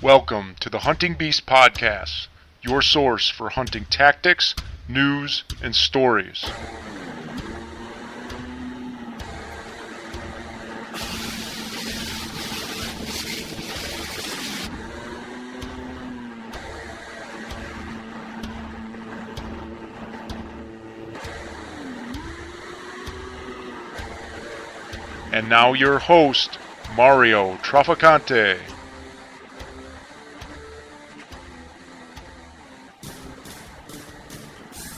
Welcome to the Hunting Beast Podcast, your source for hunting tactics, news, and stories. And now your host, Mario Traficante.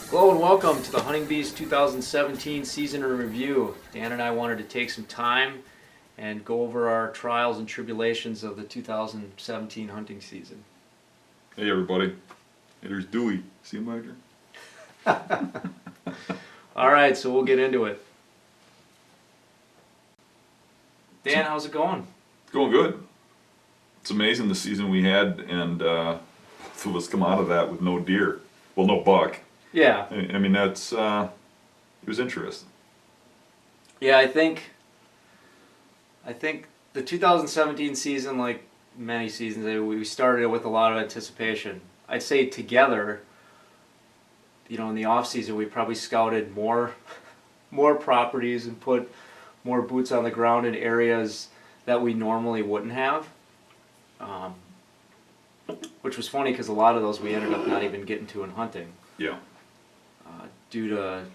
Hello and welcome to the Hunting Beast 2017 season in review. Dan and I wanted to take some time and go over our trials and tribulations of the 2017 hunting season. Hey everybody, hey, there's Dewey. See him out here? Alright, so we'll get into it. Dan, how's it going? It's going good. It's amazing the season we had, and both of us come out of that with no deer. Well, no buck. Yeah. I mean, that's, it was interesting. Yeah, I think the 2017 season, like many seasons, we started it with a lot of anticipation. I'd say together, in the off season, we probably scouted more properties and put more boots on the ground in areas that we normally wouldn't have. Which was funny because a lot of those we ended up not even getting to in hunting. Yeah. Due to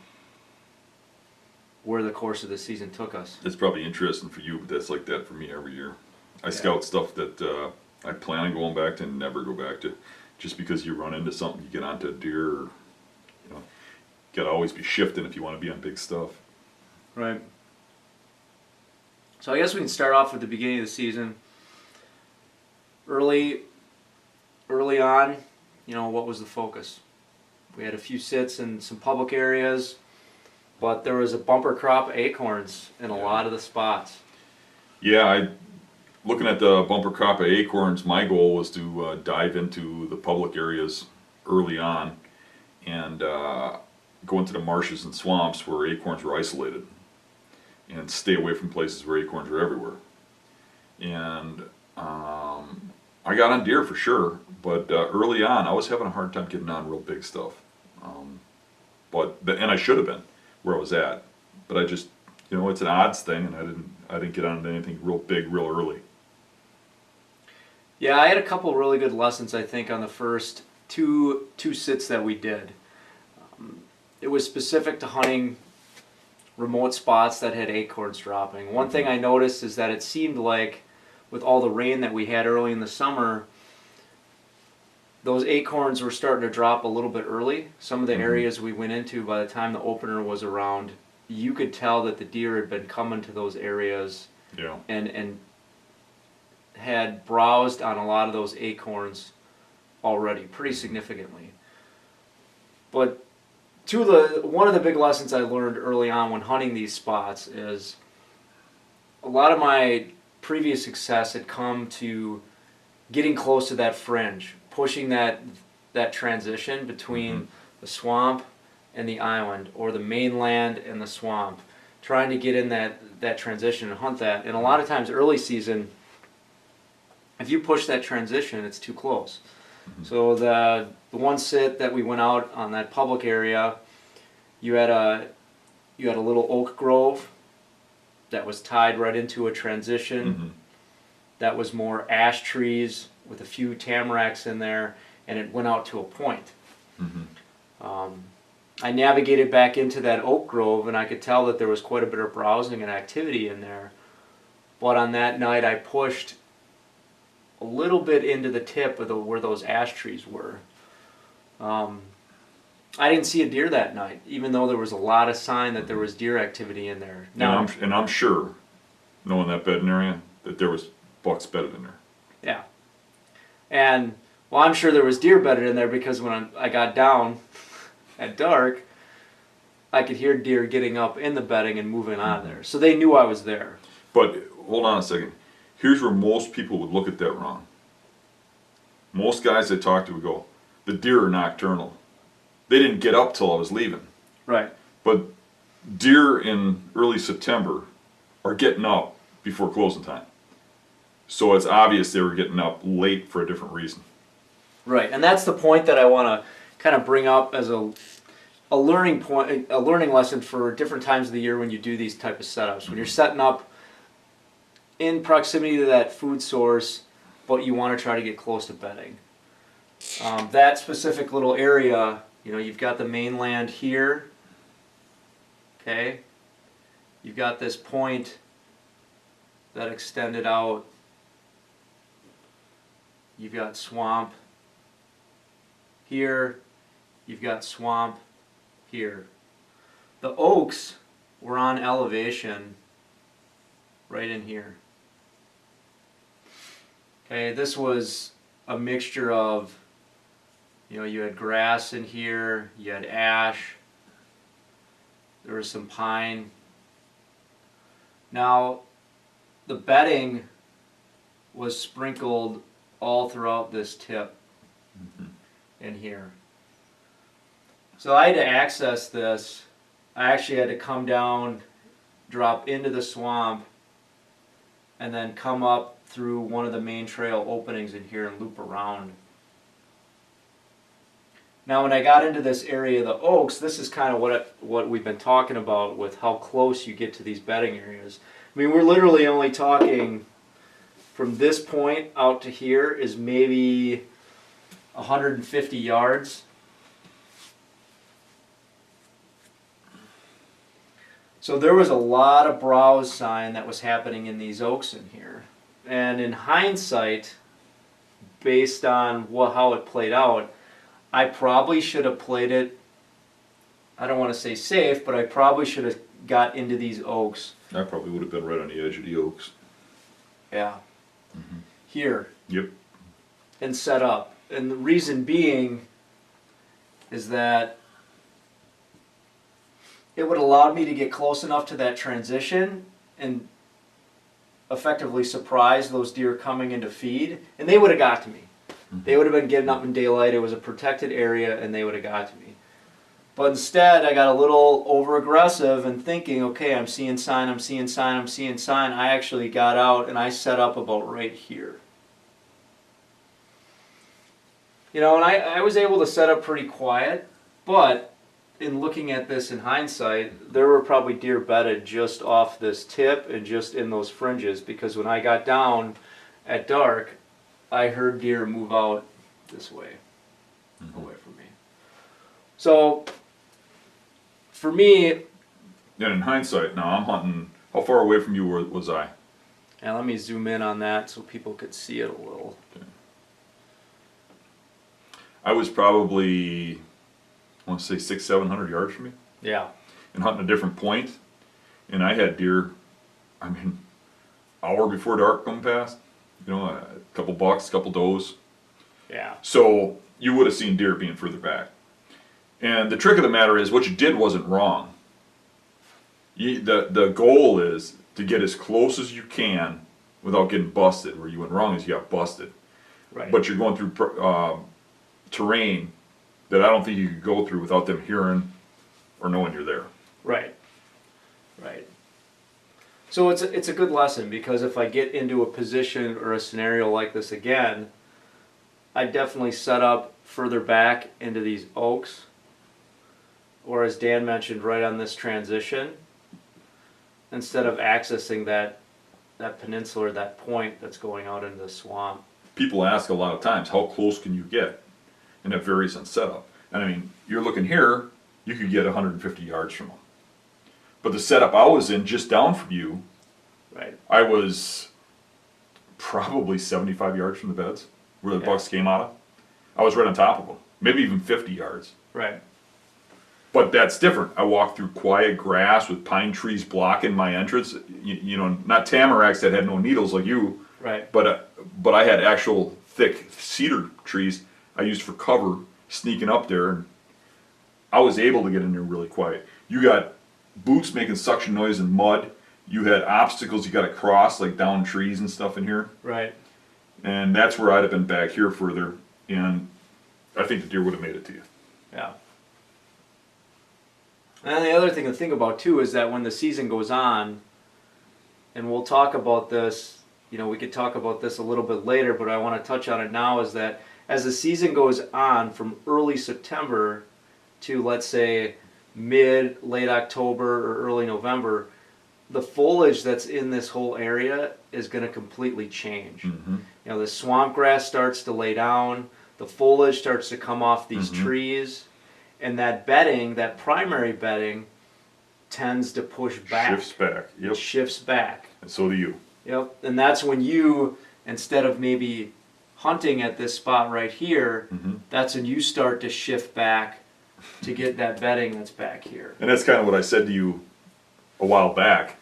where the course of the season took us. It's probably interesting for you, but that's like that for me every year. I scout stuff that I plan on going back to and never go back to. Just because you run into something, you get onto a deer, or, you gotta always be shifting if you want to be on big stuff. Right. So I guess we can start off with the beginning of the season. Early on, what was the focus? We had a few sits in some public areas, but there was a bumper crop of acorns in a lot of the spots. Yeah, looking at the bumper crop of acorns, my goal was to dive into the public areas early on and go into the marshes and swamps where acorns were isolated and stay away from places where acorns were everywhere. And I got on deer for sure, but early on I was having a hard time getting on real big stuff. And I should have been where I was at, but I just, it's an odds thing, and I didn't get on anything real big real early. Yeah, I had a couple really good lessons, I think, on the first two sits that we did. It was specific to hunting remote spots that had acorns dropping. One thing I noticed is that it seemed like with all the rain that we had early in the summer, those acorns were starting to drop a little bit early. Some of the areas we went into, by the time the opener was around, you could tell that the deer had been coming to those areas and had browsed on a lot of those acorns already, pretty significantly. But one of the big lessons I learned early on when hunting these spots is a lot of my previous success had come to getting close to that fringe, pushing that transition between the swamp and the island, or the mainland and the swamp, trying to get in that transition and hunt that. And a lot of times early season, if you push that transition, it's too close. So the one sit that we went out on that public area, you had a little oak grove that was tied right into a transition. That was more ash trees with a few tamaracks in there, and it went out to a point. I navigated back into that oak grove, and I could tell that there was quite a bit of browsing and activity in there. But on that night, I pushed a little bit into the tip of where those ash trees were. I didn't see a deer that night, even though there was a lot of sign that there was deer activity in there. Now, and I'm sure, knowing that bedding area, that there was bucks bedded in there. Yeah. And, well, I'm sure there was deer bedded in there because when I got down at dark, I could hear deer getting up in the bedding and moving on there. So they knew I was there. But, hold on a second. Here's where most people would look at that wrong. Most guys I talk to would go, the deer are nocturnal. They didn't get up till I was leaving. Right. But deer in early September are getting up before closing time. So it's obvious they were getting up late for a different reason. Right, and that's the point that I want to kind of bring up as a learning point, a learning lesson for different times of the year when you do these type of setups. When you're setting up in proximity to that food source, but you want to try to get close to bedding. That specific little area, you know, you've got the mainland here. Okay, you've got this point that extended out. You've got swamp here, you've got swamp here. The oaks were on elevation right in here. Okay, this was a mixture of, you know, you had grass in here, you had ash, there was some pine. Now, the bedding was sprinkled all throughout this tip in here. So I had to access this. I actually had to come down, drop into the swamp, and then come up through one of the main trail openings in here and loop around. Now when I got into this area of the oaks, this is kind of what we've been talking about with how close you get to these bedding areas. I mean, we're literally only talking from this point out to here is maybe 150 yards. So there was a lot of browse sign that was happening in these oaks in here. And in hindsight, based on how it played out, I probably should have played it, I don't want to say safe, but I probably should have got into these oaks. I probably would have been right on the edge of the oaks. Yeah. Here. Yep. And set up. And the reason being is that it would allow me to get close enough to that transition and effectively surprise those deer coming into feed, and they would have got to me. They would have been getting up in daylight. It was a protected area, and they would have got to me. But instead, I got a little over-aggressive and thinking, okay, I'm seeing sign, I'm seeing sign, I'm seeing sign. I actually got out, and I set up about right here. You know, and I was able to set up pretty quiet, but in looking at this in hindsight, there were probably deer bedded just off this tip and just in those fringes, because when I got down at dark, I heard deer move out this way, away from me. So, for me... And in hindsight, now I'm hunting, how far away from you was I? And let me zoom in on that so people could see it a little. Okay. I was probably, I want to say 600-700 yards from you. Yeah. And hunting a different point, and I had deer, I mean, hour before dark come past, you know, a couple bucks, a couple does. Yeah. So you would have seen deer being further back. And the trick of the matter is, what you did wasn't wrong. The goal is to get as close as you can without getting busted. Where you went wrong is you got busted. Right. But you're going through terrain that I don't think you could go through without them hearing or knowing you're there. Right. Right. So it's a good lesson, because if I get into a position or a scenario like this again, I definitely set up further back into these oaks, or as Dan mentioned, right on this transition, instead of accessing that peninsula or that point that's going out into the swamp. People ask a lot of times, how close can you get? And it varies on setup. And I mean, you're looking here, you could get 150 yards from them. But the setup I was in, just down from you, Right. I was probably 75 yards from the beds where the bucks came out of. I was right on top of them, maybe even 50 yards. Right. But that's different. I walked through quiet grass with pine trees blocking my entrance. You know, not tamaracks that had no needles like you. Right. But I had actual thick cedar trees I used for cover, sneaking up there, and I was able to get in there really quiet. You got boots making suction noise in mud. You had obstacles you got to cross, like down trees and stuff in here. Right. And that's where I'd have been back here further, and I think the deer would have made it to you. Yeah. And the other thing to think about too is that when the season goes on, and we'll talk about this we could talk about this a little bit later, but I want to touch on it now, is that as the season goes on from early September to, let's say, late October or early November, the foliage that's in this whole area is going to completely change. Mm-hmm. The swamp grass starts to lay down, the foliage starts to come off these Mm-hmm. trees, and that bedding, that primary bedding, tends to push back. Shifts back. Yep. It shifts back. And so do you. Yep. And that's when you, instead of maybe hunting at this spot right here, Mm-hmm. that's when you start to shift back to get that bedding that's back here. And that's kind of what I said to you a while back,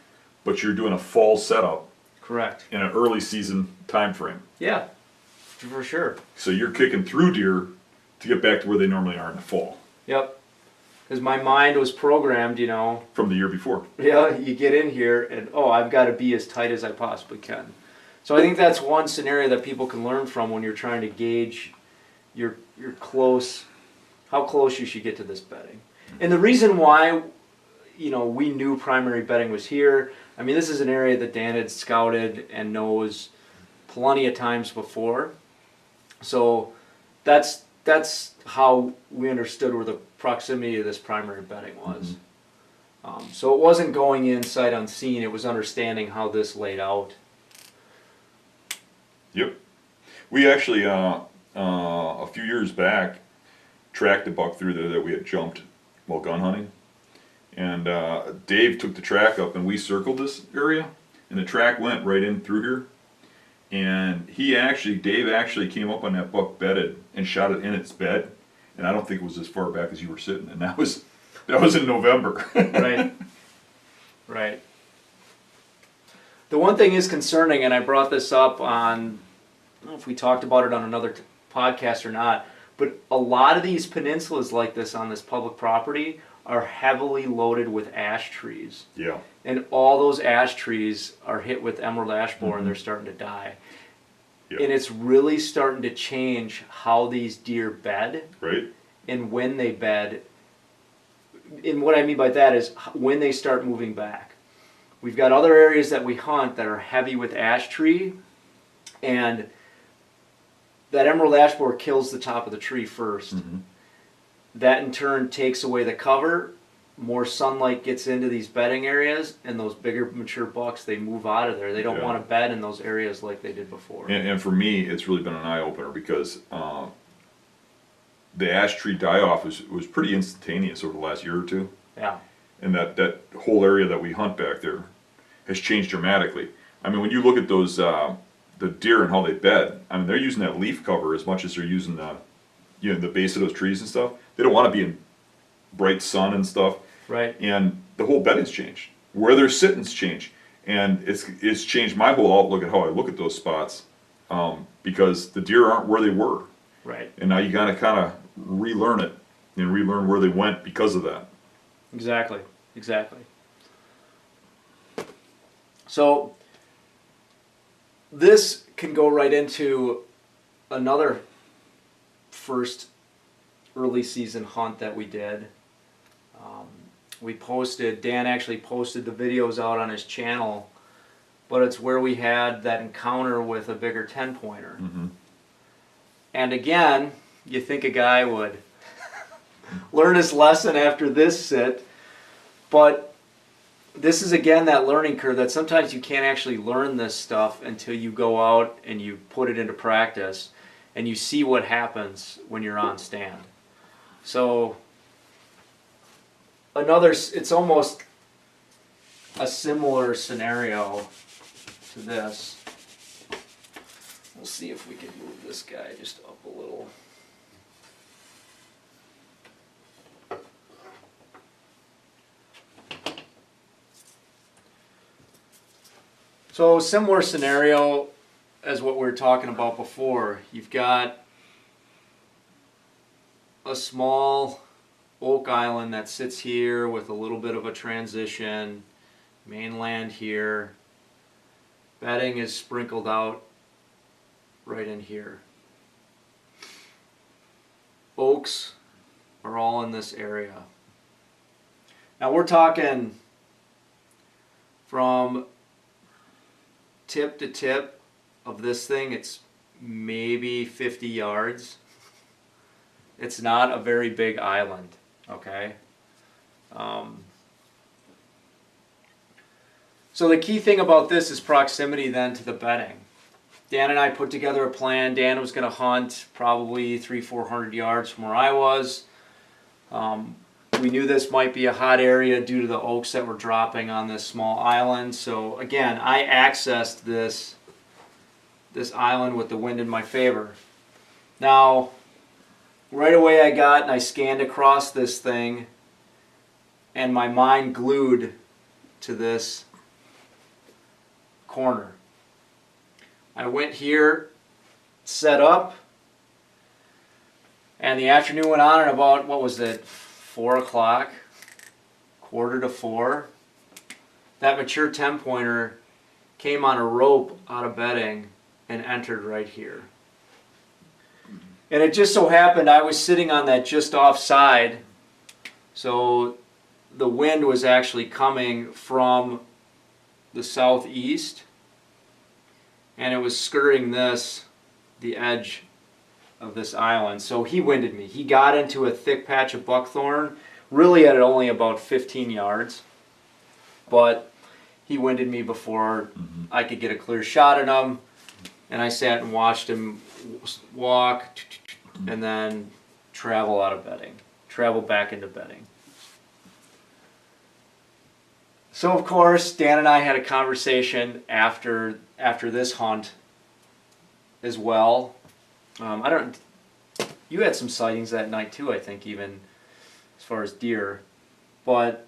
but you're doing a fall setup Correct. in an early season time frame. Yeah, for sure. So you're kicking through deer to get back to where they normally are in the fall Yep. Because my mind was programmed, from the year before. yeah, you get in here and, I've got to be as tight as I possibly can. So I think that's one scenario that people can learn from when you're trying to gauge your how close you should get to this bedding. And the reason why, we knew primary bedding was here, I mean, this is an area that Dan had scouted and knows plenty of times before. So that's how we understood where the proximity of this primary bedding was. So it wasn't going in sight unseen, it was understanding how this laid out. Yep. We actually, a few years back, tracked a buck through there that we had jumped while gun hunting. And Dave took the track up and we circled this area. And the track went right in through here. And Dave actually came up on that buck bedded and shot it in its bed. And I don't think it was as far back as you were sitting. And that was in November. Right. Right. The one thing is concerning, and I brought this up on, I don't know if we talked about it on another podcast or not, but a lot of these peninsulas like this on this public property are heavily loaded with ash trees. Yeah. And all those ash trees are hit with emerald ash borer and they're starting to die. Yep. And it's really starting to change how these deer bed Right? and when they bed. And what I mean by that is when they start moving back. We've got other areas that we hunt that are heavy with ash tree, and that emerald ash borer kills the top of the tree first. Mm-hmm. That in turn takes away the cover, more sunlight gets into these bedding areas, and those bigger mature bucks, they move out of there. They don't want to bed in those areas like they did before. And for me, it's really been an eye-opener because the ash tree die-off was pretty instantaneous over the last year or two. Yeah. And that whole area that we hunt back there has changed dramatically. I mean, when you look at those, the deer and how they bed, I mean, they're using that leaf cover as much as they're using the base of those trees and stuff. They don't want to be in bright sun and stuff. Right. And the whole bedding's changed. Where they're sitting's changed. And it's changed my whole outlook at how I look at those spots, because the deer aren't where they were. Right. And now you got to kind of relearn it and relearn where they went because of that. Exactly. So this can go right into another first early season hunt that we did. Dan actually posted the videos out on his channel, but it's where we had that encounter with a bigger 10-pointer. Mm-hmm. And again, you think a guy would learn his lesson after this sit, but this is again that learning curve that sometimes you can't actually learn this stuff until you go out and you put it into practice and you see what happens when you're on stand. So it's almost a similar scenario to this. We'll see if we can move this guy just up a little. So similar scenario as what we were talking about before. You've got a small oak island that sits here with a little bit of a transition, mainland here. Bedding is sprinkled out right in here. Oaks are all in this area. Now we're talking from tip to tip of this thing, it's maybe 50 yards. It's not a very big island, okay? So the key thing about this is proximity then to the bedding. Dan and I put together a plan. Dan was going to hunt probably 300-400 yards from where I was. We knew this might be a hot area due to the oaks that were dropping on this small island. So again, I accessed this island with the wind in my favor. Now, right away I scanned across this thing, and my mind glued to this corner. I went here, set up, and the afternoon went on, and about, what was it, 4 o'clock, 3:45, that mature 10-pointer came on a rope out of bedding and entered right here. And it just so happened I was sitting on that just offside, so the wind was actually coming from the southeast, and it was skirting the edge of this island. So he winded me. He got into a thick patch of buckthorn, really at only about 15 yards, but he winded me before I could get a clear shot at him, and I sat and watched him walk and then travel out of bedding, travel back into bedding. So of course, Dan and I had a conversation after this hunt as well. You had some sightings that night too, I think, even as far as deer. But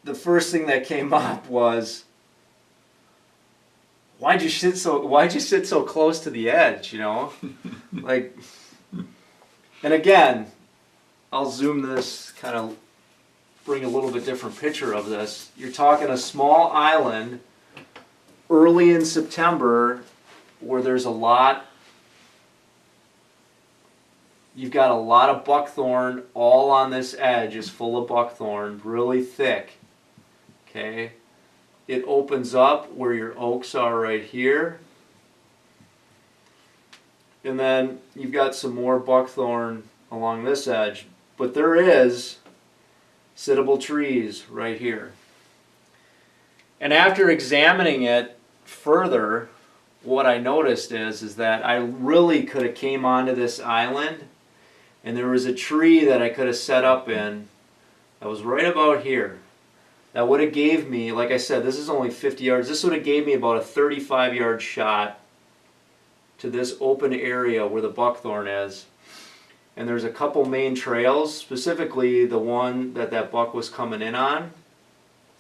the first thing that came up was, why'd you sit so close to the edge, you know? Like, and again, I'll zoom this, kind of bring a little bit different picture of this. You're talking a small island early in September where there's you've got a lot of buckthorn. All on this edge is full of buckthorn, really thick, okay? It opens up where your oaks are right here. And then you've got some more buckthorn along this edge. But there is sittable trees right here. And after examining it further, what I noticed is that I really could have came onto this island, and there was a tree that I could have set up in that was right about here. That would have gave me, like I said, this is only 50 yards. This would have gave me about a 35-yard shot to this open area where the buckthorn is. And there's a couple main trails, specifically the one that buck was coming in on,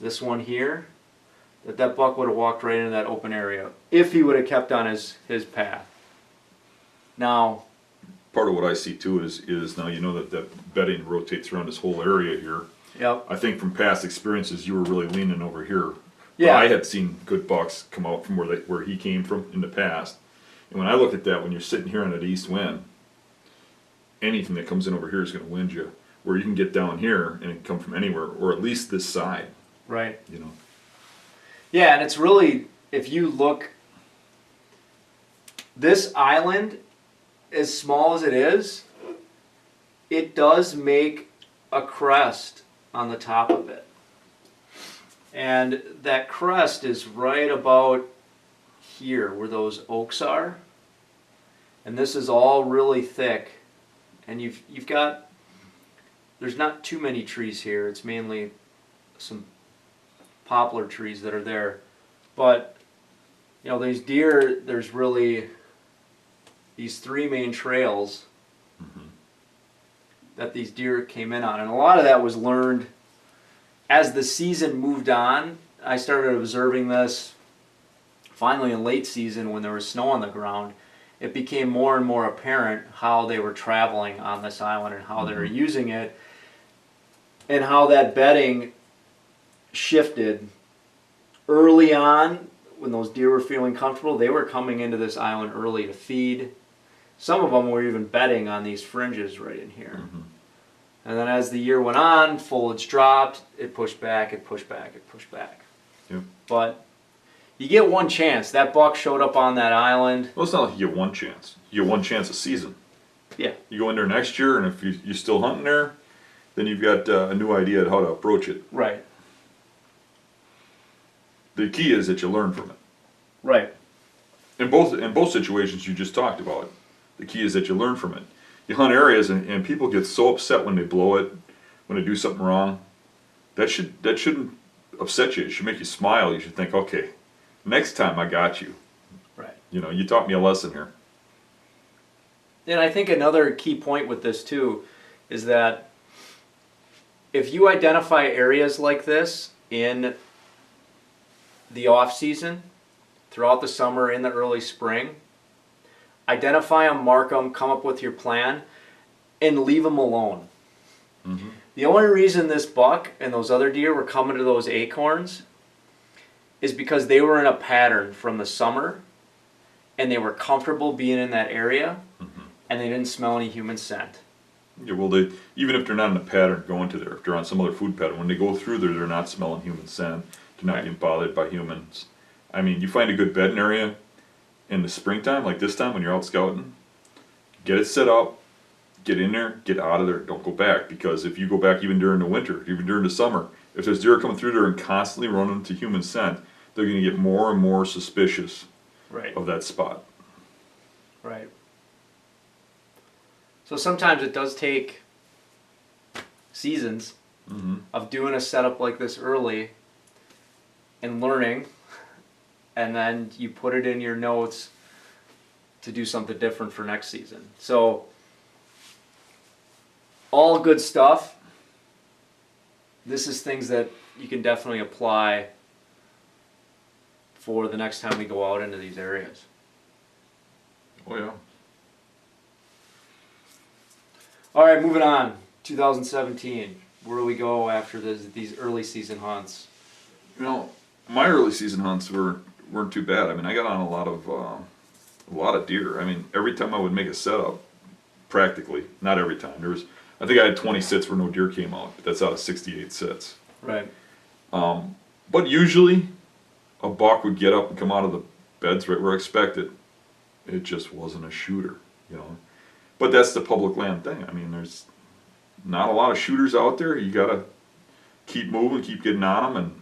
this one here, that buck would have walked right into that open area if he would have kept on his path. Now, Part of what I see too is now you know that bedding rotates around this whole area here. yep, I think from past experiences, you were really leaning over here. Yeah. But I had seen good bucks come out from where he came from in the past. And when I look at that, when you're sitting here on that east wind, anything that comes in over here is going to wind you. Where you can get down here and it can come from anywhere, or at least this side, right. you know. Yeah, and it's really, if you look, this island, as small as it does make a crest on the top of it. And that crest is right about here where those oaks are. And this is all really thick. And you've got, there's not too many trees here. It's mainly some poplar trees that are there. But, you know, these deer, there's really these three main trails that these deer came in on. And a lot of that was learned as the season moved on. I started observing this finally in late season when there was snow on the ground. It became more and more apparent how they were traveling on this island and how they were using it, and how that bedding shifted. Early on, when those deer were feeling comfortable, they were coming into this island early to feed. Some of them were even bedding on these fringes right in here. And then as the year went on, foliage dropped, it pushed back, it pushed back, it pushed back. Yep. But, You get one chance. That buck showed up on that island. Well, it's not like you get one chance. You get one chance a season. Yeah. You go in there next year, and if you're still hunting there, then you've got a new idea of how to approach it. Right. The key is that you learn from it. Right. In both situations you just talked about, the key is that you learn from it. You hunt areas, and people get so upset when they blow it, when they do something wrong. That shouldn't upset you. It should make you smile. You should think, okay, next time I got you. Right. You know, you taught me a lesson here. And I think another key point with this too is that if you identify areas like this in the off season, throughout the summer, in the early spring, identify them, mark them, come up with your plan, and leave them alone. Mm-hmm. The only reason this buck and those other deer were coming to those acorns is because they were in a pattern from the summer, and they were comfortable being in that area, and they didn't smell any human scent. Yeah, well, even if they're not in a pattern going to there, if they're on some other food pattern, when they go through there, they're not smelling human scent. They're not being bothered by humans. I mean, you find a good bedding area in the springtime, like this time when you're out scouting, get it set up, get in there, get out of there, don't go back. Because if you go back even during the winter, even during the summer, if there's deer coming through there and constantly running into human scent, they're going to get more and more suspicious of that spot. Right. So sometimes it does take seasons of doing a setup like this early and learning, and then you put it in your notes to do something different for next season. So all good stuff. This is things that you can definitely apply for the next time we go out into these areas. Oh yeah. All right, moving on. 2017. Where do we go after these early season hunts? You know, my early season hunts weren't too bad. I mean, I got on a lot of deer. I mean, every time I would make a setup, practically, not every time. I think I had 20 sits where no deer came out. But that's out of 68 sits. Right. But usually, a buck would get up and come out of the beds right where I expected. It just wasn't a shooter, you know. But that's the public land thing. I mean, there's not a lot of shooters out there. You gotta keep moving, keep getting on them, and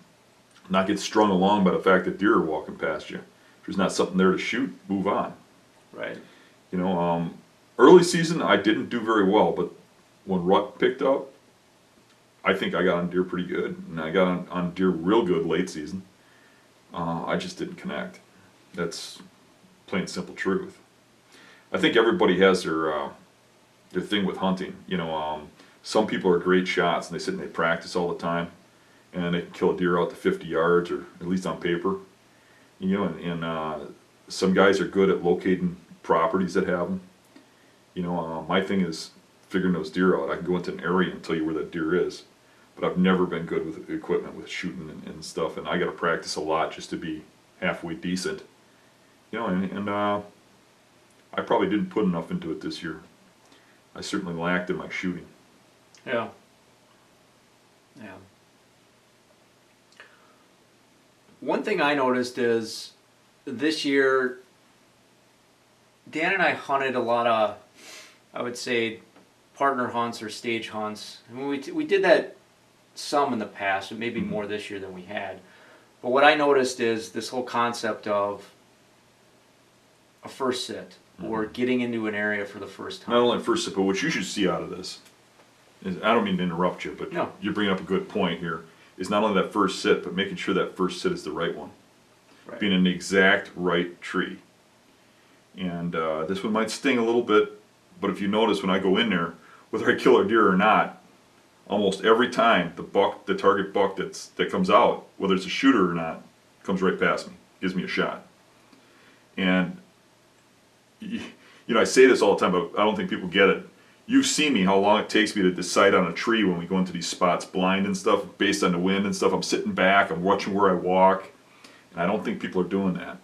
not get strung along by the fact that deer are walking past you. If there's not something there to shoot, move on. Right. You know, early season I didn't do very well, but when rut picked up, I think I got on deer pretty good, and I got on deer real good late season. I just didn't connect. That's plain simple truth. I think everybody has their thing with hunting. You know, some people are great shots and they sit and they practice all the time, and they can kill a deer out to 50 yards, or at least on paper. You know, and some guys are good at locating properties that have them. You know, my thing is figuring those deer out. I can go into an area and tell you where that deer is, but I've never been good with equipment, with shooting and stuff, and I got to practice a lot just to be halfway decent. You know, and I probably didn't put enough into it this year. I certainly lacked in my shooting. Yeah. Yeah. One thing I noticed is this year, Dan and I hunted a lot of, I would say, partner hunts or stage hunts. I mean, we did that some in the past, but maybe more this year than we had. But what I noticed is this whole concept of a first sit, or getting into an area for the first time. Not only first sit, but what you should see out of this is, I don't mean to interrupt you, but No. you're bringing up a good point here, is not only that first sit, but making sure that first sit is the right one. Right. Being in the exact right tree. And this one might sting a little bit, but if you notice when I go in there, whether I kill a deer or not, almost every time the target buck that comes out, whether it's a shooter or not, comes right past me, gives me a shot. And you know, I say this all the time, but I don't think people get it. You've seen me, how long it takes me to decide on a tree when we go into these spots blind and stuff, based on the wind and stuff. I'm sitting back, I'm watching where I walk, and I don't think people are doing that.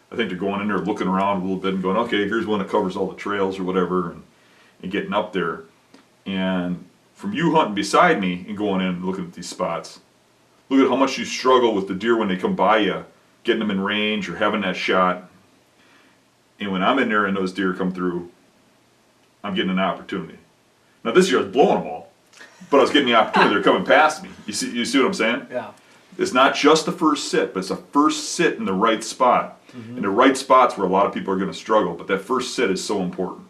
I think they're going in there looking around a little bit and going, okay, here's one that covers all the trails or whatever, and getting up there. And from you hunting beside me and going in and looking at these spots, look at how much you struggle with the deer when they come by you getting them in range or having that shot. And when I'm in there and those deer come through, I'm getting an opportunity. Now this year I was blowing them all, but I was getting the opportunity. They're coming past me. You see what I'm saying? Yeah. It's not just the first sit, but it's a first sit in the right spot. And the right spot's where a lot of people are going to struggle, but that first sit is so important.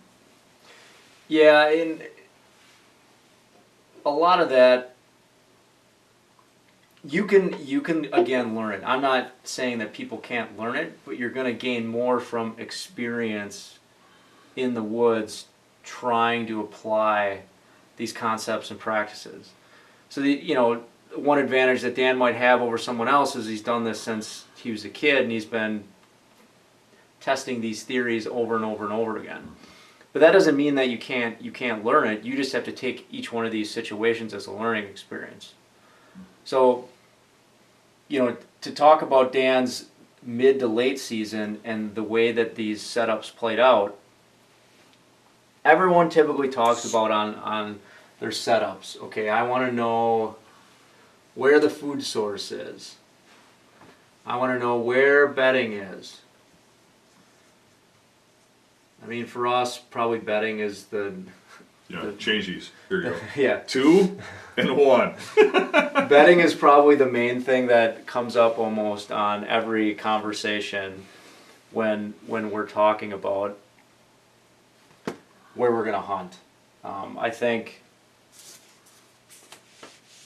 Yeah, and a lot of that you can again learn it. I'm not saying that people can't learn it, but you're going to gain more from experience in the woods trying to apply these concepts and practices. So one advantage that Dan might have over someone else is he's done this since he was a kid and he's been testing these theories over and over and over again. But that doesn't mean that you can't learn it. You just have to take each one of these situations as a learning experience. So, to talk about Dan's mid to late season and the way that these setups played out, everyone typically talks about on their setups. Okay, I want to know where the food source is. I want to know where bedding is. I mean, for us, probably bedding is Change these. Here you go. Yeah. 2 and 1. Bedding is probably the main thing that comes up almost on every conversation when we're talking about where we're going to hunt. I think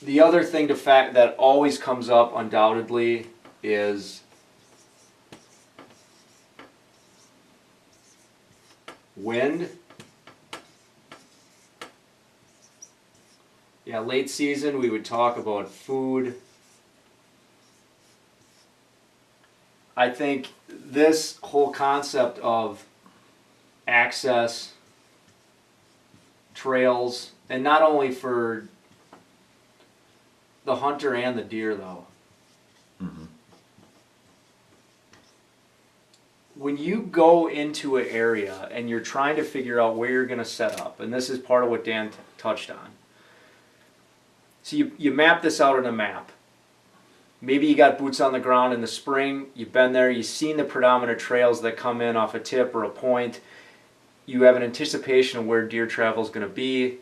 the other thing that always comes up undoubtedly is wind. Yeah, late season we would talk about food. I think this whole concept of access, trails, and not only for the hunter and the deer though. When you go into an area and you're trying to figure out where you're going to set up, and this is part of what Dan touched on. So you map this out on a map. Maybe you got boots on the ground in the spring, you've been there, you've seen the predominant trails that come in off a tip or a point. You have an anticipation of where deer travel is going to be.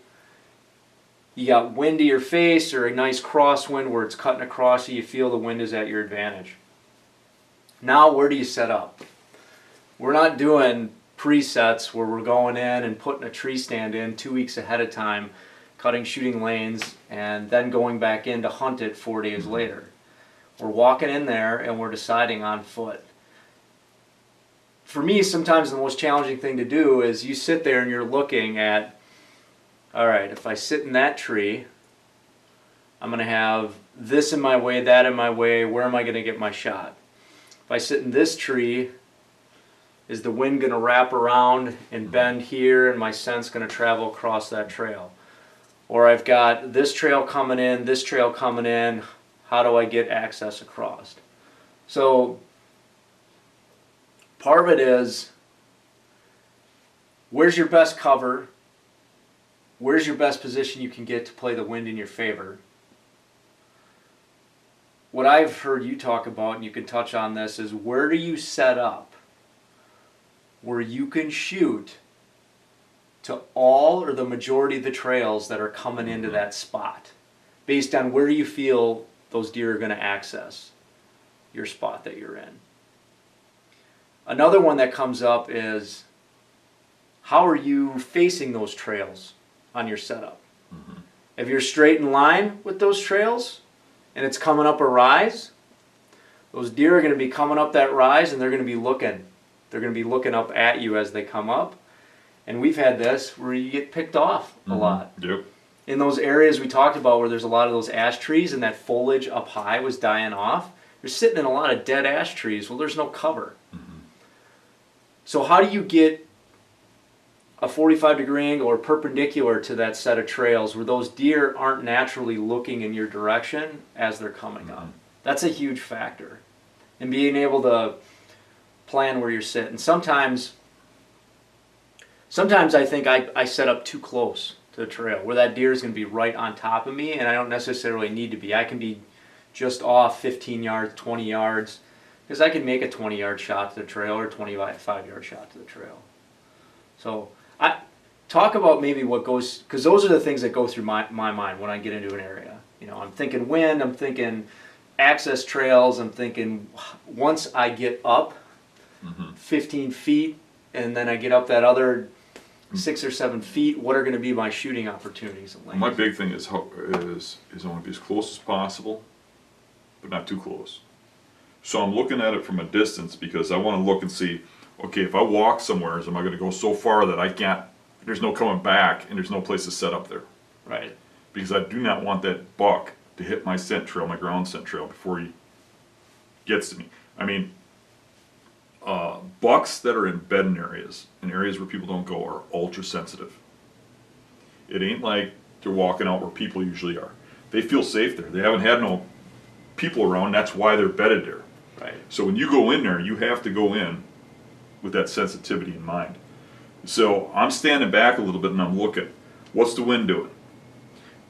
You got wind to your face or a nice crosswind where it's cutting across you feel the wind is at your advantage. Now where do you set up? We're not doing presets where we're going in and putting a tree stand in 2 weeks ahead of time, cutting shooting lanes, and then going back in to hunt it 4 days later. We're walking in there and we're deciding on foot. For me, sometimes the most challenging thing to do is you sit there and you're looking at, all right, if I sit in that tree, I'm going to have this in my way, that in my way, where am I going to get my shot? If I sit in this tree, is the wind going to wrap around and bend here and my scent's going to travel across that trail? Or I've got this trail coming in, this trail coming in, how do I get access across? So part of it is, where's your best cover? Where's your best position you can get to play the wind in your favor? What I've heard you talk about, and you can touch on this, is where do you set up where you can shoot to all or the majority of the trails that are coming into that spot based on where you feel those deer are going to access your spot that you're in. Another one that comes up is, how are you facing those trails on your setup? If you're straight in line with those trails and it's coming up a rise, those deer are going to be coming up that rise and they're going to be looking. They're going to be looking up at you as they come up. And we've had this where you get picked off a lot. Yep. In those areas we talked about where there's a lot of those ash trees and that foliage up high was dying off, you're sitting in a lot of dead ash trees. Well, there's no cover. So how do you get a 45-degree angle or perpendicular to that set of trails where those deer aren't naturally looking in your direction as they're coming up? That's a huge factor. And being able to plan where you're sitting. Sometimes I think I set up too close to the trail where that deer is going to be right on top of me, and I don't necessarily need to be. I can be just off 15 yards, 20 yards, Because I can make a 20-yard shot to the trail or a 25-yard shot to the trail. So I talk about maybe what goes, because those are the things that go through my mind when I get into an area. You know, I'm thinking wind, I'm thinking access trails, I'm thinking once I get up 15 feet and then I get up that other 6 or 7 feet, what are going to be my shooting opportunities and lanes? My big thing is I want to be as close as possible, but not too close. So I'm looking at it from a distance because I want to look and see, okay, if I walk somewhere, am I going to go so far that I can't, there's no coming back and there's no place to set up there. Right. Because I do not want that buck to hit my scent trail, my ground scent trail, before he gets to me. I mean, bucks that are in bedding areas, in areas where people don't go, are ultra sensitive. It ain't like they're walking out where people usually are. They feel safe there. They haven't had no people around, that's why they're bedded there. Right. So when you go in there, you have to go in with that sensitivity in mind. So I'm standing back a little bit and I'm looking. What's the wind doing?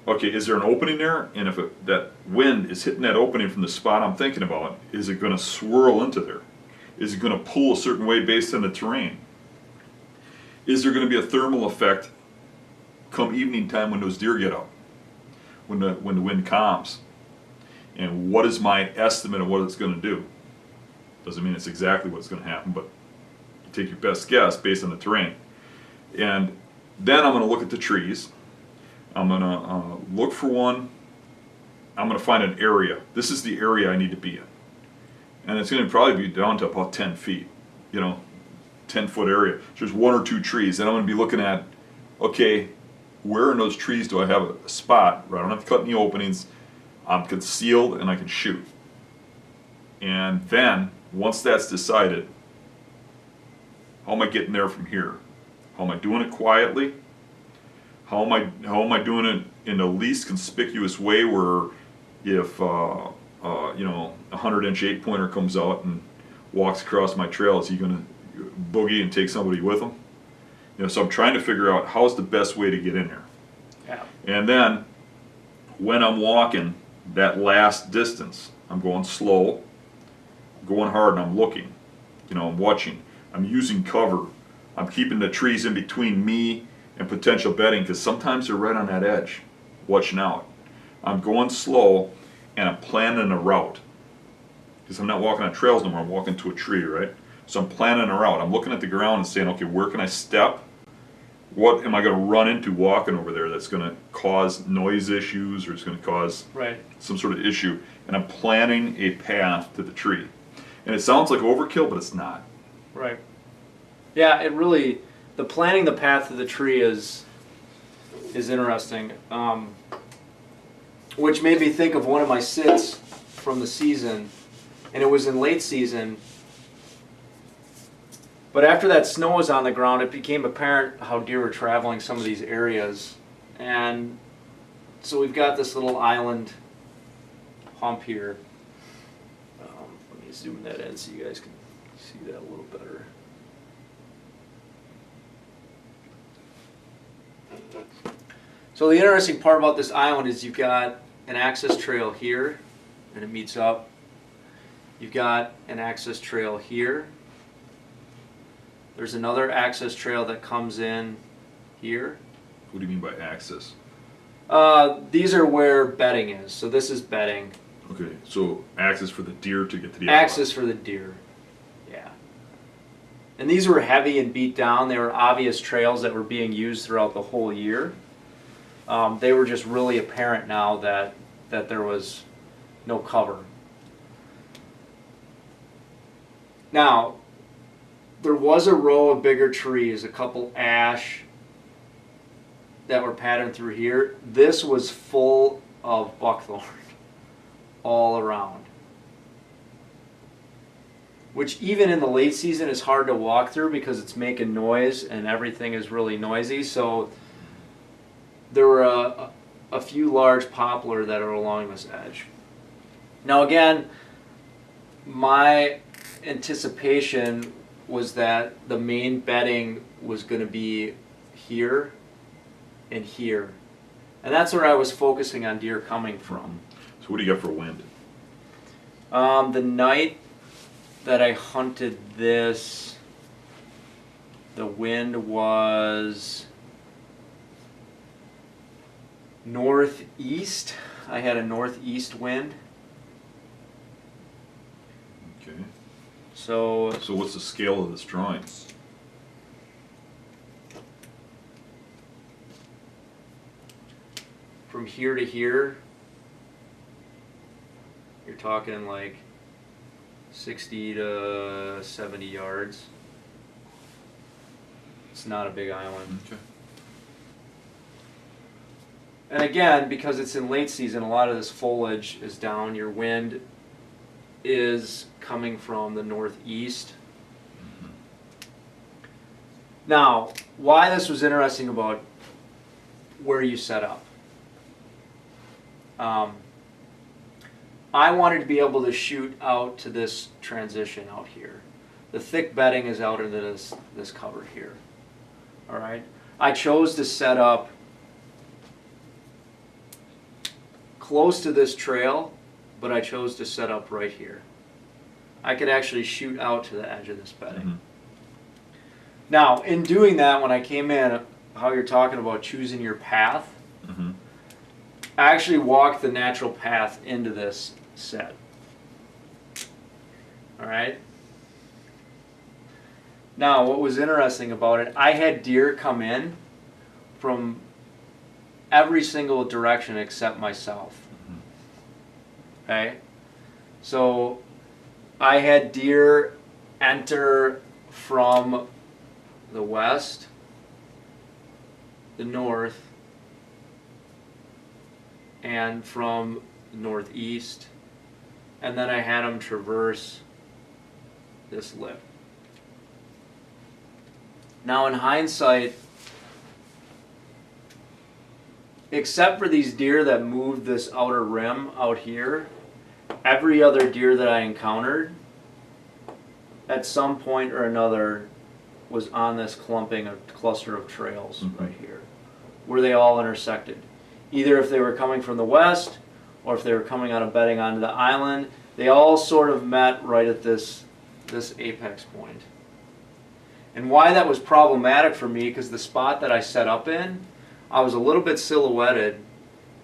Okay, is there an opening there? And if that wind is hitting that opening from the spot I'm thinking about, is it going to swirl into there? Is it going to pull a certain way based on the terrain? Is there going to be a thermal effect come evening time when those deer get up? When the wind calms? And what is my estimate of what it's going to do? Doesn't mean it's exactly what's going to happen, but you take your best guess based on the terrain. And then I'm going to look at the trees. I'm going to look for one. I'm going to find an area. This is the area I need to be in. And it's going to probably be down to about 10 feet, 10-foot area. So there's one or two trees. And I'm going to be looking at, okay, where in those trees do I have a spot where I don't have to cut any openings, I'm concealed, and I can shoot. And then, once that's decided, how am I getting there from here? How am I doing it quietly? How am I doing it in the least conspicuous way where if a 100-inch 8-pointer comes out and walks across my trail, is he going to boogie and take somebody with him? So I'm trying to figure out how's the best way to get in there. Yeah. And then when I'm walking that last distance, I'm going slow, going hard, and I'm looking. I'm watching. I'm using cover. I'm keeping the trees in between me and potential bedding because sometimes they're right on that edge, watching out. I'm going slow and I'm planning a route because I'm not walking on trails no more. I'm walking to a tree, right? So I'm planning a route. I'm looking at the ground and saying, okay, where can I step? What am I going to run into walking over there that's going to cause noise issues or it's going to cause some sort of issue? And I'm planning a path to the tree. And it sounds like overkill, but it's not. Right. Yeah, it really, the planning the path to the tree is interesting. Which made me think of one of my sits from the season, and it was in late season. But after that snow was on the ground, it became apparent how deer were traveling some of these areas. And so we've got this little island hump here. Let me zoom that in so you guys can see that a little better. So the interesting part about this island is you've got an access trail here, and it meets up. You've got an access trail here. There's another access trail that comes in here. What do you mean by access? These are where bedding is. So this is bedding. Okay, so access for the deer to get to the access for the deer. Yeah. And these were heavy and beat down. They were obvious trails that were being used throughout the whole year. They were just really apparent now that there was no cover. Now, there was a row of bigger trees, a couple ash that were patterned through here. This was full of buckthorn all around. Which even in the late season is hard to walk through because it's making noise and everything is really noisy. So there were a few large poplar that are along this edge. Now again, my anticipation was that the main bedding was going to be here and here. And that's where I was focusing on deer coming from. So what do you got for wind? The night that I hunted this, the wind was northeast. I had a northeast wind. Okay. So what's the scale of this drawing? from here to here, you're talking like 60 to 70 yards. It's not a big island. Okay. And again, because it's in late season, a lot of this foliage is down. Your wind is coming from the northeast. Now, why this was interesting about where you set up. I wanted to be able to shoot out to this transition out here. The thick bedding is out into this cover here. All right. I chose to set up close to this trail, but I chose to set up right here. I could actually shoot out to the edge of this bedding. Mm-hmm. Now, in doing that, when I came in, how you're talking about choosing your path, Mm-hmm. I actually walked the natural path into this set. All right. Now, what was interesting about it, I had deer come in from every single direction except myself. Okay? So, I had deer enter from the west, the north, and from the northeast, and then I had them traverse this lip. Now, in hindsight, except for these deer that moved this outer rim out here, every other deer that I encountered at some point or another was on this cluster of trails right here, where they all intersected. Either if they were coming from the west or if they were coming out of bedding onto the island, they all sort of met right at this apex point. And why that was problematic for me, because the spot that I set up in, I was a little bit silhouetted,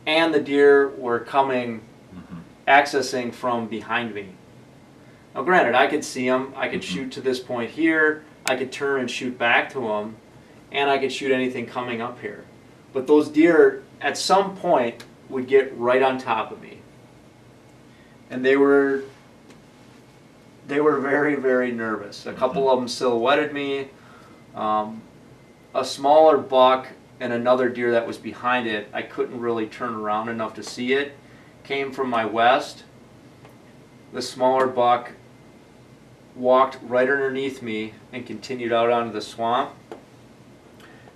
and the deer were coming, accessing from behind me. Now granted, I could see them, I could shoot to this point here, I could turn and shoot back to them, and I could shoot anything coming up here. But those deer, at some point, would get right on top of me. And they were very, very nervous. A couple of them silhouetted me. A smaller buck and another deer that was behind it, I couldn't really turn around enough to see it, came from my west. The smaller buck walked right underneath me and continued out onto the swamp.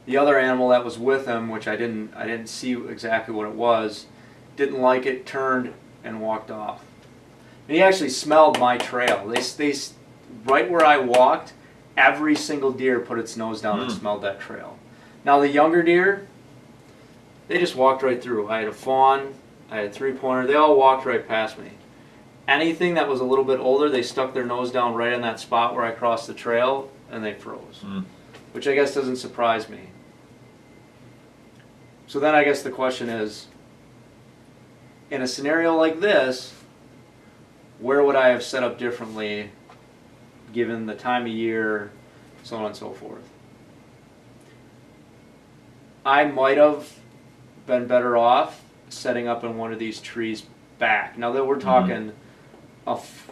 The other animal that was with him, which I didn't see exactly what it was, didn't like it, turned and walked off. And he actually smelled my trail. They right where I walked, every single deer put its nose down and smelled that trail. Now the younger deer, they just walked right through. I had a fawn, I had a 3-pointer, they all walked right past me. Anything that was a little bit older, they stuck their nose down right in that spot where I crossed the trail, and they froze. Which I guess doesn't surprise me. So then I guess the question is, in a scenario like this, where would I have set up differently given the time of year, so on and so forth? I might have been better off setting up in one of these trees back. Now that we're talking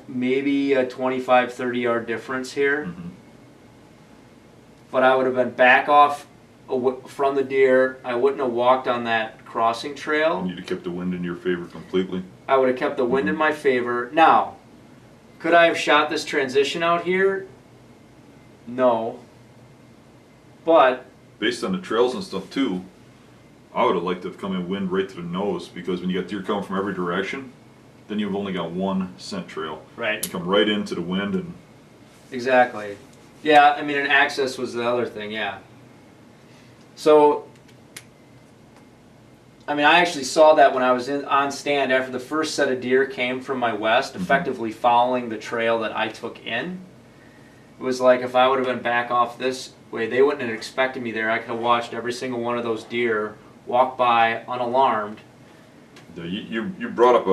maybe a 25, 30 yard difference here, but I would have been back off from the deer. I wouldn't have walked on that crossing trail. And you'd have kept the wind in your favor completely. I would have kept the wind in my favor. Now, could I have shot this transition out here? No. But based on the trails and stuff too, I would have liked to have come in wind right to the nose, because when you got deer coming from every direction, then you've only got one scent trail. right. You come right into the wind and Exactly. Yeah, I mean, and access was the other thing, yeah. So, I mean, I actually saw that when I was on stand after the first set of deer came from my west, effectively following the trail that I took in. It was like if I would have been back off this way, they wouldn't have expected me there. I could have watched every single one of those deer walk by unalarmed. You brought up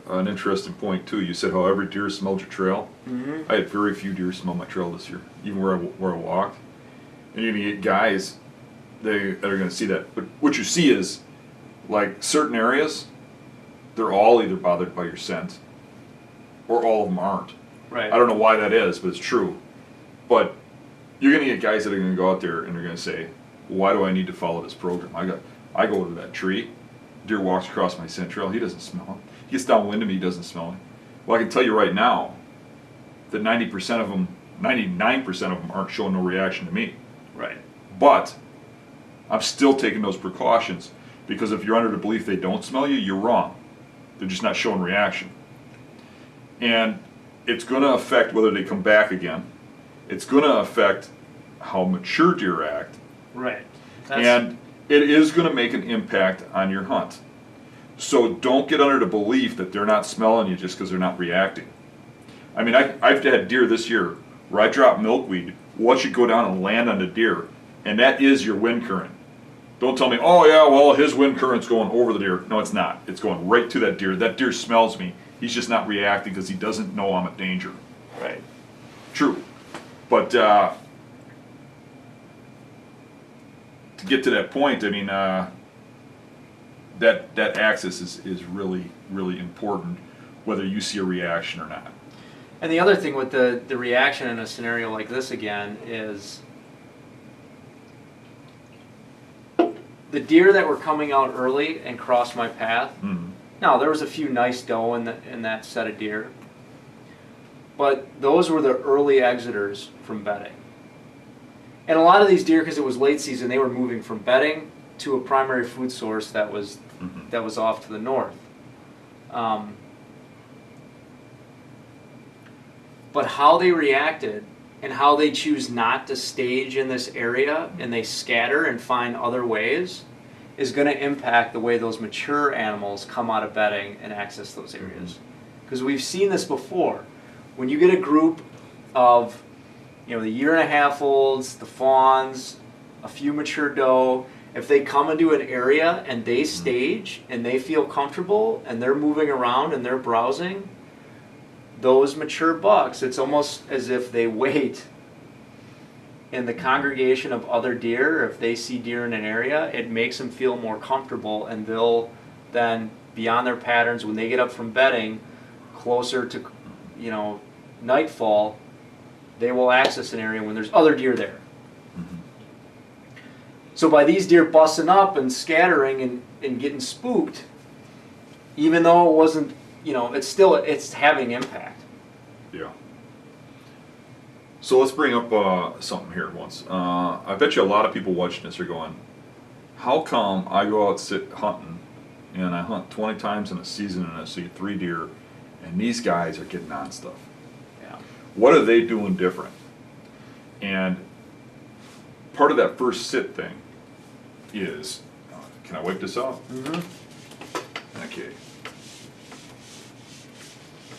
an interesting point too. You said how every deer smelled your trail. Mm-hmm. I had very few deer smell my trail this year, even where I walked. And you're gonna get guys that are gonna see that. But what you see is, like certain areas, they're all either bothered by your scent, or all of them aren't. Right. I don't know why that is, but it's true. But you're gonna get guys that are gonna go out there and they're gonna say, "Why do I need to follow this program? I go to that tree. Deer walks across my scent trail. He doesn't smell it. He gets downwind of me. He doesn't smell it." Well, I can tell you right now that 90% of them, 99% of them aren't showing no reaction to me. Right. But I'm still taking those precautions because if you're under the belief they don't smell you, you're wrong. They're just not showing reaction. And it's going to affect whether they come back again. It's going to affect how mature deer act. Right. And it is going to make an impact on your hunt. So don't get under the belief that they're not smelling you just because they're not reacting. I mean, I've had deer this year where I drop milkweed, watch it go down and land on the deer, and that is your wind current. Don't tell me, oh yeah, well his wind current's going over the deer. No, it's not. It's going right to that deer. That deer smells me. He's just not reacting because he doesn't know I'm a danger. Right. True. But to get to that point, I mean, that axis is really, really important, whether you see a reaction or not. And the other thing with the reaction in a scenario like this again is the deer that were coming out early and crossed my path. Mm-hmm. Now, there was a few nice doe in that set of deer, but those were the early exiters from bedding. And a lot of these deer, because it was late season, they were moving from bedding to a primary food source that was off to the north. But how they reacted and how they choose not to stage in this area and they scatter and find other ways is going to impact the way those mature animals come out of bedding and access those areas. Because we've seen this before. When you get a group of, the 1.5-year-olds, the fawns, a few mature doe, if they come into an area and they stage and they feel comfortable and they're moving around and they're browsing, those mature bucks, it's almost as if they wait in the congregation of other deer. If they see deer in an area, it makes them feel more comfortable, and they'll then, beyond their patterns, when they get up from bedding, closer to, nightfall, they will access an area when there's other deer there. So by these deer busting up and scattering and getting spooked, even though it wasn't, it's having impact. Yeah. So let's bring up something here once. I bet you a lot of people watching this are going, how come I go out hunting and I hunt 20 times in a season and I see 3 deer and these guys are getting on stuff? Yeah. What are they doing different? And part of that first sit thing is, can I wipe this off? Mm-hmm. Okay.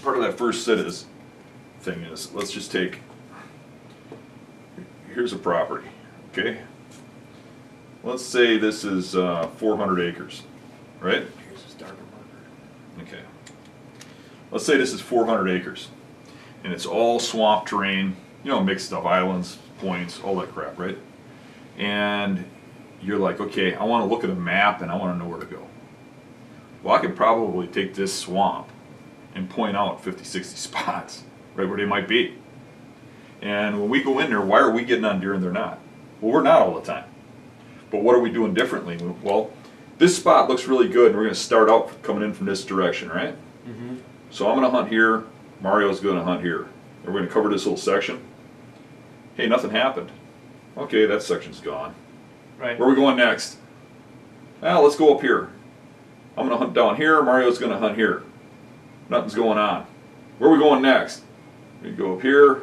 Part of that first sit thing is, let's just take, here's a property, okay? Let's say this is 400 acres, right? Here's this darker marker. Okay. Let's say this is 400 acres, and it's all swamp terrain, mixed up islands, points, all that crap, right? And you're like, okay, I want to look at a map and I want to know where to go. Well, I could probably take this swamp and point out 50, 60 spots, right where they might be. And when we go in there, why are we getting on deer and they're not? Well, we're not all the time. But what are we doing differently? Well, this spot looks really good, and we're going to start out coming in from this direction, right? Mm-hmm. So I'm going to hunt here, Mario's going to hunt here. And we're going to cover this little section. Hey, nothing happened. Okay, that section's gone. Right. Where are we going next? Well, let's go up here. I'm going to hunt down here, Mario's going to hunt here. Nothing's going on. Where are we going next? We go up here,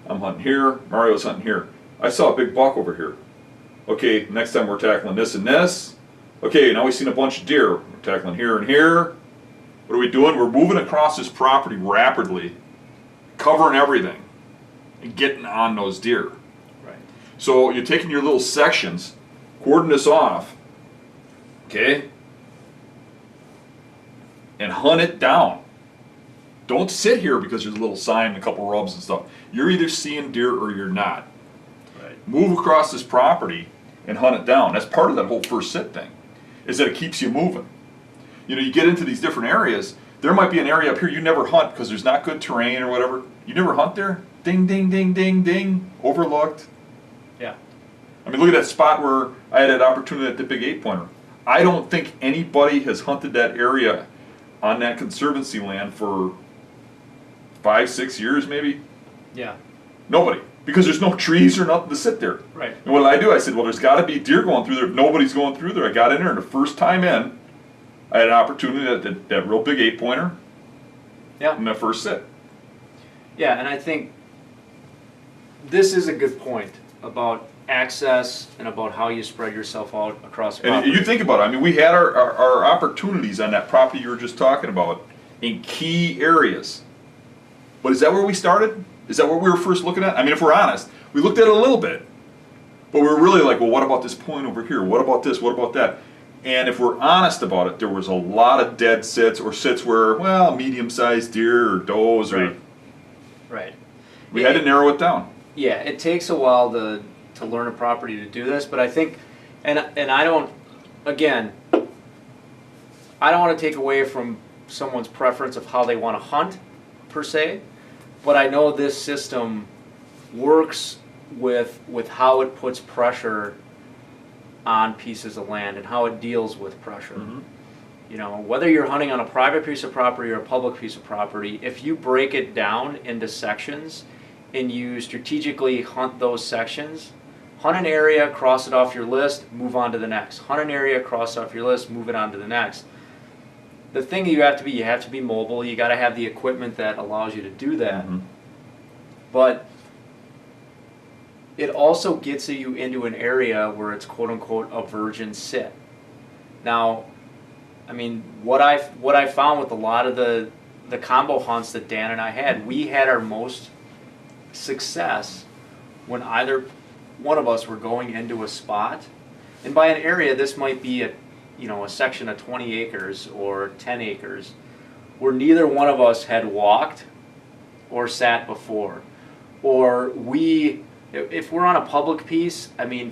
I'm hunting here, Mario's hunting here. I saw a big buck over here. Okay, next time we're tackling this and this. Okay, now we've seen a bunch of deer. We're tackling here and here. What are we doing? We're moving across this property rapidly, covering everything, and getting on those deer. Right. So you're taking your little sections, cordon this off, okay, and hunt it down. Don't sit here because there's a little sign and a couple rubs and stuff. You're either seeing deer or you're not. Right. Move across this property and hunt it down. That's part of that whole first sit thing, is that it keeps you moving. You know, you get into these different areas. There might be an area up here you never hunt because there's not good terrain or whatever. You never hunt there? Ding, ding, ding, ding, ding. Overlooked. Yeah. I mean, look at that spot where I had that opportunity at the big 8-pointer. I don't think anybody has hunted that area on that conservancy land for 5-6 years maybe. Yeah. Nobody. Because there's no trees or nothing to sit there. Right. And what did I do? I said, well, there's got to be deer going through there. If nobody's going through there, I got in there, and the first time in, I had an opportunity at that real big 8-pointer Yeah. in that first sit. Yeah, and I think this is a good point about access and about how you spread yourself out across the And property. you think about it. I mean, we had our opportunities on that property you were just talking about in key areas. But is that where we started? Is that what we were first looking at? I mean, if we're honest, we looked at it a little bit. But we were really like, well, what about this point over here? What about this? What about that? And if we're honest about it, there was a lot of dead sits or sits where, well, medium-sized deer or does, or Right. we had to narrow it down. Yeah, it takes a while to learn a property to do this, but I think, and I don't, again, I don't want to take away from someone's preference of how they want to hunt, per se, but I know this system works with how it puts pressure on pieces of land and how it deals with pressure. Mhm. You know, whether you're hunting on a private piece of property or a public piece of property, if you break it down into sections and you strategically hunt those sections, hunt an area, cross it off your list, move on to the next. Hunt an area, cross it off your list, move it on to the next. The thing you have to be mobile, you gotta have the equipment that allows you to do that. Mhm. But it also gets you into an area where it's quote unquote a virgin sit. Now, I mean, what I found with a lot of the combo hunts that Dan and I had, we had our most success when either one of us were going into a spot, and by an area this might be a section of 20 acres or 10 acres, where neither one of us had walked or sat before, or if we're on a public piece, I mean,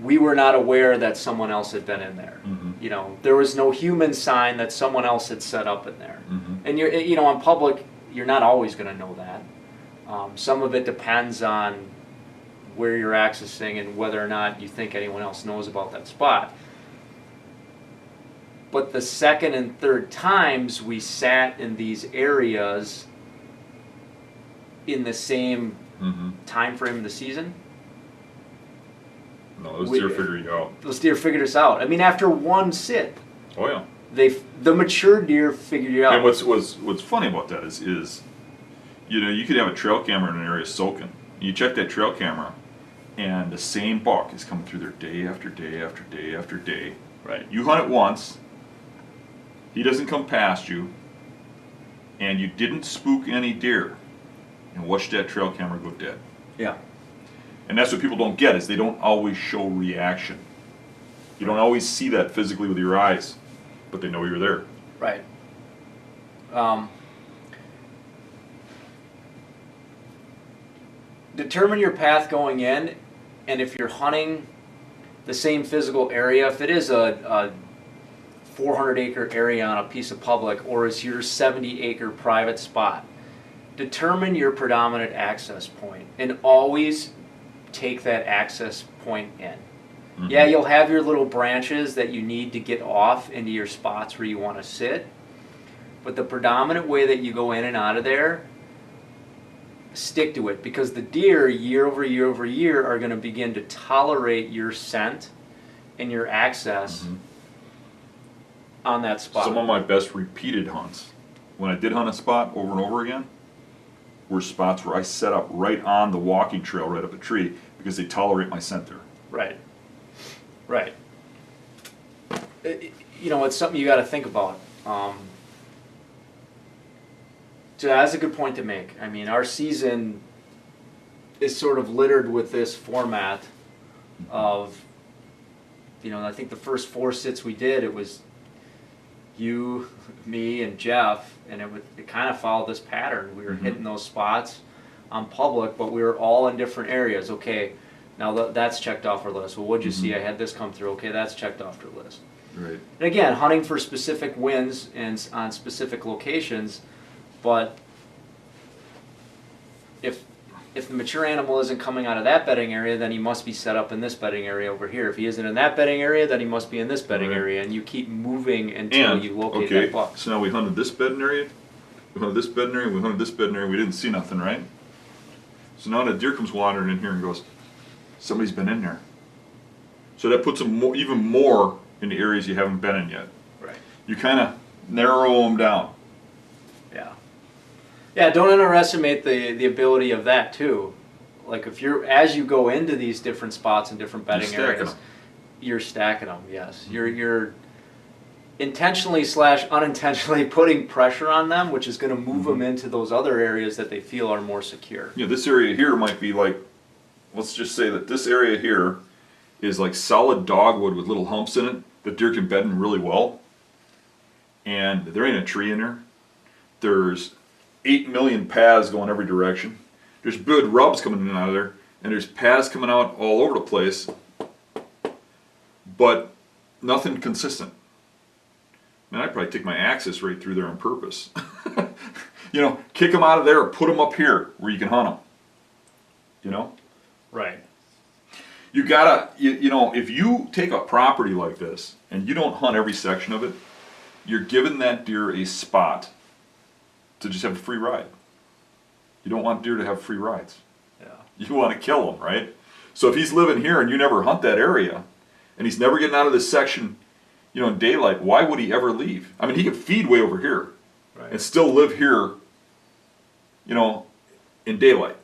we were not aware that someone else had been in there. Mhm. You know, there was no human sign that someone else had set up in there. Mhm. And on public, you're not always going to know that. Some of it depends on where you're accessing and whether or not you think anyone else knows about that spot. But the second and third times we sat in these areas in the same Mhm. time frame of the season, No, those deer figure you out. those deer figured us out. I mean, after one sit, Oh yeah. the mature deer figured you out. And what's funny about that is you could have a trail camera in an area soaking. You check that trail camera, and the same buck is coming through there day after day after day after day. Right. You hunt it once. He doesn't come past you, and you didn't spook any deer, and watch that trail camera go dead. Yeah. And that's what people don't get, is they don't always show reaction. You don't always see that physically with your eyes, but they know you're there. Right. Determine your path going in, and if you're hunting the same physical area, if it is a 400-acre area on a piece of public, or is your 70-acre private spot, determine your predominant access point, and always take that access point in. Mhm. Yeah, you'll have your little branches that you need to get off into your spots where you want to sit, but the predominant way that you go in and out of there, stick to it, because the deer year over year over year are going to begin to tolerate your scent and your access Mhm. on that spot. Some of my best repeated hunts, when I did hunt a spot over and over again, were spots where I set up right on the walking trail right up a tree because they tolerate my scent there. Right. Right. it's something you got to think about. So that's a good point to make. I mean, our season is sort of littered with this format of, I think the first 4 sits we did, it was you, me, and Jeff, and it kind of followed this pattern. We were hitting those spots on public, but we were all in different areas. Okay, now that's checked off our list. Well, what'd you see? I had this come through. Okay, that's checked off our list. Right. And again, hunting for specific wins and on specific locations, but if the mature animal isn't coming out of that bedding area, then he must be set up in this bedding area over here. If he isn't in that bedding area, then he must be in this bedding area, and you keep moving until you locate that buck. So now we hunted this bedding area, we hunted this bedding area, we hunted this bedding area, we didn't see nothing, right? So now the deer comes wandering in here and goes, somebody's been in there. So that puts them even more in the areas you haven't been in yet. Right. You kind of narrow them down. Yeah. Yeah, don't underestimate the ability of that too. Like as you go into these different spots and different bedding areas, you're stacking them. Yes, you're intentionally / unintentionally putting pressure on them, which is going to move them into those other areas that they feel are more secure. Yeah, this area here might be like, let's just say that this area here is like solid dogwood with little humps in it that deer can bed in really well. And there ain't a tree in there. There's 8 million paths going every direction. There's good rubs coming in and out of there, and there's paths coming out all over the place, but nothing consistent. Man, I'd probably take my axis right through there on purpose. Kick them out of there or put them up here where you can hunt them. Right. You gotta, if you take a property like this and you don't hunt every section of it, you're giving that deer a spot to just have a free ride. You don't want deer to have free rides. Yeah. You want to kill him, right? So if he's living here and you never hunt that area, and he's never getting out of this section, in daylight, why would he ever leave? I mean, he could feed way over here and still live here, in daylight.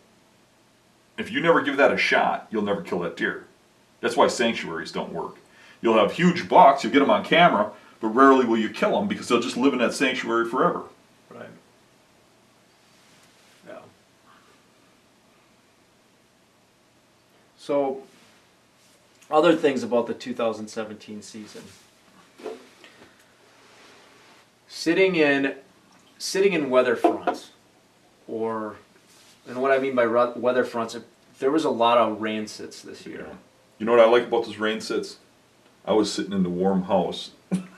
If you never give that a shot, you'll never kill that deer. That's why sanctuaries don't work. You'll have huge bucks, you'll get them on camera, but rarely will you kill them because they'll just live in that sanctuary forever. Right. Yeah. So, other things about the 2017 season. Sitting in weather fronts, and what I mean by weather fronts, there was a lot of rain sits this year. You know what I like about those rain sits? I was sitting in the warm house.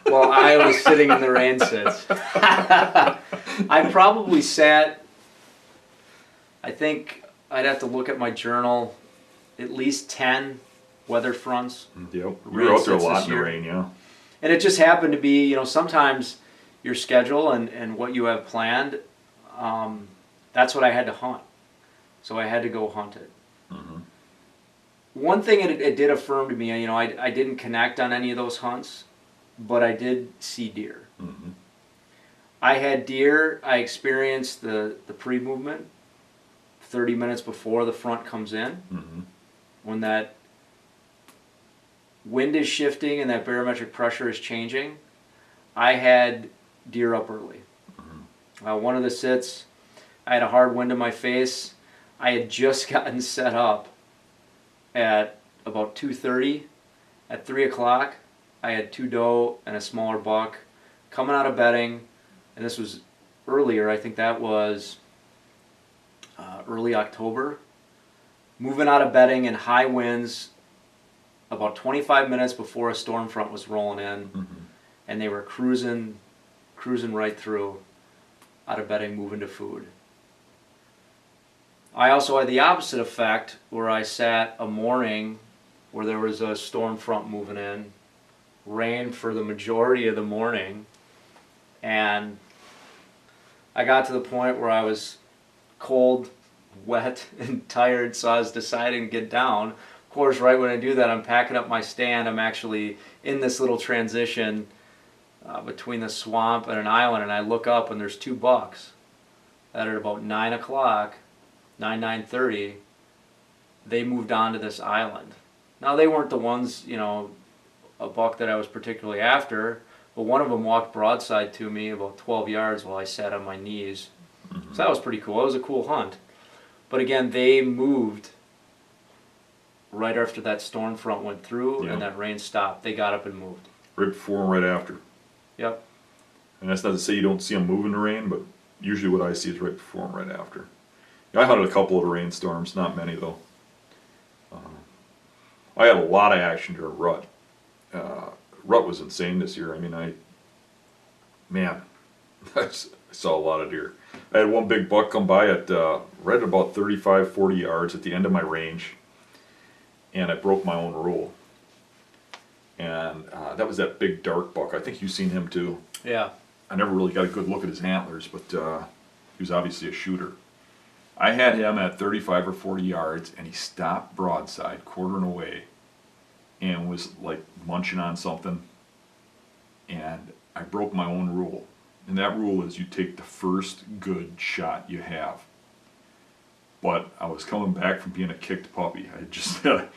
Well, I was sitting in the rain sits. I probably sat, I think I'd have to look at my journal, at least 10 weather fronts. Yep. You were out there a lot in the rain, yeah. And it just happened to be, sometimes your schedule and what you have planned, that's what I had to hunt. So I had to go hunt it. Mm-hmm. One thing it did affirm to me, I didn't connect on any of those hunts, but I did see deer. Mm-hmm. I had deer. I experienced the pre-movement 30 minutes before the front comes in. Mm-hmm. When that wind is shifting and that barometric pressure is changing, I had deer up early. Mm-hmm. One of the sits, I had a hard wind in my face. I had just gotten set up at about 2:30. At 3 o'clock, I had 2 doe and a smaller buck coming out of bedding, and this was earlier. I think that was early October. Moving out of bedding in high winds about 25 minutes before a storm front was rolling in, mm-hmm. and they were cruising right through out of bedding, moving to food. I also had the opposite effect where I sat a morning where there was a storm front moving in, rain for the majority of the morning, and I got to the point where I was cold, wet, and tired, so I was deciding to get down. Of course, right when I do that, I'm packing up my stand. I'm actually in this little transition between the swamp and an island, and I look up and there's 2 bucks that at about 9 o'clock, 9:30, they moved on to this island. Now, they weren't the ones, a buck that I was particularly after, but one of them walked broadside to me about 12 yards while I sat on my knees. So that was pretty cool. It was a cool hunt. But again, they moved right after that storm front went through Yeah. and that rain stopped. They got up and moved. Right before and right after. Yep. And that's not to say you don't see them move in the rain, but usually what I see is right before and right after. I hunted a couple of rainstorms, not many though. I had a lot of action during rut. Rut was insane this year. I mean, I saw a lot of deer. I had one big buck come by at right at about 35, 40 yards at the end of my range, and I broke my own rule. And that was that big dark buck. I think you've seen him too. Yeah. I never really got a good look at his antlers, but he was obviously a shooter. I had him at 35 or 40 yards, and he stopped broadside, quartering away, and was like munching on something. And I broke my own rule. And that rule is you take the first good shot you have. But I was coming back from being a kicked puppy. I had just had a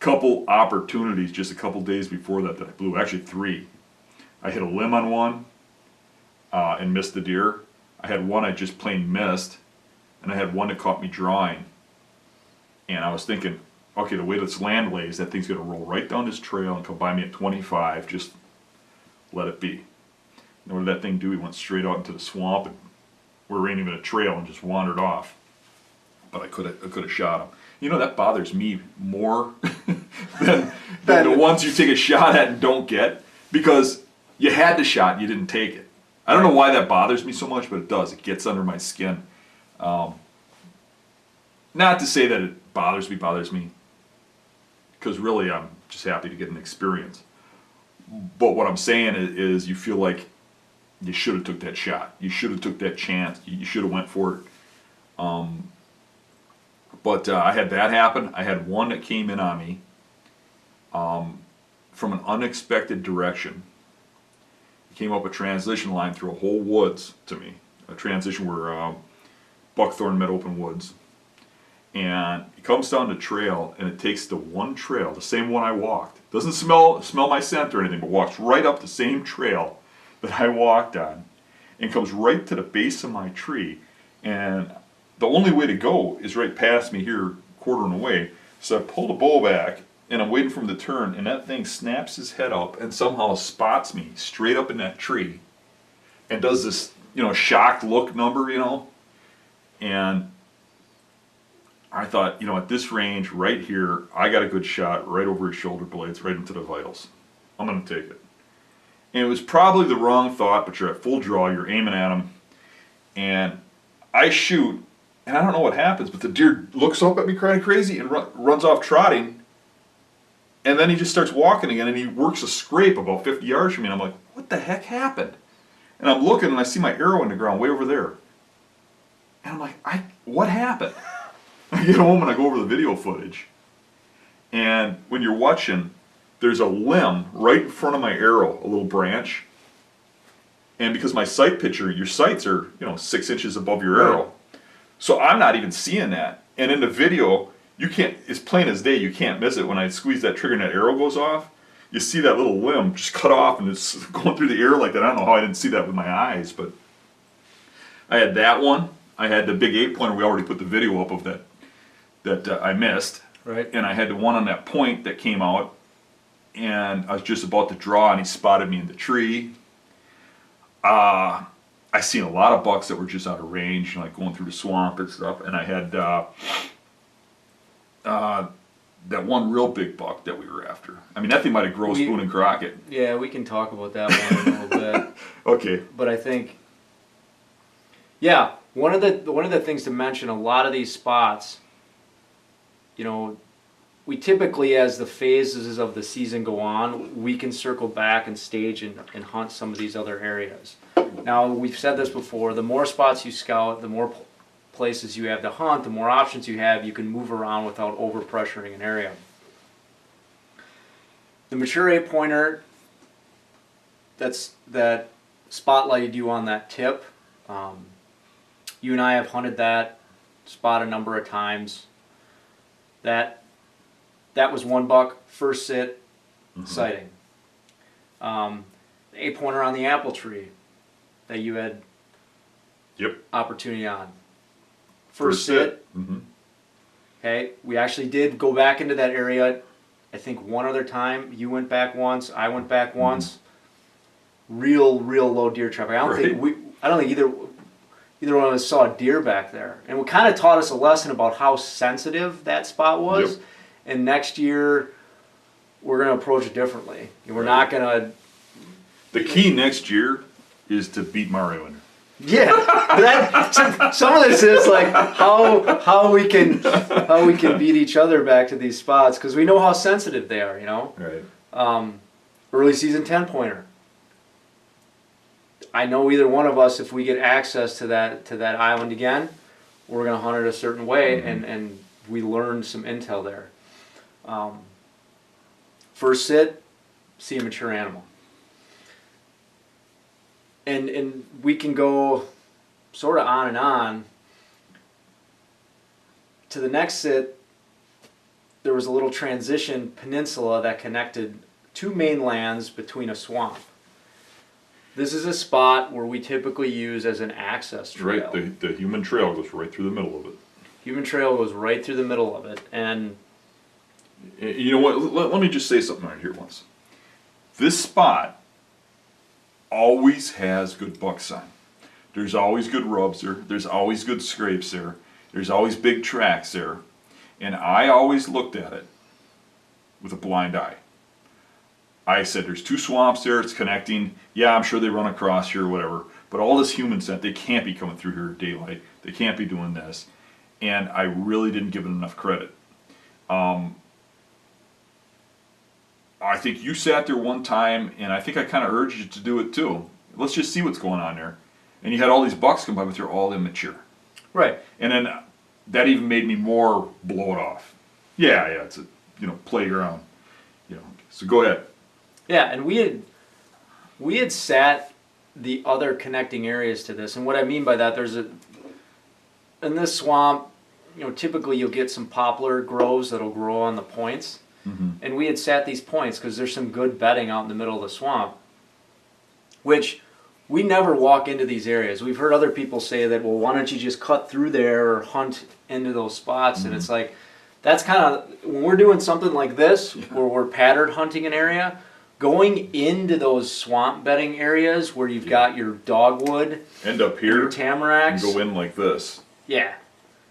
couple opportunities just a couple days before that I blew. Actually 3. I hit a limb on one and missed the deer. I had one I just plain missed. And I had one that caught me drawing. And I was thinking, okay, the way this land lays, that thing's going to roll right down this trail and come by me at 25. Just let it be. And what did that thing do? He went straight out into the swamp, and there ain't even a trail, and just wandered off. But I could have shot him. You know, that bothers me more than the ones you take a shot at and don't get, because you had the shot and you didn't take it. I don't know why that bothers me so much, but it does. It gets under my skin. Not to say that it bothers me, because really I'm just happy to get an experience. But what I'm saying is you feel like you should have took that shot. You should have took that chance. You should have went for it. But I had that happen. I had one that came in on me from an unexpected direction. He came up a transition line through a whole woods to me. A transition where buckthorn met open woods. And he comes down the trail, and it takes the one trail, the same one I walked. Doesn't smell my scent or anything, but walks right up the same trail that I walked on, and comes right to the base of my tree. And the only way to go is right past me here, quartering away. So I pull the bow back, and I'm waiting for him to turn, and that thing snaps his head up and somehow spots me straight up in that tree, and does this, shocked look number, and I thought, at this range right here, I got a good shot right over his shoulder blades, right into the vitals. I'm going to take it. And it was probably the wrong thought, but you're at full draw, you're aiming at him, and I shoot, and I don't know what happens, but the deer looks up at me crying crazy and runs off trotting, and then he just starts walking again, and he works a scrape about 50 yards from me, and I'm like, what the heck happened? And I'm looking, and I see my arrow in the ground way over there. And I'm like, what happened? I get home and I go over the video footage, and when you're watching, there's a limb right in front of my arrow, a little branch, and because my sight picture, your sights are 6 inches above your arrow, so I'm not even seeing that. And in the video, you can't. It's plain as day. You can't miss it. When I squeeze that trigger and that arrow goes off, you see that little limb just cut off and it's going through the air like that. I don't know how I didn't see that with my eyes, but I had that one. I had the big 8-pointer. We already put the video up of that I missed. Right. And I had the one on that point that came out, and I was just about to draw, and he spotted me in the tree. I seen a lot of bucks that were just out of range, like going through the swamp and stuff. And I had that one real big buck that we were after. I mean, that thing might have grown Spoon and Crockett. Yeah, we can talk about that one a little bit. Okay. But I think, yeah, one of the things to mention, a lot of these spots, we typically, as the phases of the season go on, we can circle back and stage and hunt some of these other areas. Now, we've said this before, the more spots you scout, the more places you have to hunt, the more options you have, you can move around without over-pressuring an area. The mature 8-pointer, that spotlighted you on that tip. You and I have hunted that spot a number of times. That was one buck, first sit, sighting. The 8-pointer on the apple tree that you had Yep. opportunity on. First sit. sit. Mm-hmm. Okay, we actually did go back into that area. I think one other time. You went back once. I went back once. Real low deer traffic. I don't think either one of us saw a deer back there, and it kind of taught us a lesson about how sensitive that spot was. Yep. And next year, we're going to approach it differently. And we're not going to. The key next year is to beat Mario in there. Yeah, some of this is like how we can beat each other back to these spots because we know how sensitive they are. Right. Early season 10-pointer. I know either one of us, if we get access to that island again, we're gonna hunt it a certain way, and we learned some intel there. First sit, see a mature animal. And we can go sort of on and on. To the next sit, there was a little transition peninsula that connected two mainlands between a swamp. This is a spot where we typically use as an access trail. Right, the human trail goes right through the middle of it. Human trail goes right through the middle of it, and You know what? Let me just say something right here once. This spot always has good buck sign. There's always good rubs there. There's always good scrapes there. There's always big tracks there. And I always looked at it with a blind eye. I said, there's two swamps there, it's connecting. Yeah, I'm sure they run across here or whatever. But all this human scent, they can't be coming through here at daylight. They can't be doing this. And I really didn't give it enough credit. I think you sat there one time, and I think I kind of urged you to do it too. Let's just see what's going on there. And you had all these bucks come by, but they're all immature. right. And then that even made me more blow it off. Yeah, it's a playground. So go ahead. Yeah, and we had sat the other connecting areas to this, and what I mean by that, in this swamp, typically you'll get some poplar groves that'll grow on the points. And we had sat these points because there's some good bedding out in the middle of the swamp, which we never walk into these areas. We've heard other people say that, well, why don't you just cut through there or hunt into those spots? And it's like, that's kind of, when we're doing something like this, where we're pattern hunting an area, going into those swamp bedding areas where you've got your dogwood, End up here your tamaracks. and go in like this, Yeah,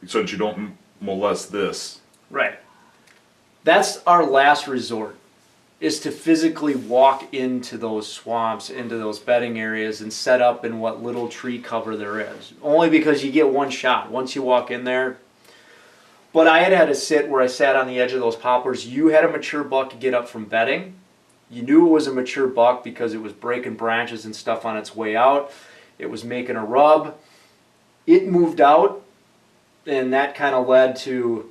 so that you don't molest this. right. That's our last resort, is to physically walk into those swamps, into those bedding areas, and set up in what little tree cover there is. Only because you get one shot once you walk in there. But I had a sit where I sat on the edge of those poplars. You had a mature buck get up from bedding. You knew it was a mature buck because it was breaking branches and stuff on its way out. It was making a rub. It moved out, and that kind of led to,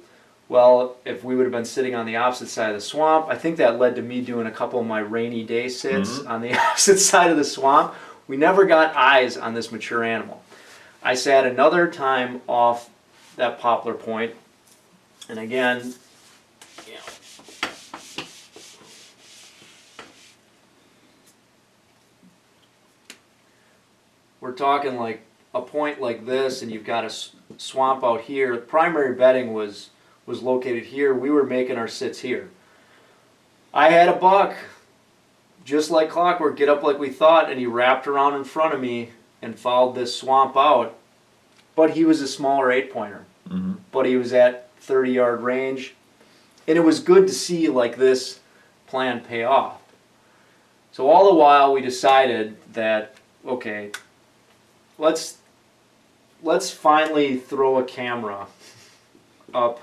well, if we would have been sitting on the opposite side of the swamp, I think that led to me doing a couple of my rainy day sits on the opposite side of the swamp. We never got eyes on this mature animal. I sat another time off that poplar point, and again, we're talking like a point like this, and you've got a swamp out here. Primary bedding was located here. We were making our sits here. I had a buck, just like clockwork, get up like we thought, and he wrapped around in front of me and followed this swamp out. But he was a smaller 8-pointer. But he was at 30-yard range. And it was good to see like this plan pay off. So all the while we decided that, okay, let's finally throw a camera up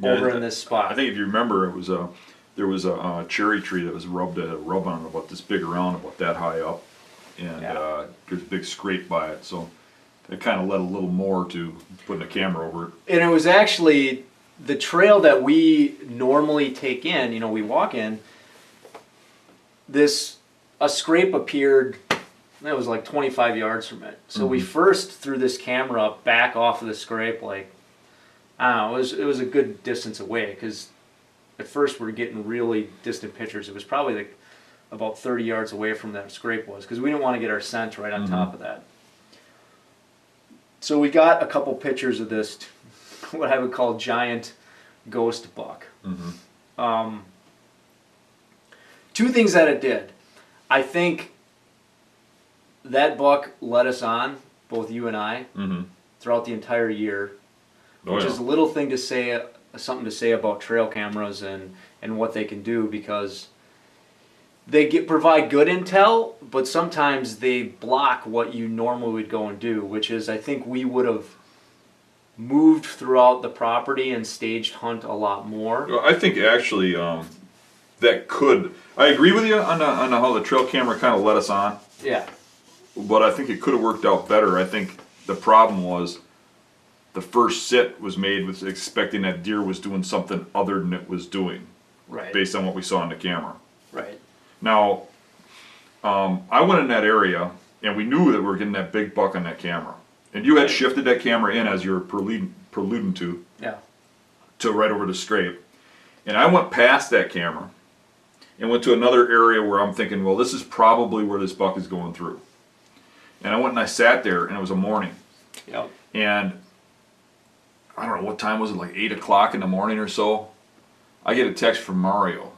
over in this spot. I think if you remember, there was a cherry tree that was rubbed on about this big around, about that high up, and there's a big scrape by it. So it kind of led a little more to putting a camera over it. And it was actually the trail that we normally take in. We walk in. A scrape appeared. That was like 25 yards from it. So we first threw this camera back off of the scrape, like, I don't know, it was a good distance away, because at first we were getting really distant pictures. It was probably like about 30 yards away from that scrape was, because we didn't want to get our scent right on top of that. So we got a couple pictures of this, what I would call giant ghost buck. Two things that it did. I think that buck led us on, both you and I, throughout the entire year, which is a little thing to say, something to say about trail cameras and what they can do, because they provide good intel, but sometimes they block what you normally would go and do, which is I think we would have moved throughout the property and staged hunt a lot more. Well, I think actually that could. I agree with you on how the trail camera kind of led us on, Yeah. but I think it could have worked out better. I think the problem was the first sit was made with expecting that deer was doing something other than it was doing, Right. based on what we saw on the camera. Right. Now, I went in that area, and we knew that we were getting that big buck on that camera. And you had shifted that camera in, as you were preluding Yeah. to right over the scrape. And I went past that camera and went to another area where I'm thinking, well, this is probably where this buck is going through. And I went and I sat there, and it was a morning. Yep. And I don't know, what time was it, like 8 o'clock in the morning or so? I get a text from Mario,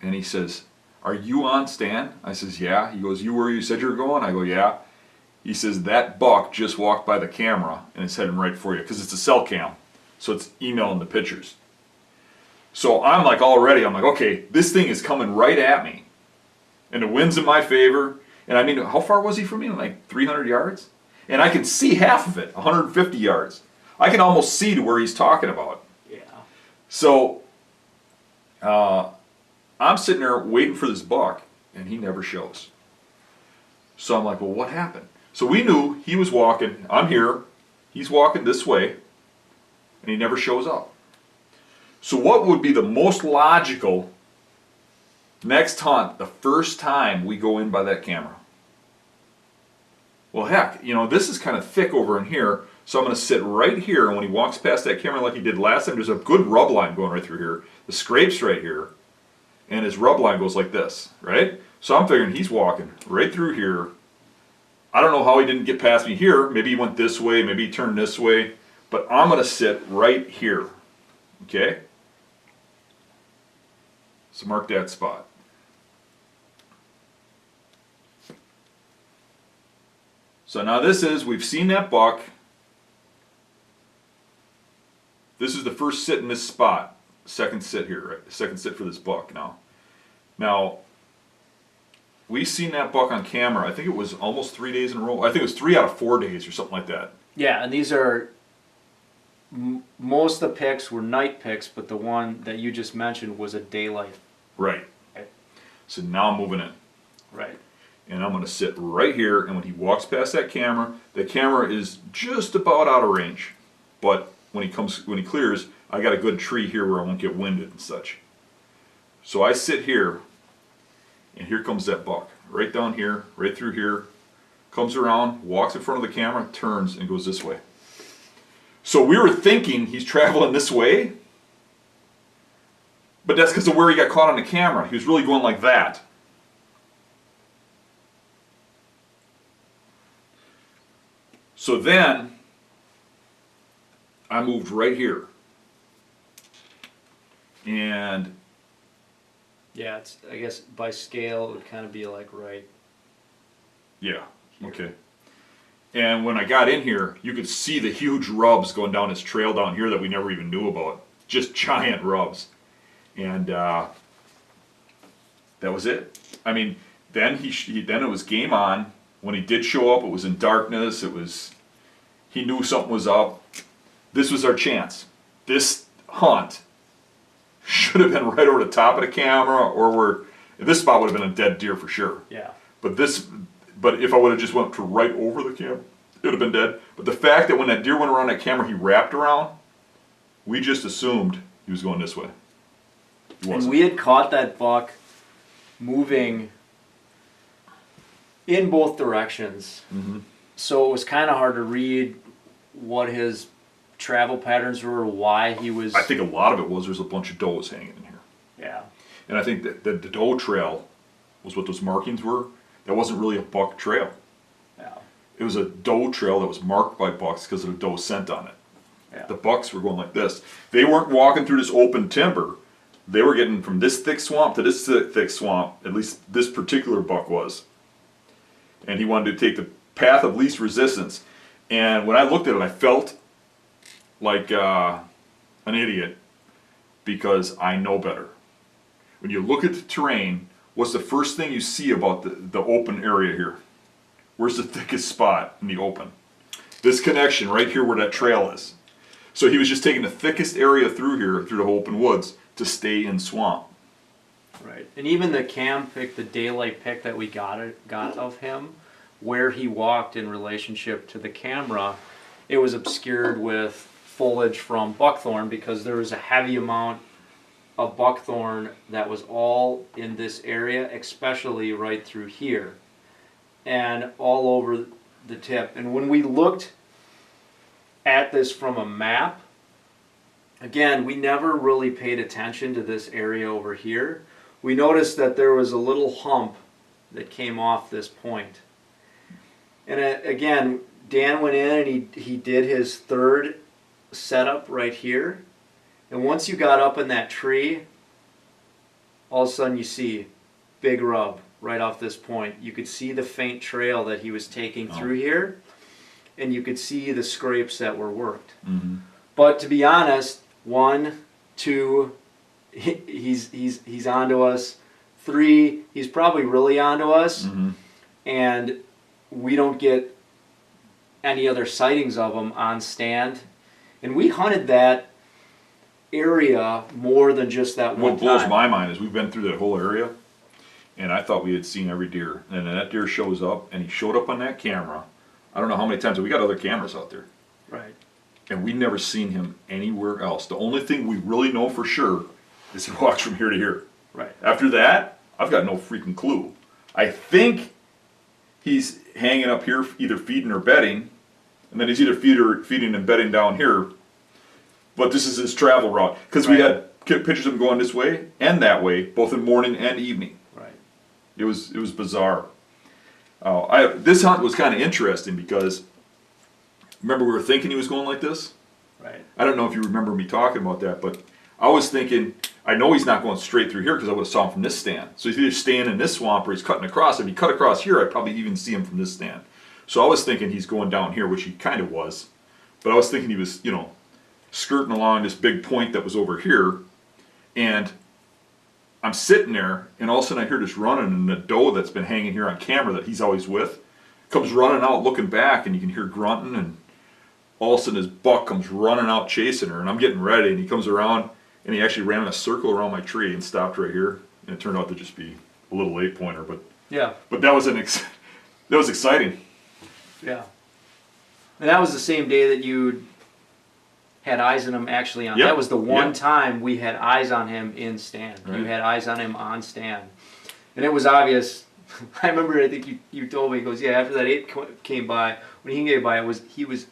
and he says, "Are you on, Stan?" I says, "Yeah." He goes, "You where you said you were going?" I go, "Yeah." He says, "That buck just walked by the camera and it's heading right for you," because it's a cell cam, so it's emailing the pictures. So I'm like, okay, this thing is coming right at me, and the wind's in my favor. And I mean, how far was he from me? Like 300 yards? And I can see half of it, 150 yards. I can almost see to where he's talking about. Yeah. So I'm sitting there waiting for this buck, and he never shows. So I'm like, well, what happened? So we knew he was walking. I'm here. He's walking this way, and he never shows up. So what would be the most logical next hunt, the first time we go in by that camera? Well, heck, this is kind of thick over in here, so I'm going to sit right here, and when he walks past that camera like he did last time, there's a good rub line going right through here. The scrape's right here, and his rub line goes like this, right? So I'm figuring he's walking right through here. I don't know how he didn't get past me here. Maybe he went this way, maybe he turned this way, but I'm going to sit right here, okay? So mark that spot. So now we've seen that buck. This is the first sit in this spot. Second sit here, right? The second sit for this buck now. Now, we seen that buck on camera. I think it was almost 3 days in a row. I think it was 3 out of 4 days or something like that. Yeah, and these are, most of the picks were night picks, but the one that you just mentioned was a daylight. Right. Okay. So now I'm moving in. Right. And I'm going to sit right here, and when he walks past that camera, the camera is just about out of range. But when he clears, I got a good tree here where I won't get winded and such. So I sit here, and here comes that buck. Right down here, right through here, comes around, walks in front of the camera, turns, and goes this way. So we were thinking he's traveling this way, but that's because of where he got caught on the camera. He was really going like that. So then, I moved right here. And Yeah, it's, I guess by scale it would kind of be like right. yeah, okay. And when I got in here, you could see the huge rubs going down his trail down here that we never even knew about. Just giant rubs. And that was it. I mean, then then it was game on. When he did show up, it was in darkness. He knew something was up. This was our chance. This hunt should have been right over the top of the camera, or this spot would have been a dead deer for sure. Yeah. But if I would have just went to right over the camera, it would have been dead. But the fact that when that deer went around that camera, he wrapped around, we just assumed he was going this way. He And wasn't. we had caught that buck moving in both directions. Mm-hmm. So it was kind of hard to read what his travel patterns were, why he was. I think a lot of it was there's a bunch of does hanging in here. Yeah. And I think that the doe trail was what those markings were. That wasn't really a buck trail. Yeah. It was a doe trail that was marked by bucks because of the doe scent on it. Yeah. The bucks were going like this. They weren't walking through this open timber. They were getting from this thick swamp to this thick swamp, at least this particular buck was. And he wanted to take the path of least resistance. And when I looked at it, I felt like an idiot because I know better. When you look at the terrain, what's the first thing you see about the open area here? Where's the thickest spot in the open? This connection right here where that trail is. So he was just taking the thickest area through here, through the open woods, to stay in swamp. Right. And even the cam pic, the daylight pic that we got of him, where he walked in relationship to the camera, it was obscured with foliage from buckthorn because there was a heavy amount of buckthorn that was all in this area, especially right through here and all over the tip. And when we looked at this from a map, again, we never really paid attention to this area over here. We noticed that there was a little hump that came off this point. And again, Dan went in and he did his third setup right here. And once you got up in that tree, all of a sudden you see big rub right off this point. You could see the faint trail that he was taking through here, and you could see the scrapes that were worked. Mm-hmm. But to be honest, 1, 2, he's onto us. 3, he's probably really onto us, and we don't get any other sightings of him on stand. And we hunted that area more than just that one What blows time. my mind is we've been through that whole area, and I thought we had seen every deer. And then that deer shows up, and he showed up on that camera. I don't know how many times. We got other cameras out there. Right. And we never seen him anywhere else. The only thing we really know for sure is he walks from here to here. Right. After that, I've got no freaking clue. I think he's hanging up here either feeding or bedding, and then he's either feeding and bedding down here. But this is his travel route. Because we had pictures of him going this way and that way, both in morning and evening. Right. It was bizarre. This hunt was kind of interesting because, remember we were thinking he was going like this? Right. I don't know if you remember me talking about that, but I was thinking, I know he's not going straight through here because I would have saw him from this stand. So he's either staying in this swamp or he's cutting across. If he cut across here, I'd probably even see him from this stand. So I was thinking he's going down here, which he kind of was. But I was thinking he was, skirting along this big point that was over here. And I'm sitting there, and all of a sudden I hear this running, and the doe that's been hanging here on camera that he's always with comes running out looking back, and you can hear grunting, and all of a sudden his buck comes running out chasing her, and I'm getting ready, and he comes around, and he actually ran in a circle around my tree and stopped right here, and it turned out to just be a little 8-pointer, but that was that was exciting. Yeah. And that was the same day that you had eyes on him actually on. Yep. That was the one Yep. time we had eyes on him in stand. Right. You had eyes on him on stand. And it was obvious. I remember, I think you told me, he goes, yeah, after that 8 came by, when he came by, he was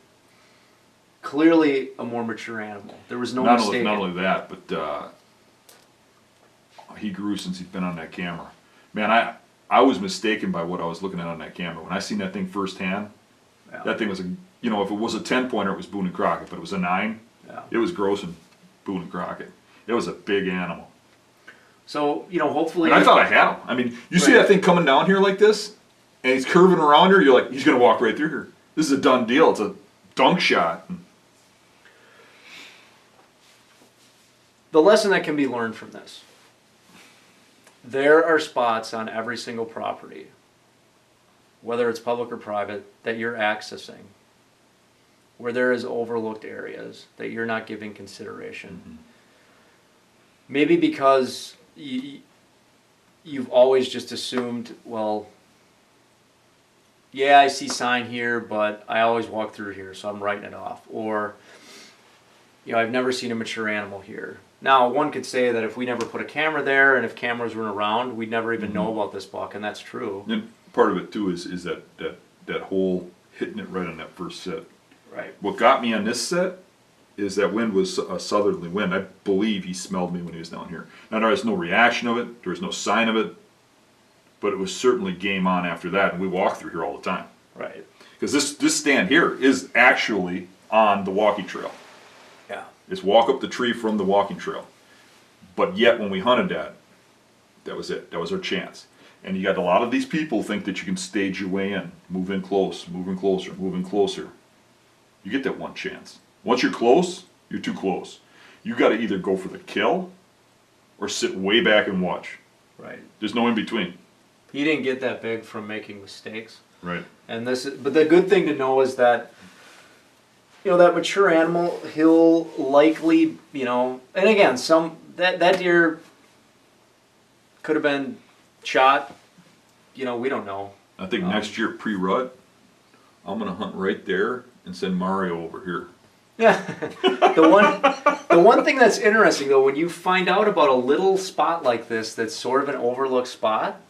clearly a more mature animal. There was no mistake. Not only that, but he grew since he's been on that camera. Man, I was mistaken by what I was looking at on that camera. When I seen that thing firsthand, that thing was if it was a 10-pointer, it was Boone and Crockett, but it was a 9. Yeah. It was Gross and Boone and Crockett. It was a big animal. So, hopefully... And I thought I had him. I mean, you see that thing coming down here like this, and he's curving around here, you're like, he's going to walk right through here. This is a done deal. It's a dunk shot. The lesson that can be learned from this. There are spots on every single property, whether it's public or private, that you're accessing, where there is overlooked areas that you're not giving consideration. Mm-hmm. Maybe because you've always just assumed, well, yeah, I see sign here, but I always walk through here, so I'm writing it off. Or, I've never seen a mature animal here. Now, one could say that if we never put a camera there, and if cameras weren't around, we'd never even know about this buck, and that's true. And part of it, too, is that whole hitting it right on that first set. Right. What got me on this set is that wind was a southerly wind. I believe he smelled me when he was down here. Now, there was no reaction of it. There was no sign of it. but it was certainly game on after that, and we walk through here all the time. Right. Because this stand here is actually on the walking trail. Yeah. It's walk up the tree from the walking trail. But yet when we hunted that was it. That was our chance. And you got a lot of these people think that you can stage your way in, move in close, moving closer, moving closer. You get that one chance. Once you're close, you're too close. You got to either go for the kill or sit way back and watch. Right. There's no in between. He didn't get that big from making mistakes. Right. And but the good thing to know is that, that mature animal, he'll likely, and again, that deer could have been shot, we don't know. I think next year pre-rut, I'm going to hunt right there and send Mario over here. Yeah. The one thing that's interesting though, when you find out about a little spot like this that's sort of an overlooked spot,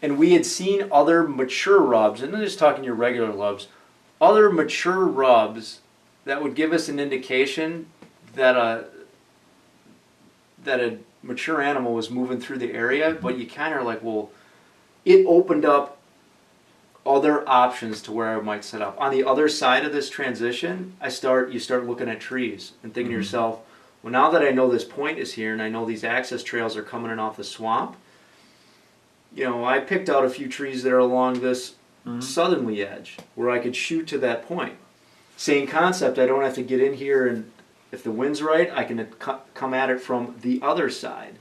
and we had seen other mature rubs, and I'm just talking your regular rubs, other mature rubs that would give us an indication that a mature animal was moving through the area, but you kind of are like, well, it opened up other options to where I might set up. On the other side of this transition, you start looking at trees and thinking to yourself, well, now that I know this point is here and I know these access trails are coming in off the swamp, I picked out a few trees that are along this southerly edge where I could shoot to that point. Same concept, I don't have to get in here, and if the wind's right, I can come at it from the other side.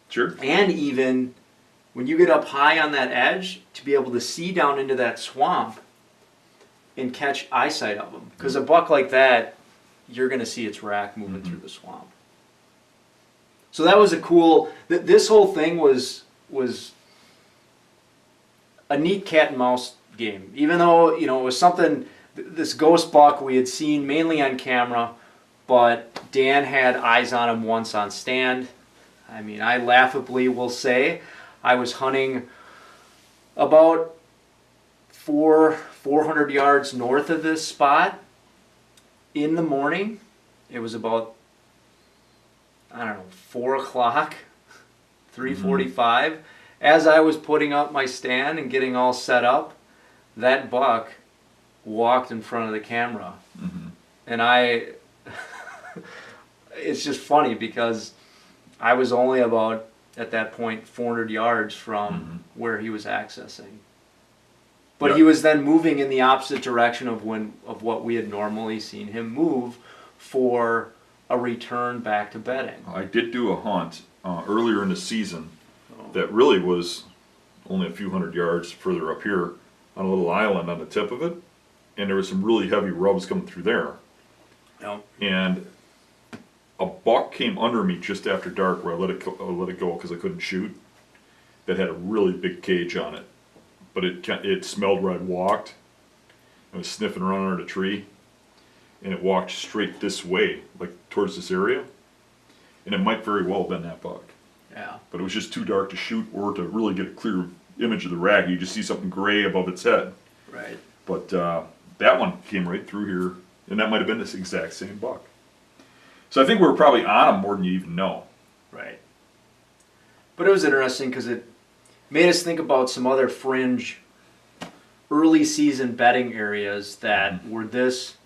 Sure. And even when you get up high on that edge, to be able to see down into that swamp and catch eyesight of them. Because a buck like that, you're going to see its rack moving through the swamp. So that was a cool, this whole thing was a neat cat and mouse game. Even though, it was something, this ghost buck we had seen mainly on camera, but Dan had eyes on him once on stand. I mean, I laughably will say I was hunting about 400 yards north of this spot in the morning. It was about, 4 o'clock, 3:45. As I was putting up my stand and getting all set up, that buck walked in front of the camera. And it's just funny because I was only about, at that point, 400 yards from where he was accessing. But he was then moving in the opposite direction of what we had normally seen him move for a return back to bedding. I did do a hunt earlier in the season that really was only a few hundred yards further up here on a little island on the tip of it, and there was some really heavy rubs coming through there. And a buck came under me just after dark where I let it go because I couldn't shoot. That had a really big cage on it, but it smelled where I'd walked. I was sniffing around under the tree, and it walked straight this way, like towards this area, and it might very well have been that buck. Yeah. But it was just too dark to shoot or to really get a clear image of the rack. You just see something gray above its head. Right. But that one came right through here, and that might have been this exact same buck. So I think we were probably on him more than you even know. Right. But it was interesting because it made us think about some other fringe early season bedding areas that were this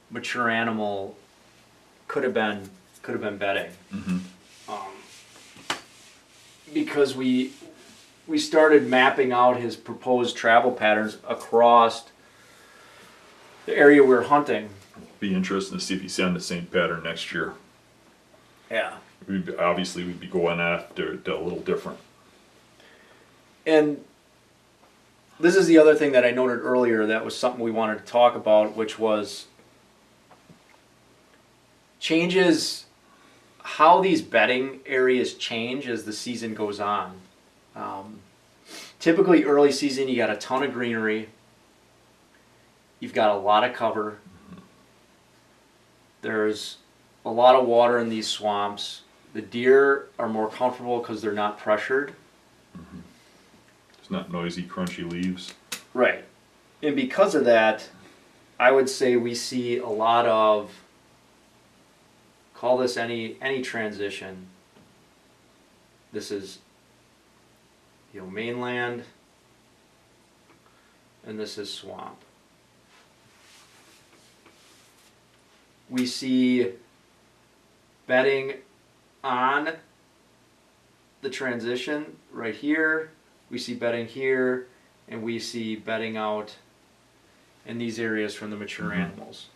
mature animal could have been bedding. Because we started mapping out his proposed travel patterns across the area we were hunting. Be interesting to see if he's on the same pattern next year. Yeah. We'd be going after it a little different. And this is the other thing that I noted earlier that was something we wanted to talk about, which was changes, how these bedding areas change as the season goes on. Typically early season you got a ton of greenery, you've got a lot of cover, there's a lot of water in these swamps. The deer are more comfortable because they're not pressured. It's not noisy, crunchy leaves. Right. And because of that, I would say we see a lot of, call this any transition. This is mainland, and this is swamp. We see bedding on the transition right here. We see bedding here, and we see bedding out in these areas from the mature animals.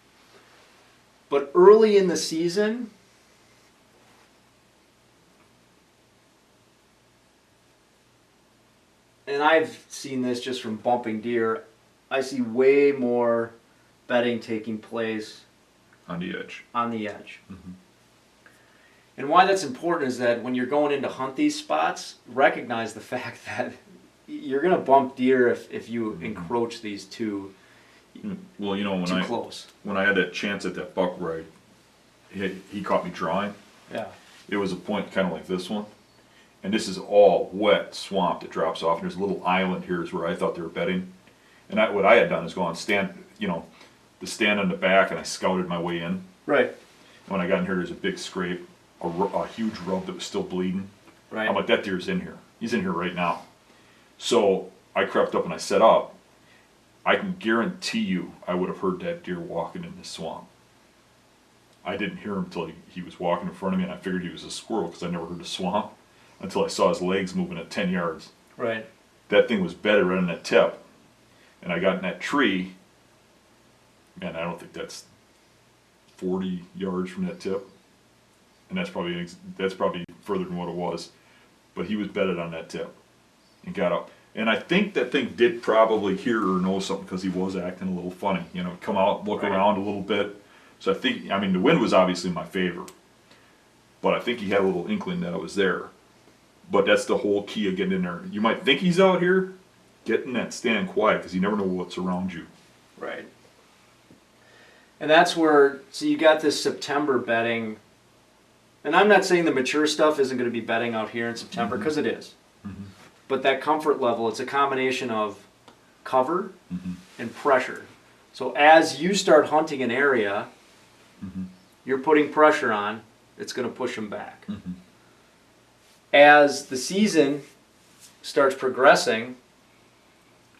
But early in the season, and I've seen this just from bumping deer, I see way more bedding taking place On the edge. on the edge. And why that's important is that when you're going in to hunt these spots, recognize the fact that you're going to bump deer if you encroach these too Well, when close. when I had that chance at that buck ride, he caught me drawing. Yeah. It was a point kind of like this one, and this is all wet swamp that drops off. And there's a little island here is where I thought they were bedding, and what I had done is go on stand on the back, and I scouted my way in. Right. When I got in here, there's a big scrape, a huge rub that was still bleeding. Right. I'm like, that deer's in here. He's in here right now. So I crept up and I set up. I can guarantee you I would have heard that deer walking in this swamp. I didn't hear him until he was walking in front of me, and I figured he was a squirrel because I never heard a swamp until I saw his legs moving at 10 yards. Right. That thing was bedded right on that tip. And I got in that tree. Man, I don't think that's 40 yards from that tip. And that's probably further than what it was. But he was bedded on that tip and got up. And I think that thing did probably hear or know something because he was acting a little funny. Come out, look around a little bit. So I think, the wind was obviously in my favor. But I think he had a little inkling that I was there. But that's the whole key of getting in there. You might think he's out here. Get in that stand quiet because you never know what's around you. Right. And that's where, so you got this September bedding, and I'm not saying the mature stuff isn't going to be bedding out here in September, because it is. But that comfort level, it's a combination of cover and pressure. So as you start hunting an area, you're putting pressure on, it's going to push them back. As the season starts progressing,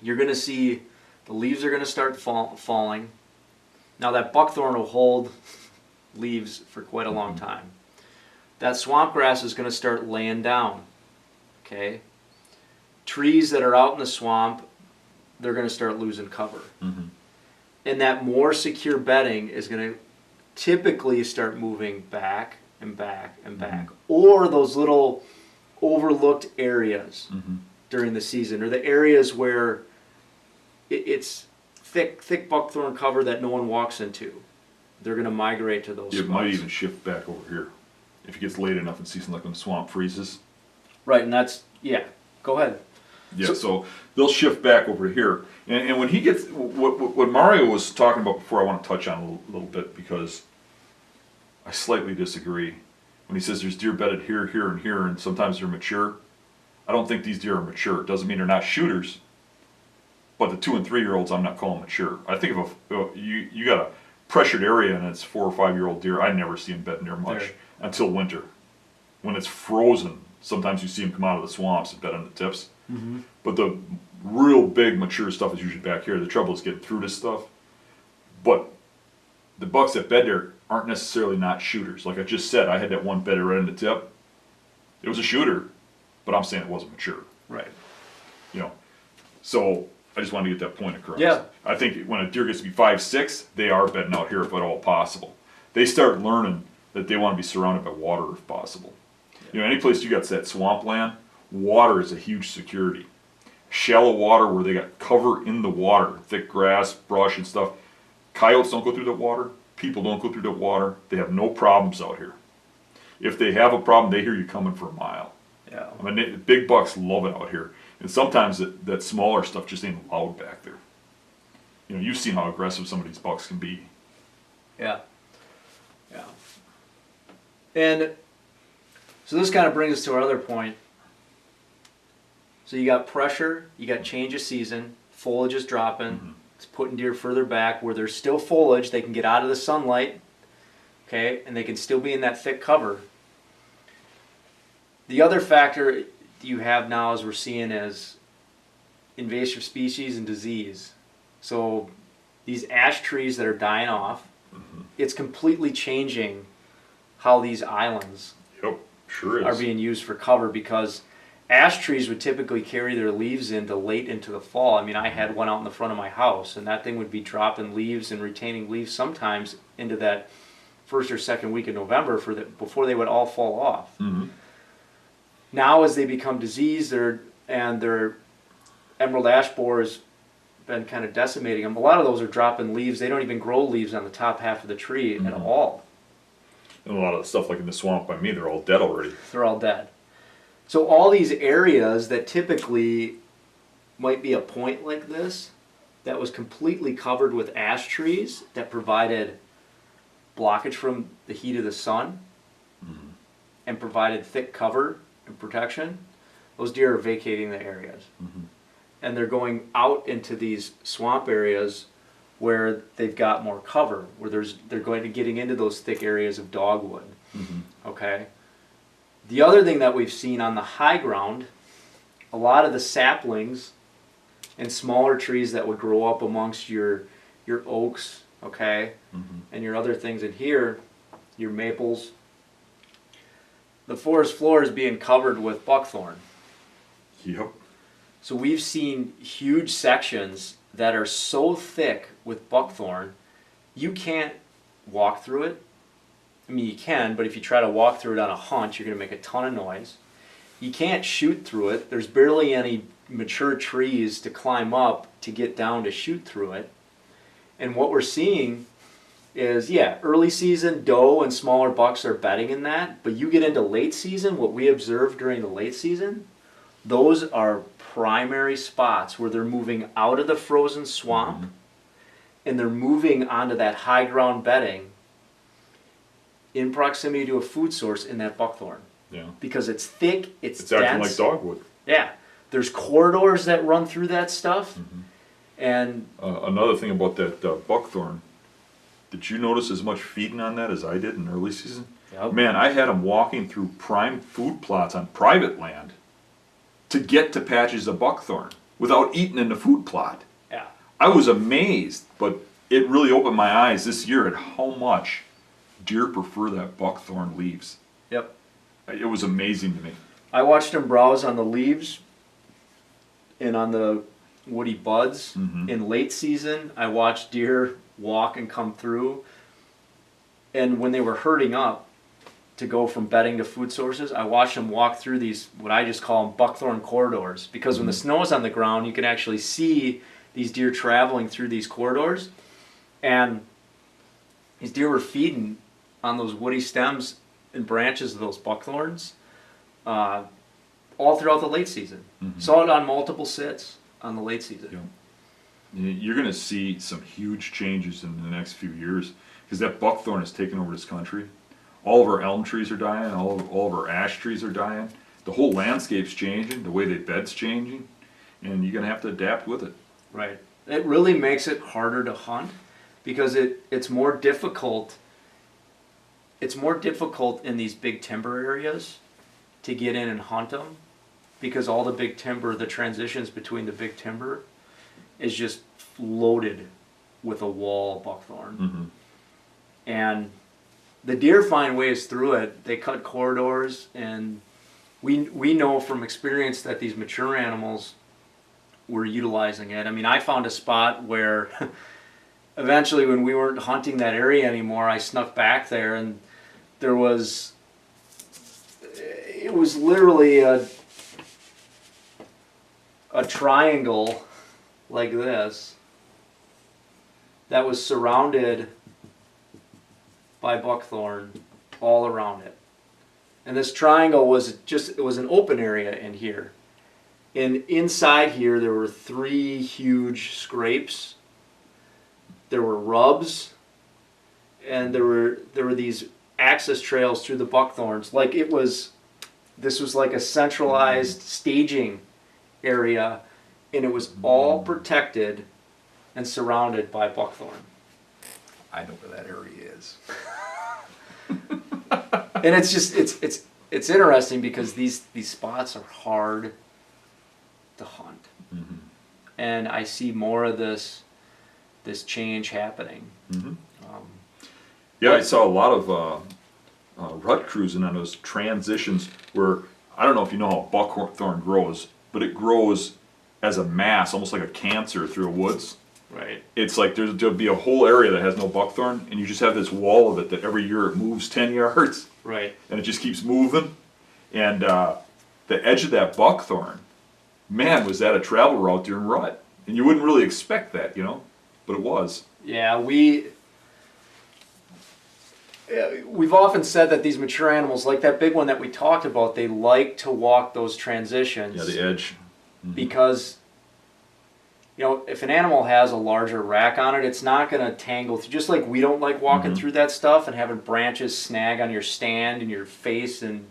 you're going to see the leaves are going to start falling. Now that buckthorn will hold leaves for quite a long time. That swamp grass is going to start laying down. Okay? Trees that are out in the swamp, they're going to start losing cover. And that more secure bedding is going to typically start moving back and back and back. Or those little overlooked areas during the season, or the areas where it's thick buckthorn cover that no one walks into. They're going to migrate to those spots. It might even shift back over here if it gets late enough in season, like when the swamp freezes. Right, and that's, go ahead. Yeah, so they'll shift back over here. And when he gets, what Mario was talking about before, I want to touch on a little bit because I slightly disagree. When he says there's deer bedded here, here, and here, and sometimes they're mature, I don't think these deer are mature. It doesn't mean they're not shooters, but the 2 and 3 year olds I'm not calling mature. I think if you got a pressured area and it's 4 or 5 year old deer, I never see them bedding there much until winter. When it's frozen, sometimes you see them come out of the swamps and bed on the tips. But the real big mature stuff is usually back here. The trouble is getting through this stuff. But the bucks that bed there aren't necessarily not shooters. Like I just said, I had that one bedded right on the tip. It was a shooter, but I'm saying it wasn't mature. Right. So I just wanted to get that point across. Yeah. I think when a deer gets to be 5, 6, they are bedding out here if at all possible. They start learning that they want to be surrounded by water if possible. Any place you got that swamp land, water is a huge security. Shallow water where they got cover in the water, thick grass, brush and stuff. Coyotes don't go through that water. People don't go through that water. They have no problems out here. If they have a problem, they hear you coming for a mile. Yeah. Big bucks love it out here. And sometimes that smaller stuff just ain't allowed back there. You've seen how aggressive some of these bucks can be. Yeah. And so this kind of brings us to our other point. So you got pressure, you got change of season, foliage is dropping, it's putting deer further back where there's still foliage, they can get out of the sunlight, okay, and they can still be in that thick cover. The other factor, you have now is we're seeing as invasive species and disease. So these ash trees that are dying off, it's completely changing how these islands Yep, sure is. are being used for cover, because ash trees would typically carry their leaves into late into the fall. I mean, I had one out in the front of my house, and that thing would be dropping leaves and retaining leaves sometimes into that first or second week of November before they would all fall off. Mhm. Now, as they become diseased, their emerald ash borer has been kind of decimating them. A lot of those are dropping leaves. They don't even grow leaves on the top half of the tree at all. And a lot of the stuff like in the swamp by me, they're all dead already. They're all dead. So all these areas that typically might be a point like this, that was completely covered with ash trees that provided blockage from the heat of the sun and provided thick cover and protection, those deer are vacating the areas. And they're going out into these swamp areas where they've got more cover, where they're going to getting into those thick areas of dogwood. Okay? The other thing that we've seen on the high ground, a lot of the saplings and smaller trees that would grow up amongst your oaks, okay, and your other things in here, your maples, the forest floor is being covered with buckthorn. Yep. So we've seen huge sections that are so thick with buckthorn, you can't walk through it. I mean, you can, but if you try to walk through it on a hunch, you're going to make a ton of noise. You can't shoot through it. There's barely any mature trees to climb up to get down to shoot through it. And what we're seeing is, yeah, early season doe and smaller bucks are bedding in that, but you get into late season, what we observed during the late season, those are primary spots where they're moving out of the frozen swamp and they're moving onto that high ground bedding in proximity to a food source in that buckthorn. Yeah. Because it's thick, it's It's dense. acting like dogwood. Yeah. There's corridors that run through that stuff. And Another thing about that buckthorn, did you notice as much feeding on that as I did in early season? Yep. Man, I had them walking through prime food plots on private land to get to patches of buckthorn without eating in the food plot. yeah. I was amazed, but it really opened my eyes this year at how much deer prefer that buckthorn leaves. Yep. It was amazing to me. I watched them browse on the leaves and on the woody buds. In late season, I watched deer walk and come through. And when they were herding up to go from bedding to food sources, I watched them walk through these, what I just call them buckthorn corridors. Because when the snow is on the ground, you can actually see these deer traveling through these corridors. And these deer were feeding on those woody stems and branches of those buckthorns all throughout the late season. Saw it on multiple sits on the late season. You're going to see some huge changes in the next few years because that buckthorn has taken over this country. All of our elm trees are dying. All of our ash trees are dying. The whole landscape's changing. The way they bed's changing. And you're going to have to adapt with it. Right. It really makes it harder to hunt because it's more difficult. It's more difficult in these big timber areas to get in and hunt them because all the big timber, the transitions between the big timber is just loaded with a wall of buckthorn. And the deer find ways through it. They cut corridors, and we know from experience that these mature animals were utilizing it. I mean, I found a spot where eventually when we weren't hunting that area anymore, I snuck back there and it was literally a triangle like this that was surrounded by buckthorn all around it. And this triangle was it was an open area in here. And inside here there were 3 huge scrapes. There were rubs, and there were these access trails through the buckthorns. This was like a centralized staging area, and it was all protected and surrounded by buckthorn. I know where that area is. And it's it's interesting because these spots are hard to hunt, and I see more of this change happening. Yeah, I saw a lot of rut cruising on those transitions where, I don't know if you know how buckthorn grows, but it grows as a mass, almost like a cancer through the woods. Right. It's like there'll be a whole area that has no buckthorn, and you just have this wall of it that every year it moves 10 yards. Right. And it just keeps moving. And the edge of that buckthorn, man, was that a travel route during rut. And you wouldn't really expect that, but it was. Yeah, we've often said that these mature animals, like that big one that we talked about, they like to walk those transitions. Yeah, the edge. Because, if an animal has a larger rack on it, it's not going to tangle through. Just like we don't like walking through that stuff and having branches snag on your stand and your face. And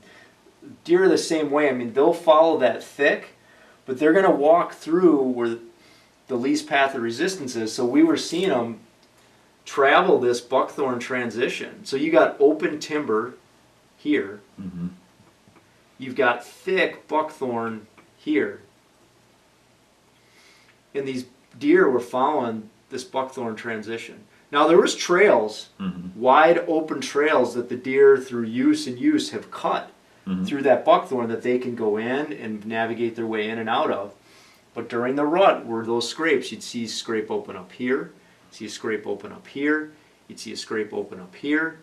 deer are the same way. I mean, they'll follow that thick, but they're going to walk through where the least path of resistance is. So we were seeing them travel this buckthorn transition. So you got open timber here. You've got thick buckthorn here. And these deer were following this buckthorn transition. Now there was trails, wide open trails that the deer through use have cut through that buckthorn that they can go in and navigate their way in and out of. But during the rut were those scrapes. You'd see a scrape open up here, see a scrape open up here, you'd see a scrape open up here.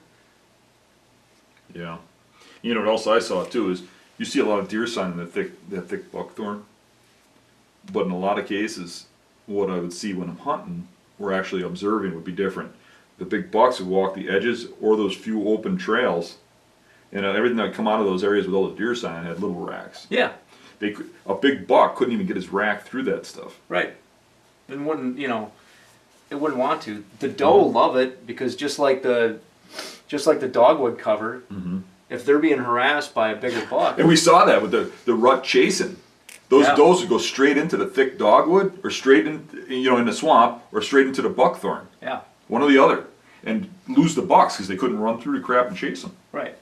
Yeah. What else I saw too is you see a lot of deer sign in that thick buckthorn. But in a lot of cases, what I would see when I'm hunting or actually observing would be different. The big bucks would walk the edges or those few open trails, and everything that would come out of those areas with all the deer sign had little racks. Yeah. A big buck couldn't even get his rack through that stuff. Right. And wouldn't, it wouldn't want to. The doe love it because just like the dogwood cover, if they're being harassed by a bigger buck. And we saw that with the rut chasing. Those does would go straight into the thick dogwood, or straight in the swamp, or straight into the buckthorn. Yeah. One or the other, and lose the bucks because they couldn't run through the crap and chase them. Right.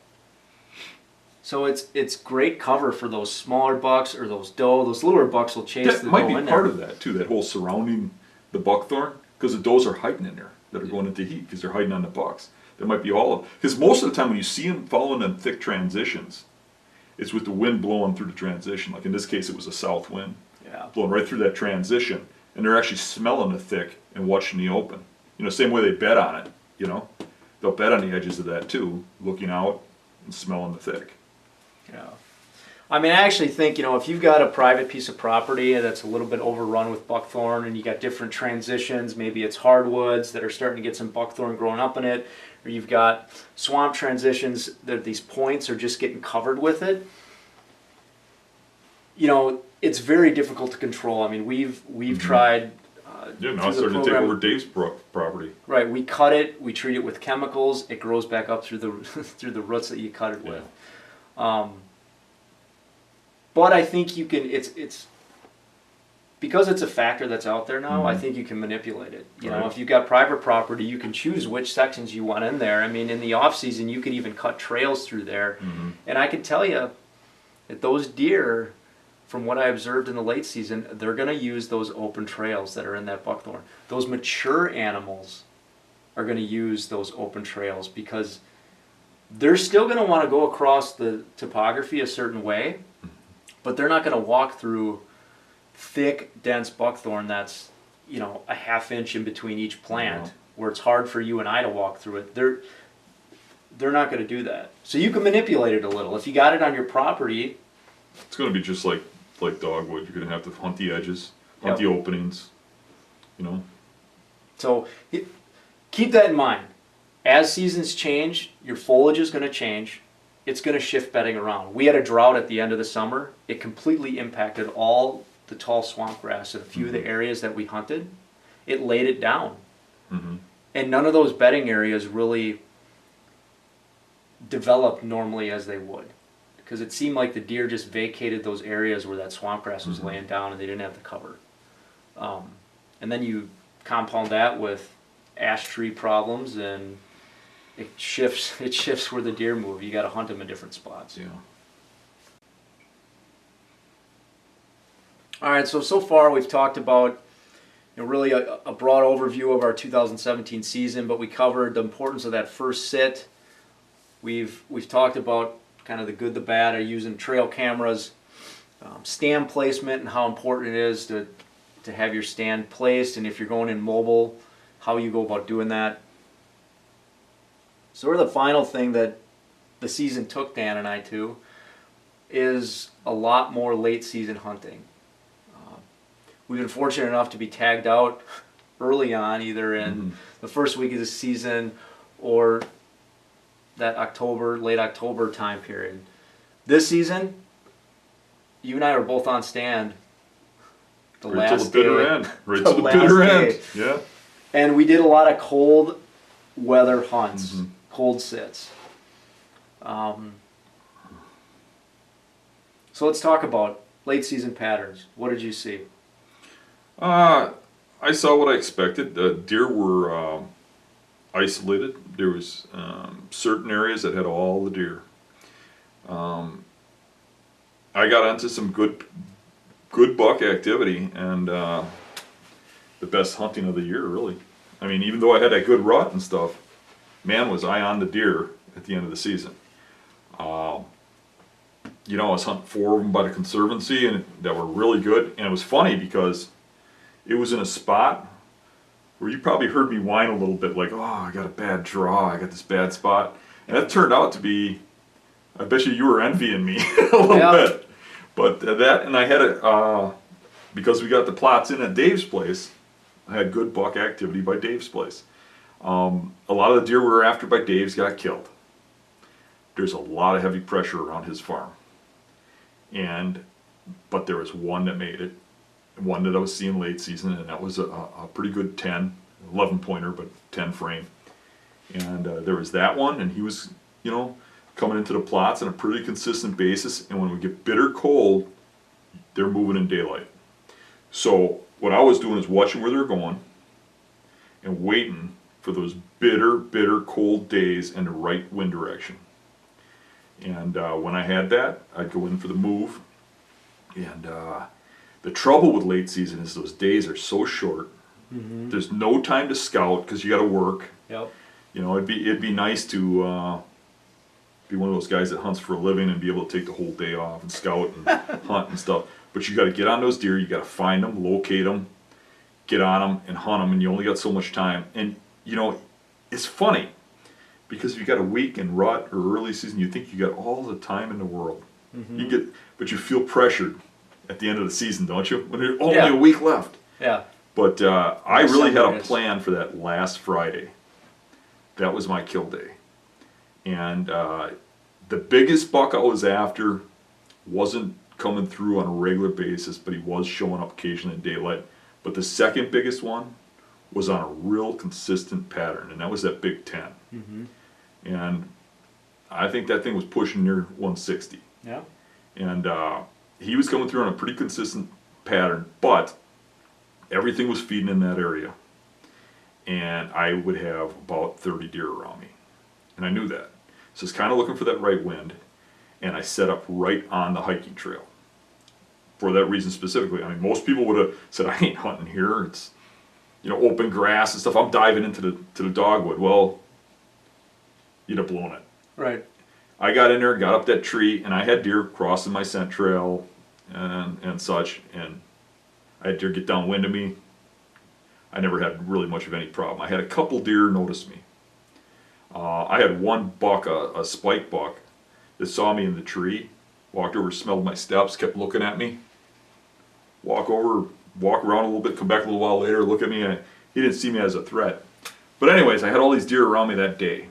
So it's great cover for those smaller bucks or those doe. Those littler bucks will chase That the might doe be in part there. of that too. That whole surrounding the buckthorn, because the does are hiding in there that are going into heat because they're hiding on the bucks. That might be all of. Because most of the time when you see them following them thick transitions, it's with the wind blowing through the transition. Like in this case, it was a south wind blowing right through that transition, and they're actually smelling the thick and watching the open. Same way they bet on it. They'll bet on the edges of that too, looking out and smelling the thick. Yeah. I mean, I actually think, if you've got a private piece of property that's a little bit overrun with buckthorn and you got different transitions, maybe it's hardwoods that are starting to get some buckthorn growing up in it, or you've got swamp transitions that these points are just getting covered with it, it's very difficult to control. I mean, we've tried. Now it's starting to take over Dave's property. Right, we cut it, we treat it with chemicals, it grows back up through the through the roots that you cut it with. But I think you can. It's because it's a factor that's out there now. I think you can manipulate it. If you've got private property, you can choose which sections you want in there. I mean, in the off season, you could even cut trails through there. And I can tell you that those deer, from what I observed in the late season, they're going to use those open trails that are in that buckthorn. Those mature animals are going to use those open trails because they're still going to want to go across the topography a certain way, but they're not going to walk through thick, dense buckthorn that's, a half inch in between each plant where it's hard for you and I to walk through it. They're not going to do that. So you can manipulate it a little. If you got it on your property, it's going to be just like dogwood. You're going to have to hunt the edges, hunt the openings, So keep that in mind. As seasons change, your foliage is going to change. It's going to shift bedding around. We had a drought at the end of the summer. It completely impacted all the tall swamp grass in a few of the areas that we hunted. It laid it down. And none of those bedding areas really developed normally as they would. Because it seemed like the deer just vacated those areas where that swamp grass was laying down and they didn't have the cover. And then you compound that with ash tree problems and it shifts where the deer move. You got to hunt them in different spots. Yeah. All right, so far we've talked about really a broad overview of our 2017 season, but we covered the importance of that first sit. We've talked about kind of the good, the bad of using trail cameras, stand placement, and how important it is to have your stand placed, and if you're going in mobile, how you go about doing that. Sort of the final thing that the season took Dan and I to is a lot more late season hunting. We've been fortunate enough to be tagged out early on, either in the first week of the season or that late October time period. This season, you and I were both on stand right to the bitter end. Right to the bitter end. Yeah. And we did a lot of cold weather hunts, cold sits. So let's talk about late season patterns. What did you see? I saw what I expected. The deer were isolated. There was certain areas that had all the deer. I got onto some good buck activity and the best hunting of the year, really. I mean, even though I had that good rut and stuff, man, was I on the deer at the end of the season. I was hunting 4 of them by the Conservancy, and that were really good. And it was funny because it was in a spot where you probably heard me whine a little bit, like, oh, I got a bad draw, I got this bad spot. And that turned out to be, I bet you were envying me a little bit. But that, and I had because we got the plots in at Dave's place, I had good buck activity by Dave's place. A lot of the deer we were after by Dave's got killed. There's a lot of heavy pressure around his farm. But there was one that made it, one that I was seeing late season, and that was a pretty good 11 pointer, but 10 frame. And there was that one, and he was, coming into the plots on a pretty consistent basis. And when we get bitter cold, they're moving in daylight. So what I was doing is watching where they're going and waiting for those bitter cold days and the right wind direction. And when I had that, I'd go in for the move. And the trouble with late season is those days are so short. There's no time to scout because you got to work. Yep. It'd be nice to be one of those guys that hunts for a living and be able to take the whole day off and scout and hunt and stuff. But you got to get on those deer. You got to find them, locate them, get on them, and hunt them. And you only got so much time. And it's funny because if you got a week in rut or early season, you think you got all the time in the world. But you feel pressured at the end of the season, don't you? When there's only a week left. Yeah. But I really had a plan for that last Friday. That was my kill day. And the biggest buck I was after wasn't coming through on a regular basis, but he was showing up occasionally in daylight. But the second biggest one was on a real consistent pattern, and that was that Big 10. And I think that thing was pushing near 160. Yeah. And he was coming through on a pretty consistent pattern, but everything was feeding in that area. And I would have about 30 deer around me. And I knew that. So I was kind of looking for that right wind, and I set up right on the hiking trail. For that reason specifically. I mean, most people would have said, I ain't hunting here. It's, open grass and stuff. I'm diving into the dogwood. Well, you'd have blown it. Right. I got in there, got up that tree, and I had deer crossing my scent trail and such, and I had deer get downwind of me. I never had really much of any problem. I had a couple deer notice me. I had one buck, a spike buck, that saw me in the tree, walked over, smelled my steps, kept looking at me, walk over, walk around a little bit, come back a little while later, look at me, and he didn't see me as a threat. But anyways, I had all these deer around me that day.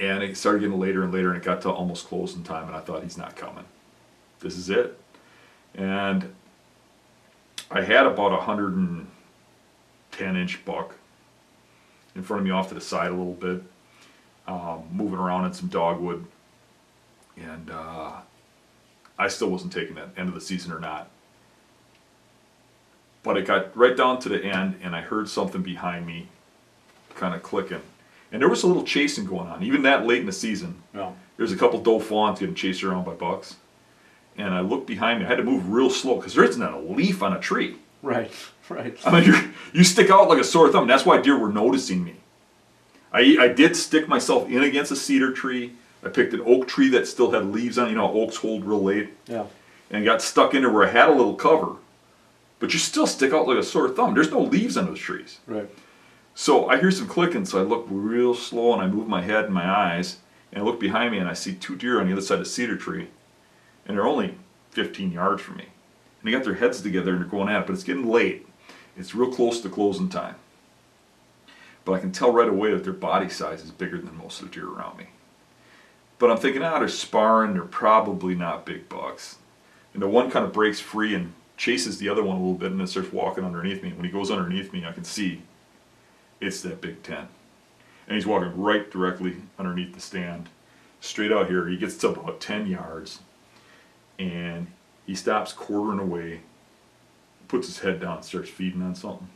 And it started getting later and later, and it got to almost closing time, and I thought, he's not coming. This is it. And I had about 110-inch buck in front of me off to the side a little bit, moving around in some dogwood. And I still wasn't taking that end of the season or not. But it got right down to the end, and I heard something behind me kind of clicking. And there was a little chasing going on, even that late in the season. Yeah. There's a couple doe fawns getting chased around by bucks. and I looked behind me. I had to move real slow because there isn't a leaf on a tree. Right. I mean, you stick out like a sore thumb. That's why deer were noticing me. I did stick myself in against a cedar tree. I picked an oak tree that still had leaves on it. You know, oaks hold real late. Yeah. And got stuck in there where I had a little cover. But you still stick out like a sore thumb. There's no leaves on those trees. Right. So I hear some clicking, so I look real slow and I move my head and my eyes. And I look behind me and I see 2 deer on the other side of the cedar tree. And they're only 15 yards from me. And they got their heads together and they're going at it, but it's getting late. It's real close to closing time. But I can tell right away that their body size is bigger than most of the deer around me. But I'm thinking, they're sparring, they're probably not big bucks. And the one kind of breaks free and chases the other one a little bit and then starts walking underneath me. When he goes underneath me, I can see it's that Big Ten. And he's walking right directly underneath the stand, straight out here. He gets to about 10 yards, and he stops quartering away, puts his head down, starts feeding on something.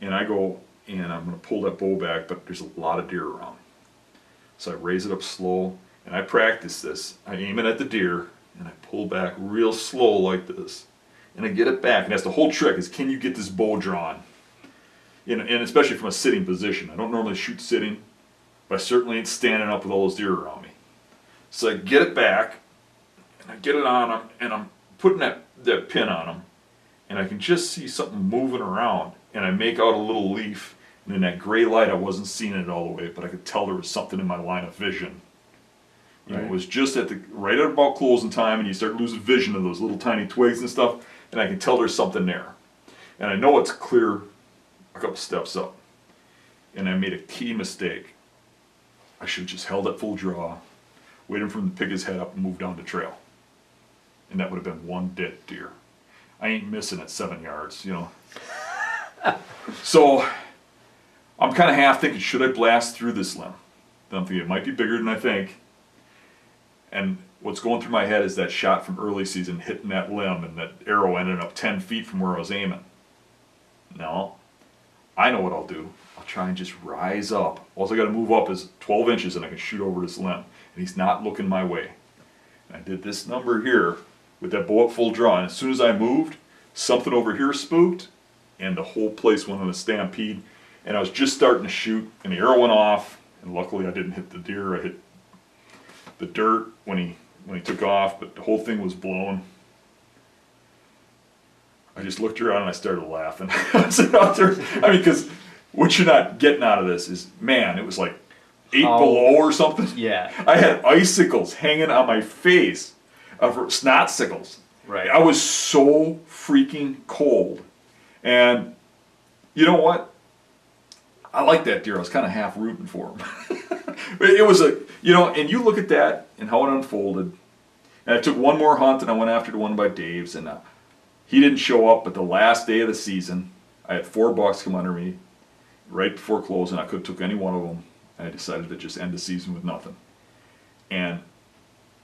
And I go, and I'm going to pull that bow back, but there's a lot of deer around. So I raise it up slow, and I practice this. I aim it at the deer, and I pull back real slow like this. And I get it back, and that's the whole trick, is can you get this bow drawn? And especially from a sitting position. I don't normally shoot sitting, but I certainly ain't standing up with all those deer around me. So I get it back, and I get it on them, and I'm putting that pin on them, and I can just see something moving around, and I make out a little leaf, and in that gray light I wasn't seeing it all the way, but I could tell there was something in my line of vision. You know, it was just right at about closing time, and you start losing vision of those little tiny twigs and stuff, and I can tell there's something there. And I know it's clear a couple steps up. And I made a key mistake. I should have just held at full draw, waited for him to pick his head up and move down the trail. And that would have been one dead deer. I ain't missing at 7 yards, you know. So I'm kind of half thinking, should I blast through this limb? Then I'm thinking it might be bigger than I think. And what's going through my head is that shot from early season hitting that limb, and that arrow ended up 10 feet from where I was aiming. No, I know what I'll do. I'll try and just rise up. All I got to move up is 12 inches and I can shoot over this limb. And he's not looking my way. And I did this number here with that bow at full draw. And as soon as I moved, something over here spooked, and the whole place went on a stampede. And I was just starting to shoot, and the arrow went off. And luckily I didn't hit the deer. I hit the dirt when he took off, but the whole thing was blown. I just looked around and I started laughing. I was out there, I mean, because what you're not getting out of this is, man, it was like 8 below or something. Yeah. I had icicles hanging on my face, snotsicles. Right. I was so freaking cold. And you know what? I like that deer. I was kind of half rooting for him. It was and you look at that and how it unfolded. And I took one more hunt and I went after the one by Dave's, and he didn't show up, but the last day of the season, I had 4 bucks come under me right before closing. I could have took any one of them. And I decided to just end the season with nothing. And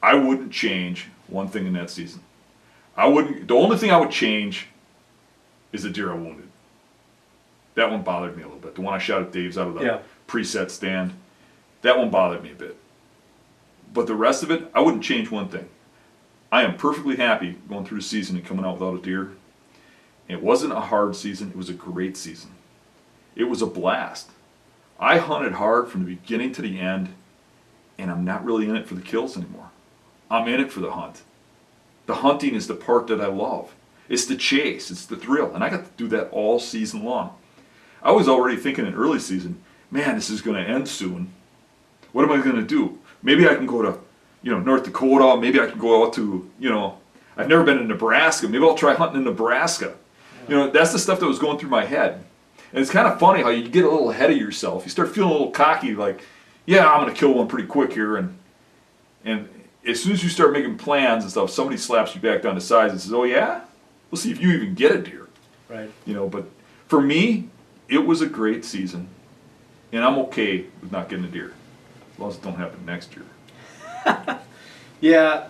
I wouldn't change one thing in that season. The only thing I would change is the deer I wounded. That one bothered me a little bit. The one I shot at Dave's out of the preset stand, that one bothered me a bit. But the rest of it, I wouldn't change one thing. I am perfectly happy going through the season and coming out without a deer. It wasn't a hard season. It was a great season. It was a blast. I hunted hard from the beginning to the end, and I'm not really in it for the kills anymore. I'm in it for the hunt. The hunting is the part that I love. It's the chase. It's the thrill. And I got to do that all season long. I was already thinking in early season, man, this is going to end soon. What am I going to do? Maybe I can go to, North Dakota. Maybe I can go out to, I've never been in Nebraska. Maybe I'll try hunting in Nebraska. Yeah. That's the stuff that was going through my head. And it's kind of funny how you get a little ahead of yourself. You start feeling a little cocky, like, yeah, I'm going to kill one pretty quick here. And as soon as you start making plans and stuff, somebody slaps you back down to size and says, oh yeah? We'll see if you even get a deer. Right. But for me, it was a great season. And I'm okay with not getting a deer. As long as it don't happen next year. Yeah.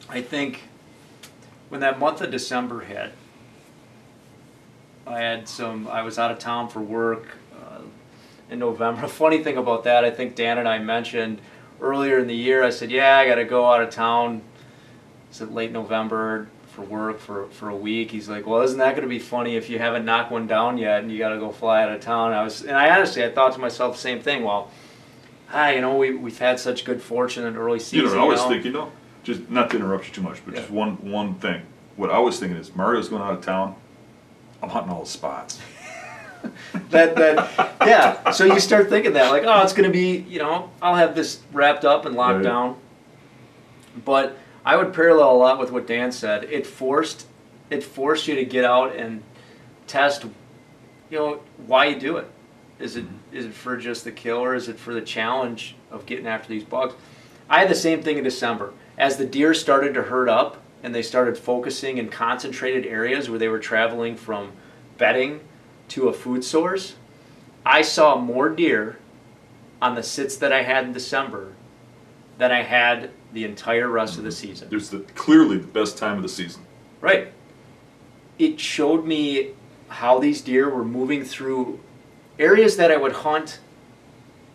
I think when that month of December hit, I was out of town for work in November. A funny thing about that, I think Dan and I mentioned earlier in the year, I said, yeah, I got to go out of town is it late November for work for a week. He's like, well, isn't that going to be funny if you haven't knocked one down yet and you got to go fly out of town? I honestly, I thought to myself the same thing. Well, we've had such good fortune in early season. You know, I was thinking, though, just not to interrupt you too much, but just one thing. What I was thinking is, Mario's going out of town. I'm hunting all the spots. Yeah. So you start thinking that, like, oh, it's going to be, I'll have this wrapped up and locked down. But I would parallel a lot with what Dan said. It forced you to get out and test, why you do it. Is it for just the kill, or is it for the challenge of getting after these bucks? I had the same thing in December. As the deer started to herd up and they started focusing in concentrated areas where they were traveling from bedding to a food source, I saw more deer on the sits that I had in December than I had the entire rest of the season. There's clearly the best time of the season. Right. It showed me how these deer were moving through areas that I would hunt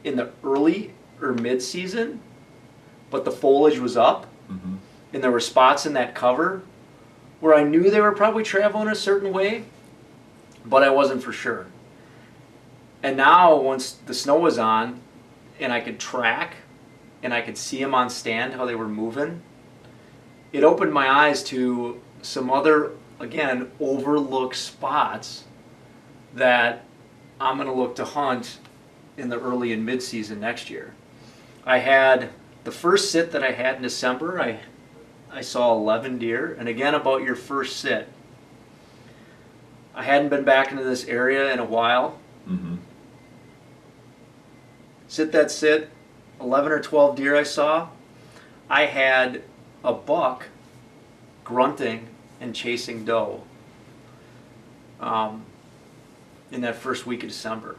in the early or mid-season, but the foliage was up, and there were spots in that cover where I knew they were probably traveling a certain way, but I wasn't for sure. And now, once the snow was on, and I could track, and I could see them on stand, how they were moving, it opened my eyes to some other, again, overlooked spots that I'm going to look to hunt in the early and mid-season next year. I had the first sit that I had in December, I saw 11 deer, and again, about your first sit. I hadn't been back into this area in a while. Sit, 11 or 12 deer I saw. I had a buck grunting and chasing doe in that first week of December,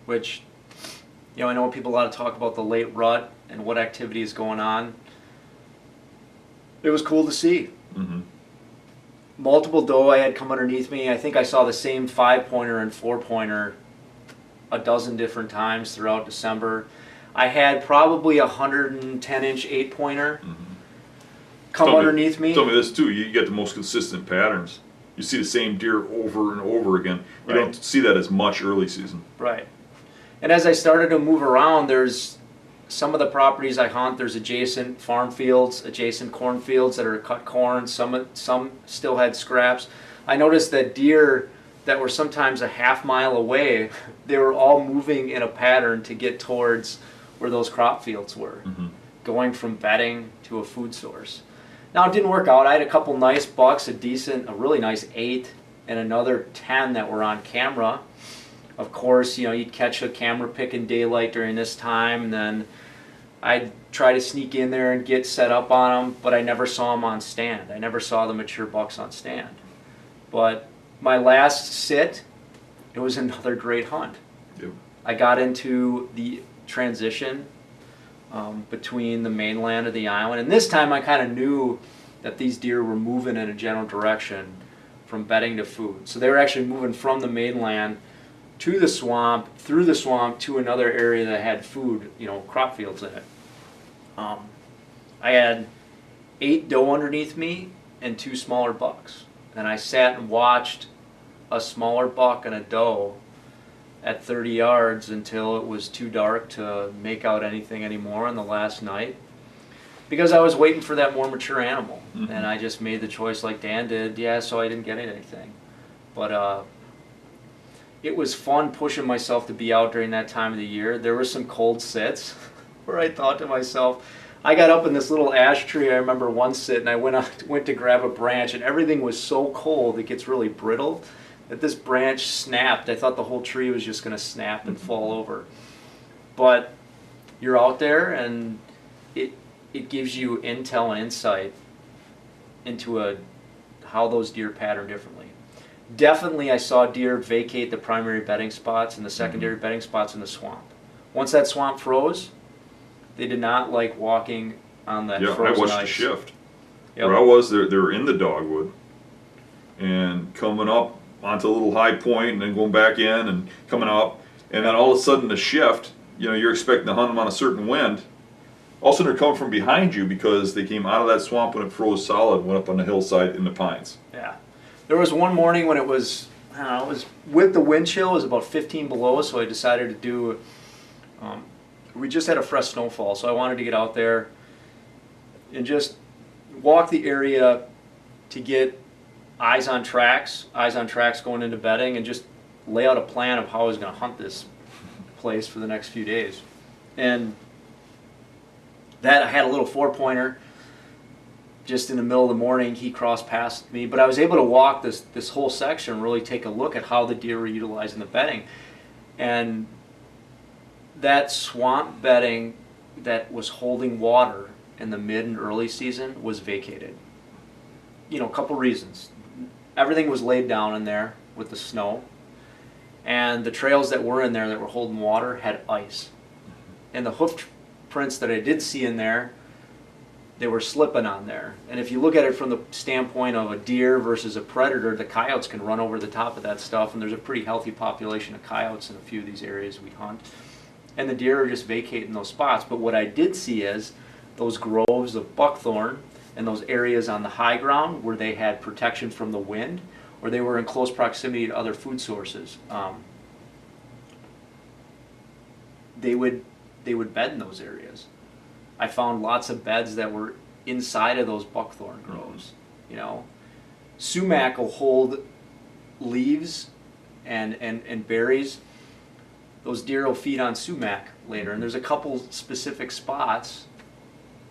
which, I know people a lot of talk about the late rut and what activity is going on. It was cool to see. Multiple doe I had come underneath me. I think I saw the same 5-pointer and 4-pointer a dozen different times throughout December. I had probably 110-inch 8-pointer come underneath me. Tell me this too, you get the most consistent patterns. You see the same deer over and over again. You don't see that as much early season. Right. And as I started to move around, there's some of the properties I hunt, there's adjacent farm fields, adjacent cornfields that are cut corn, some still had scraps. I noticed that deer that were sometimes a half mile away, they were all moving in a pattern to get towards where those crop fields were, going from bedding to a food source. Now, it didn't work out. I had a couple nice bucks, a really nice 8, and another 10 that were on camera. Of course, you'd catch a camera pick in daylight during this time, and then I'd try to sneak in there and get set up on them, but I never saw them on stand. I never saw the mature bucks on stand. But my last sit, it was another great hunt. Yep. I got into the transition between the mainland of the island, and this time I kind of knew that these deer were moving in a general direction from bedding to food. So they were actually moving from the mainland to the swamp, through the swamp to another area that had food, crop fields in it. I had 8 doe underneath me and 2 smaller bucks. And I sat and watched a smaller buck and a doe at 30 yards until it was too dark to make out anything anymore on the last night, because I was waiting for that more mature animal. And I just made the choice like Dan did, so I didn't get anything. But it was fun pushing myself to be out during that time of the year. There were some cold sits where I thought to myself, I got up in this little ash tree, I remember one sit, and I went to grab a branch, and everything was so cold it gets really brittle, that this branch snapped. I thought the whole tree was just going to snap and fall over. But you're out there, and it gives you intel and insight into how those deer pattern differently. Definitely I saw deer vacate the primary bedding spots and the secondary bedding spots in the swamp. Once that swamp froze, they did not like walking on that frozen ice. I watched the shift. Where I was, they were in the dogwood and coming up onto a little high point and then going back in and coming up, and then all of a sudden the shift, you're expecting to hunt them on a certain wind, all of a sudden they're coming from behind you because they came out of that swamp when it froze solid, went up on the hillside in the pines. Yeah. There was one morning when it was, I don't know, it was with the wind chill, it was about 15 below, so I decided to do, we just had a fresh snowfall, so I wanted to get out there and just walk the area to get eyes on tracks going into bedding, and just lay out a plan of how I was going to hunt this place for the next few days. And that, I had a little 4-pointer. Just in the middle of the morning, he crossed past me, but I was able to walk this whole section and really take a look at how the deer were utilizing the bedding. And that swamp bedding that was holding water in the mid and early season was vacated. You know, a couple reasons. Everything was laid down in there with the snow, and the trails that were in there that were holding water had ice. And the hoof prints that I did see in there, they were slipping on there. And if you look at it from the standpoint of a deer versus a predator, the coyotes can run over the top of that stuff, and there's a pretty healthy population of coyotes in a few of these areas we hunt. And the deer are just vacating those spots. But what I did see is those groves of buckthorn and those areas on the high ground where they had protection from the wind, or they were in close proximity to other food sources. They would bed in those areas. I found lots of beds that were inside of those buckthorn groves. You know, sumac will hold leaves and berries. Those deer will feed on sumac later, and there's a couple specific spots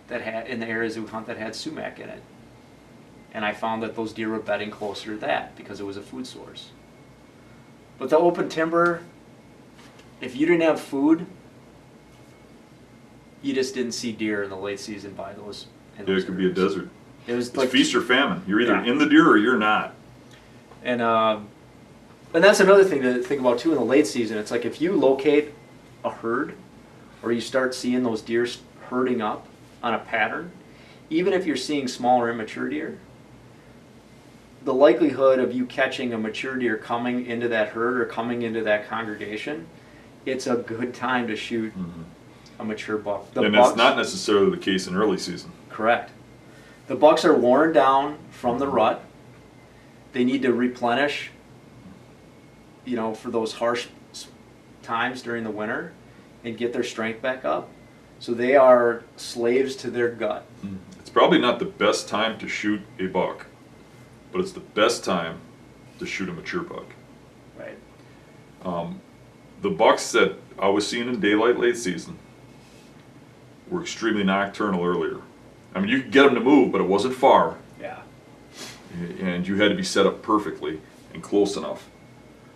that had in the areas that we hunt that had sumac in it. And I found that those deer were bedding closer to that because it was a food source. But the open timber, if you didn't have food, you just didn't see deer in the late season by those. Yeah, it could be a desert. It was It's like feast or famine. You're either Yeah. in the deer or you're not. And that's another thing to think about too in the late season. It's like if you locate a herd, or you start seeing those deer herding up on a pattern, even if you're seeing smaller immature deer, the likelihood of you catching a mature deer coming into that herd or coming into that congregation, it's a good time to shoot a mature buck. The And bucks, it's not necessarily the case in early season. correct. The bucks are worn down from the rut. They need to replenish, you know, for those harsh times during the winter and get their strength back up. So they are slaves to their gut. It's probably not the best time to shoot a buck, but it's the best time to shoot a mature buck. Right. The bucks that I was seeing in daylight late season were extremely nocturnal earlier. I mean, you could get them to move, but it wasn't far, Yeah. and you had to be set up perfectly and close enough.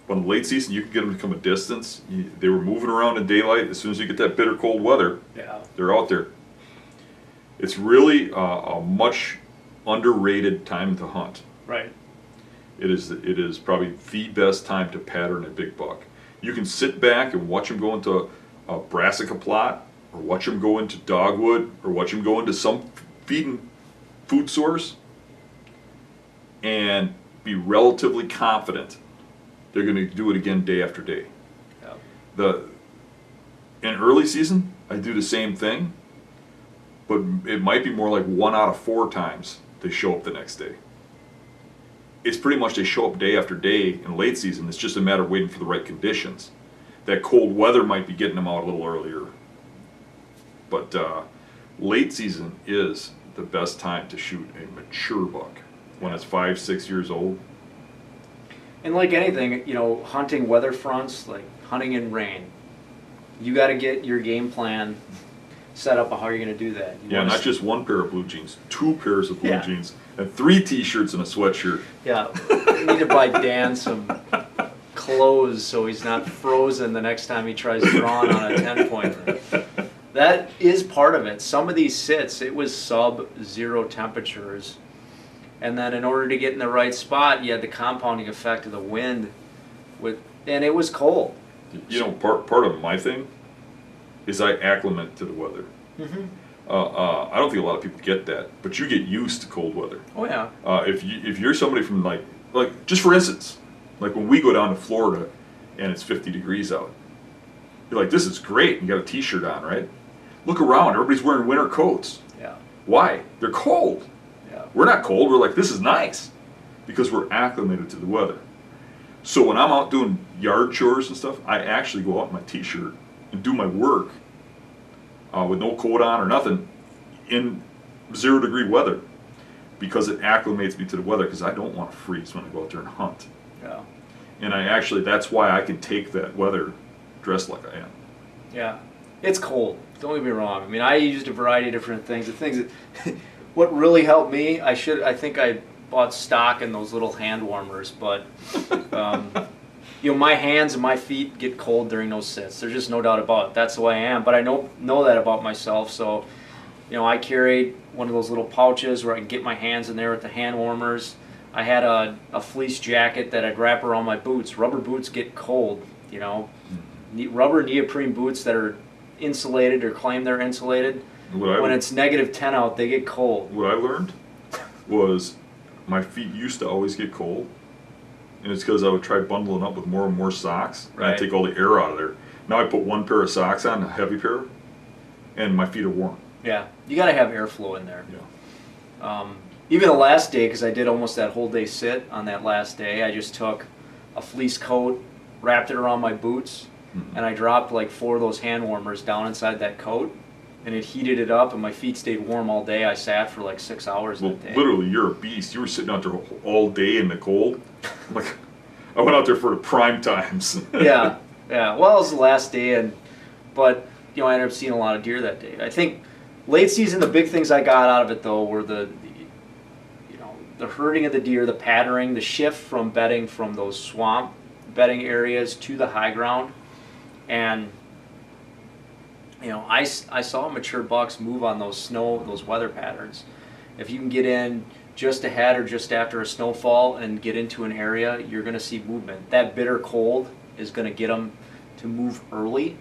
But in the late season, you could get them to come a distance. They were moving around in daylight. As soon as you get that bitter cold weather, Yeah. they're out there. It's really a much underrated time to hunt. Right. It is probably the best time to pattern a big buck. You can sit back and watch him go into a brassica plot, or watch him go into dogwood, or watch him go into some feeding food source, and be relatively confident they're going to do it again day after day. Yeah. In early season, I do the same thing, but it might be more like 1 out of 4 times they show up the next day. It's pretty much they show up day after day in late season. It's just a matter of waiting for the right conditions. That cold weather might be getting them out a little earlier. But late season is the best time to shoot a mature buck when it's 5, 6 years old. And like anything, you know, hunting weather fronts, like hunting in rain, you got to get your game plan set up of how you're going to do that. You Yeah, wanna not just 1 pair of blue jeans, 2 pairs of blue Yeah. jeans, and 3 t-shirts and a sweatshirt. Yeah, we need to buy Dan some clothes so he's not frozen the next time he tries drawing on a 10-pointer. That is part of it. Some of these sits, it was sub-zero temperatures. And then in order to get in the right spot, you had the compounding effect of the wind, and it was cold. You know, part of my thing is I acclimate to the weather. Mm-hmm. I don't think a lot of people get that, but you get used to cold weather. Oh yeah. If you're somebody from like just for instance, like when we go down to Florida and it's 50 degrees out, you're like, this is great. You got a t-shirt on, right? Look around, everybody's wearing winter coats. Yeah. Why? They're cold. Yeah. We're not cold, we're like, this is nice. Because we're acclimated to the weather. So when I'm out doing yard chores and stuff, I actually go out in my t-shirt and do my work with no coat on or nothing in 0 degree weather, because it acclimates me to the weather, because I don't want to freeze when I go out there and hunt. Yeah. And that's why I can take that weather dressed like I am. Yeah. It's cold. Don't get me wrong. I mean, I used a variety of different things. The things that, what really helped me, I think I bought stock in those little hand warmers, but my hands and my feet get cold during those sits. There's just no doubt about it. That's the way I am. But I know that about myself. So, I carried one of those little pouches where I can get my hands in there with the hand warmers. I had a fleece jacket that I'd wrap around my boots. Rubber boots get cold. Rubber neoprene boots that are insulated or claim they're insulated. When it's -10 out, they get cold. What I learned was my feet used to always get cold, and it's because I would try bundling up with more and more socks, and I'd take all the air out of there. Now I put one pair of socks on, a heavy pair, and my feet are warm. Yeah, you got to have airflow in there. Yeah. Even the last day, because I did almost that whole day sit on that last day, I just took a fleece coat, wrapped it around my boots, and I dropped like 4 of those hand warmers down inside that coat, and it heated it up, and my feet stayed warm all day. I sat for like 6 hours that day. Literally, you're a beast. You were sitting out there all day in the cold. Like, I went out there for the prime times. Yeah. Well, it was the last day, but I ended up seeing a lot of deer that day. I think late season, the big things I got out of it though were the herding of the deer, the patterning, the shift from bedding from those swamp bedding areas to the high ground, and I saw mature bucks move on those weather patterns. If you can get in just ahead or just after a snowfall and get into an area, you're going to see movement. That bitter cold is going to get them to move early,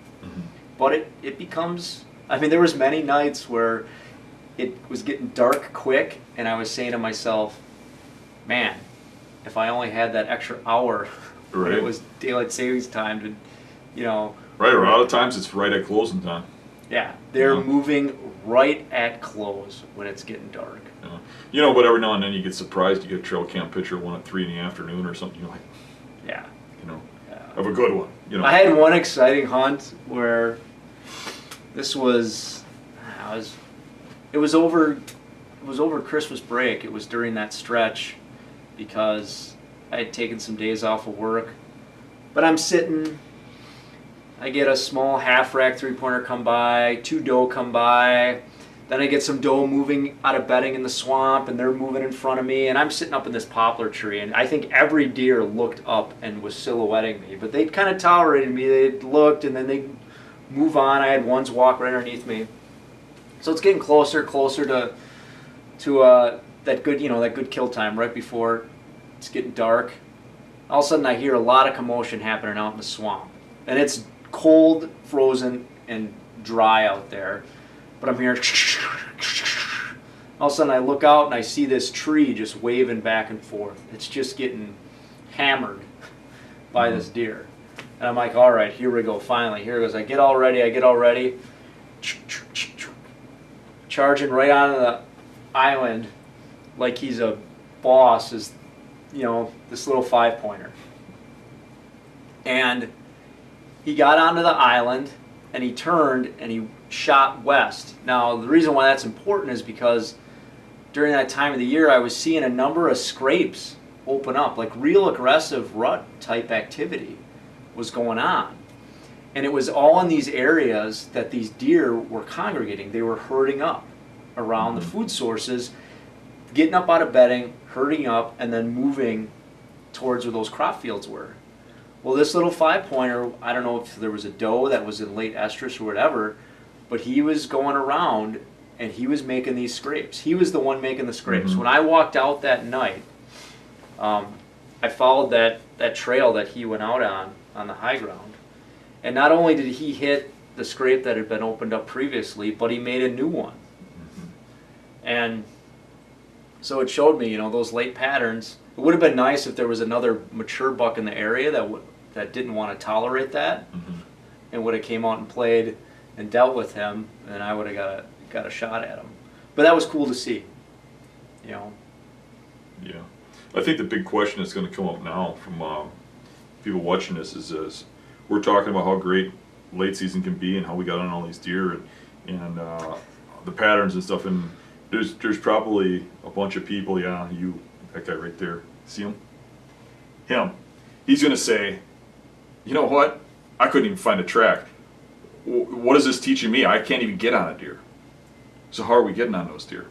but it becomes. I mean, there was many nights where it was getting dark quick, and I was saying to myself, man, if I only had that extra hour when it was daylight savings time to, Right, or a lot of times it's right at closing time. Yeah, they're moving right at close when it's getting dark. Yeah. But every now and then you get surprised. You get a trail cam picture of one at 3 in the afternoon or something. You're like, yeah, of a good one. I had one exciting hunt where this was, it was over Christmas break. It was during that stretch because I had taken some days off of work. But I'm sitting, I get a small half rack 3-pointer come by, 2 doe come by, then I get some doe moving out of bedding in the swamp, and they're moving in front of me, and I'm sitting up in this poplar tree, and I think every deer looked up and was silhouetting me, but they'd kind of tolerated me. They looked, and then they'd move on. I had ones walk right underneath me. So it's getting closer to that good kill time right before it's getting dark. All of a sudden I hear a lot of commotion happening out in the swamp. And it's cold, frozen, and dry out there. But I'm hearing all of a sudden I look out and I see this tree just waving back and forth. It's just getting hammered by this deer. And I'm like, all right, here we go, finally. Here it goes. I get all ready. Charging right onto the island like he's a boss is, this little 5-pointer. And he got onto the island and he turned and he shot west. Now, the reason why that's important is because during that time of the year I was seeing a number of scrapes open up, like real aggressive rut type activity was going on. And it was all in these areas that these deer were congregating. They were herding up around the food sources, getting up out of bedding, herding up, and then moving towards where those crop fields were. Well, this little 5-pointer, I don't know if there was a doe that was in late estrus or whatever, but he was going around and he was making these scrapes. He was the one making the scrapes. When I walked out that night, I followed that trail that he went out on the high ground. And not only did he hit the scrape that had been opened up previously, but he made a new one. And so it showed me, those late patterns. It would have been nice if there was another mature buck in the area that didn't want to tolerate that and would have came out and played and dealt with him, and I would have got a shot at him. But that was cool to see. You know. Yeah. I think the big question that's going to come up now from people watching this is we're talking about how great late season can be and how we got on all these deer and the patterns and stuff, and there's probably a bunch of people, that guy right there, see him, he's going to say, you know what, I couldn't even find a track. What is this teaching me? I can't even get on a deer. So how are we getting on those deer?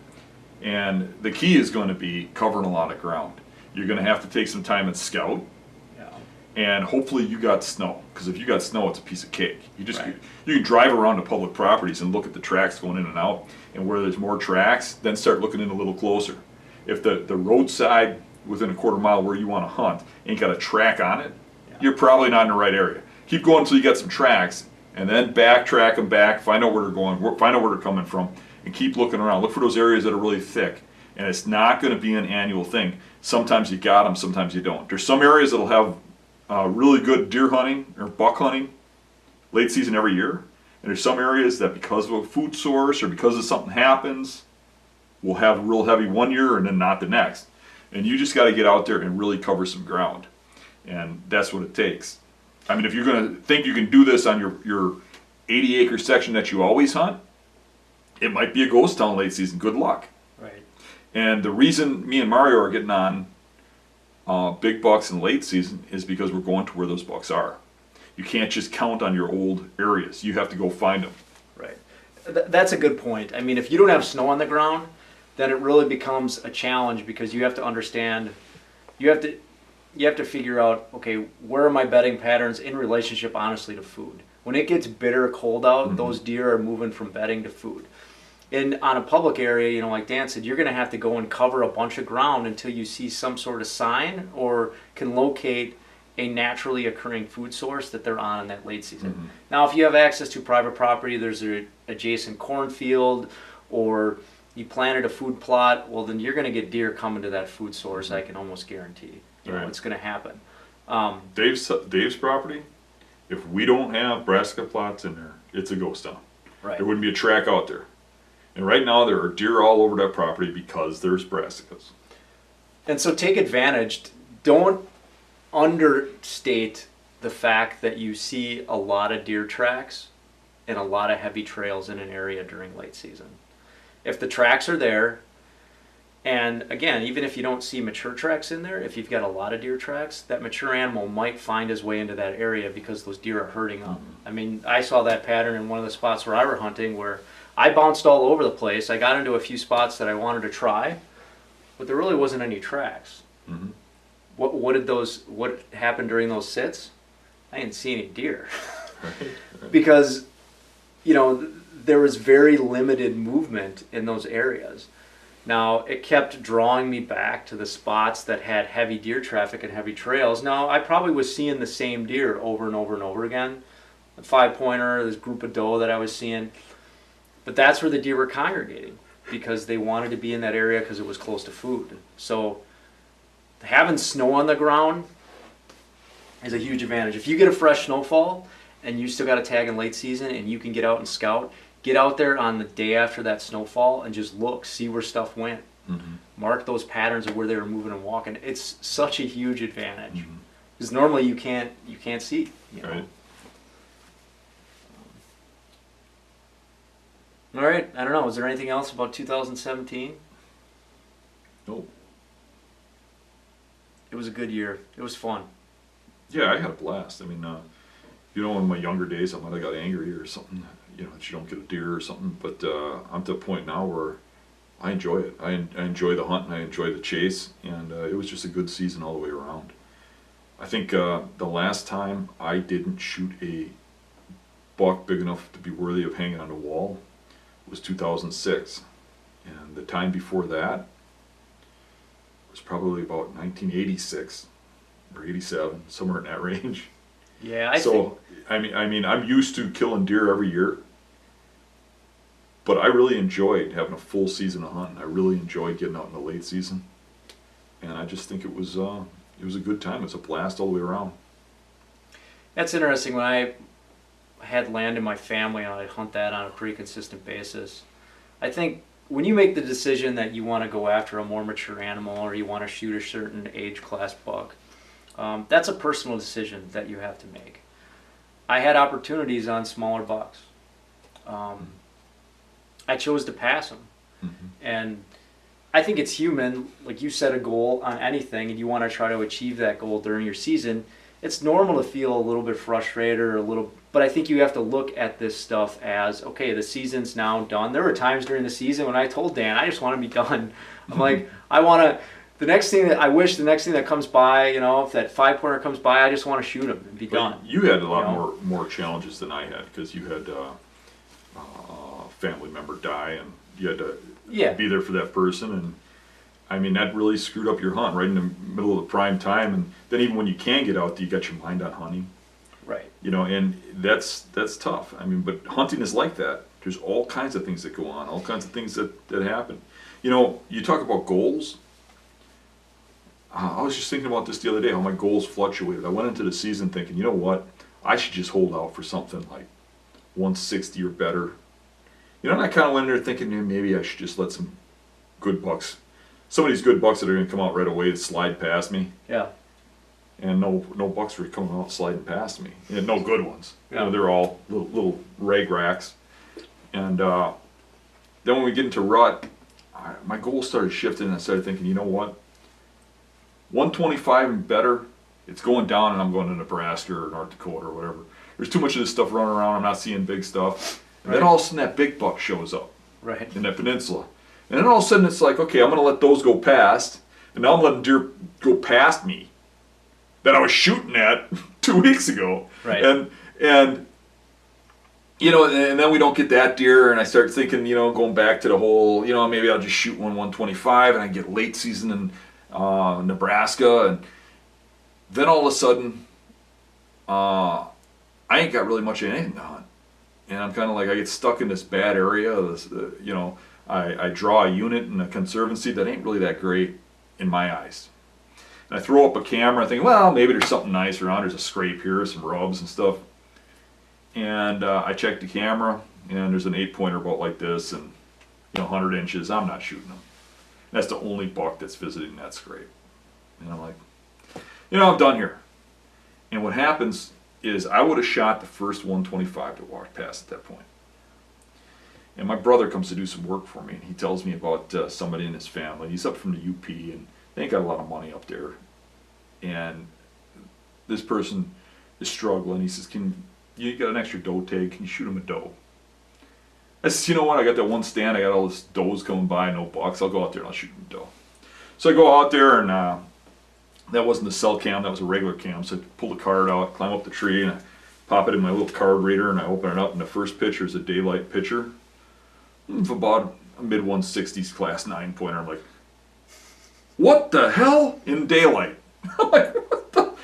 And the key is going to be covering a lot of ground. You're going to have to take some time and scout. And hopefully you got snow, because if you got snow, it's a piece of cake. You can drive around to public properties and look at the tracks going in and out, and where there's more tracks, then start looking in a little closer. If the roadside within a quarter mile where you want to hunt ain't got a track on it, you're probably not in the right area. Keep going until you get some tracks, and then backtrack them back, find out where they're going, find out where they're coming from, and keep looking around. Look for those areas that are really thick, and it's not going to be an annual thing. Sometimes you got them, sometimes you don't. There's some areas that'll have really good deer hunting or buck hunting late season every year, and there's some areas that because of a food source or because of something happens will have real heavy one year and then not the next. And you just got to get out there and really cover some ground, and that's what it takes. I mean, if you're going to think you can do this on your 80-acre section that you always hunt, it might be a ghost town late season. Good luck. Right. And the reason me and Mario are getting on big bucks in late season is because we're going to where those bucks are. You can't just count on your old areas. You have to go find them. Right. That's a good point. I mean, if you don't have snow on the ground, then it really becomes a challenge, because you have to understand, you have to figure out, okay, where are my bedding patterns in relationship, honestly, to food? When it gets bitter cold out, those deer are moving from bedding to food. And on a public area, like Dan said, you're going to have to go and cover a bunch of ground until you see some sort of sign or can locate a naturally occurring food source that they're on in that late season. Now, if you have access to private property, there's an adjacent cornfield, or you planted a food plot, well, then you're going to get deer coming to that food source. I can almost guarantee. It's going to happen. Dave's property, if we don't have brassica plots in there, it's a ghost town. Right. There wouldn't be a track out there. And right now there are deer all over that property because there's brassicas. And so take advantage. Don't understate the fact that you see a lot of deer tracks and a lot of heavy trails in an area during late season. If the tracks are there, and again, even if you don't see mature tracks in there, if you've got a lot of deer tracks, that mature animal might find his way into that area because those deer are herding up. I mean, I saw that pattern in one of the spots where I were hunting, where I bounced all over the place. I got into a few spots that I wanted to try, but there really wasn't any tracks. What happened during those sits? I didn't see any deer. Because, there was very limited movement in those areas. Now, it kept drawing me back to the spots that had heavy deer traffic and heavy trails. Now, I probably was seeing the same deer over and over and over again. The 5-pointer, this group of doe that I was seeing. But that's where the deer were congregating, because they wanted to be in that area because it was close to food. So having snow on the ground is a huge advantage. If you get a fresh snowfall and you still got a tag in late season and you can get out and scout, get out there on the day after that snowfall and just look, see where stuff went. Mark those patterns of where they were moving and walking. It's such a huge advantage, because normally you can't see. Right. All right, I don't know. Was there anything else about 2017? No. It was a good year. It was fun. Yeah, I had a blast. I mean, in my younger days, I might have got angry or something, that you don't get a deer or something. But I'm to a point now where I enjoy it. I enjoy the hunt and I enjoy the chase, and it was just a good season all the way around. I think the last time I didn't shoot a buck big enough to be worthy of hanging on a wall was 2006, and the time before that was probably about 1986 or 87, somewhere in that range. Yeah, I mean, I'm used to killing deer every year, but I really enjoyed having a full season of hunting. I really enjoyed getting out in the late season, and I just think it was a good time. It's a blast all the way around. That's interesting. When had land in my family and I'd hunt that on a pretty consistent basis. I think when you make the decision that you want to go after a more mature animal or you want to shoot a certain age class buck, that's a personal decision that you have to make. I had opportunities on smaller bucks. I chose to pass them. Mm-hmm. And I think it's human. Like, you set a goal on anything and you want to try to achieve that goal during your season. It's normal to feel a little bit frustrated or but I think you have to look at this stuff as, okay, the season's now done. There were times during the season when I told Dan, I just want to be done. I'm like, the next thing that comes by, if that 5-pointer comes by, I just want to shoot him and be done. You had a lot more challenges than I had, because you had a family member die, and you had to be there for that person, and I mean, that really screwed up your hunt right in the middle of the prime time. And then even when you can get out, you got your mind on hunting. Right. And that's tough. I mean, but hunting is like that. There's all kinds of things that go on, all kinds of things that happen. You talk about goals. I was just thinking about this the other day, how my goals fluctuated. I went into the season thinking, you know what, I should just hold out for something like 160 or better. And I kind of went in there thinking, maybe I should just let some good bucks, some of these good bucks that are going to come out right away, slide past me. Yeah. And no bucks were coming out sliding past me. And no good ones. Yeah. They're all little rag racks. And then when we get into rut, my goals started shifting, and I started thinking, you know what? 125 and better, it's going down, and I'm going to Nebraska or North Dakota or whatever. There's too much of this stuff running around. I'm not seeing big stuff. And then all of a sudden that big buck shows up. Right. In that peninsula. And then all of a sudden it's like, okay, I'm going to let those go past. And now I'm letting deer go past me that I was shooting at 2 weeks ago. Right. And and then we don't get that deer, and I start thinking, going back to the whole, maybe I'll just shoot 125 and I get late season in Nebraska. And then all of a sudden, I ain't got really much of anything to hunt. And I'm kind of like, I get stuck in this bad area. I draw a unit in a conservancy that ain't really that great in my eyes. And I throw up a camera thinking, well, maybe there's something nice around. There's a scrape here, some rubs and stuff. And I check the camera, and there's an 8-pointer about like this, and 100 inches. I'm not shooting them. That's the only buck that's visiting that scrape. And I'm like, I'm done here. And what happens is I would have shot the first 125 to walk past at that point. And my brother comes to do some work for me, and he tells me about somebody in his family. He's up from the UP, and they ain't got a lot of money up there. And this person is struggling. He says, you got an extra doe tag, can you shoot him a doe? I said, you know what, I got that one stand, I got all this does coming by, no bucks, I'll go out there and I'll shoot him a doe. So I go out there, and that wasn't a cell cam, that was a regular cam. So I pull the card out, climb up the tree, and I pop it in my little card reader, and I open it up, and the first picture is a daylight picture of about a mid-160s class 9-pointer. I'm like, what the hell? In daylight. I'm like, what the?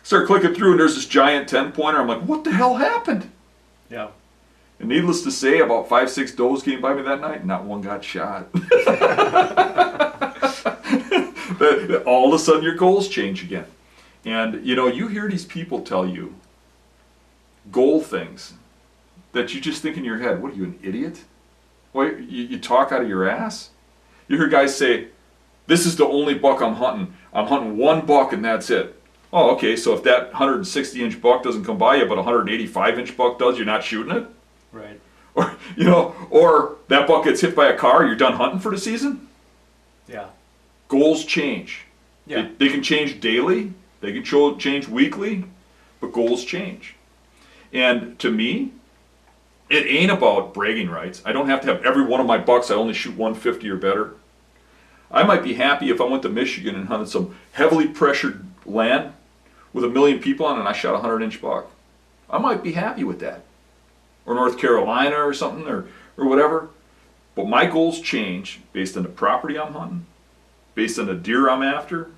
Start clicking through, and there's this giant 10-pointer. I'm like, what the hell happened? Yeah. And needless to say, about 5-6 does came by me that night, and not one got shot. All of a sudden your goals change again. And you hear these people tell you goal things that you just think in your head, what are you, an idiot? Why, you talk out of your ass? You hear guys say, this is the only buck I'm hunting. I'm hunting one buck and that's it. Oh, okay, so if that 160-inch buck doesn't come by you, but a 185-inch buck does, you're not shooting it? Right. Or, or that buck gets hit by a car, you're done hunting for the season? Yeah. Goals change. Yeah. They can change daily, they can change weekly, but goals change. And to me, it ain't about bragging rights. I don't have to have every one of my bucks, I only shoot 150 or better. I might be happy if I went to Michigan and hunted some heavily pressured land with 1 million people on it and I shot a 100-inch buck. I might be happy with that. Or North Carolina or something, or whatever. But my goals change based on the property I'm hunting, based on the deer I'm after,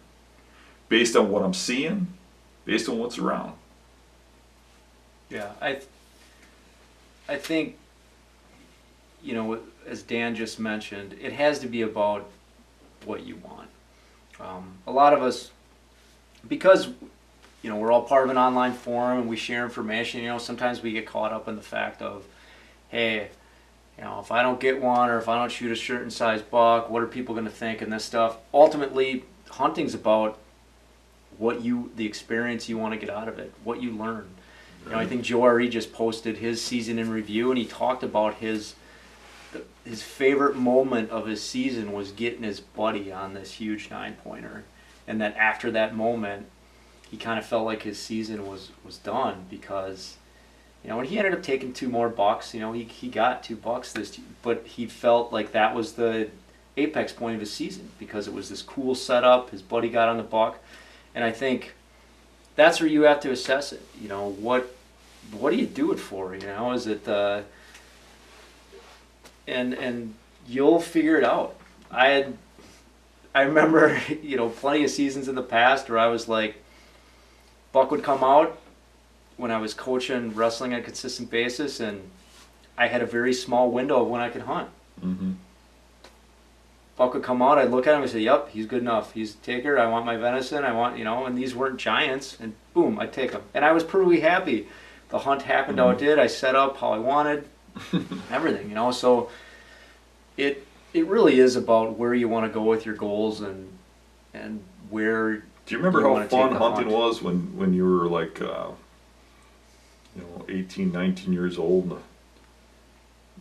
based on what I'm seeing, based on what's around. Yeah, I think, as Dan just mentioned, it has to be about what you want. A lot of us, because we're all part of an online forum and we share information. Sometimes we get caught up in the fact of, hey, if I don't get one or if I don't shoot a certain size buck, what are people going to think and this stuff? Ultimately, hunting's about the experience you want to get out of it, what you learn. I think Joe R.E. just posted his season in review, and he talked about his favorite moment of his season was getting his buddy on this huge 9-pointer, and that after that moment, he kind of felt like his season was done because, and he ended up taking 2 more bucks. He got 2 bucks but he felt like that was the apex point of his season because it was this cool setup. His buddy got on the buck. And I think that's where you have to assess it. What do you do it for? Is it and you'll figure it out. I remember plenty of seasons in the past where I was like, buck would come out when I was coaching wrestling on a consistent basis, and I had a very small window of when I could hunt. Mm-hmm. Buck would come out, I'd look at him and say, yep, he's good enough. He's a taker, I want my venison, I want, and these weren't giants, and boom, I'd take them. And I was pretty happy. The hunt happened how it did, I set up how I wanted, everything, so it really is about where you want to go with your goals and where. Do you remember how fun hunting was when you were like, 18, 19 years old, and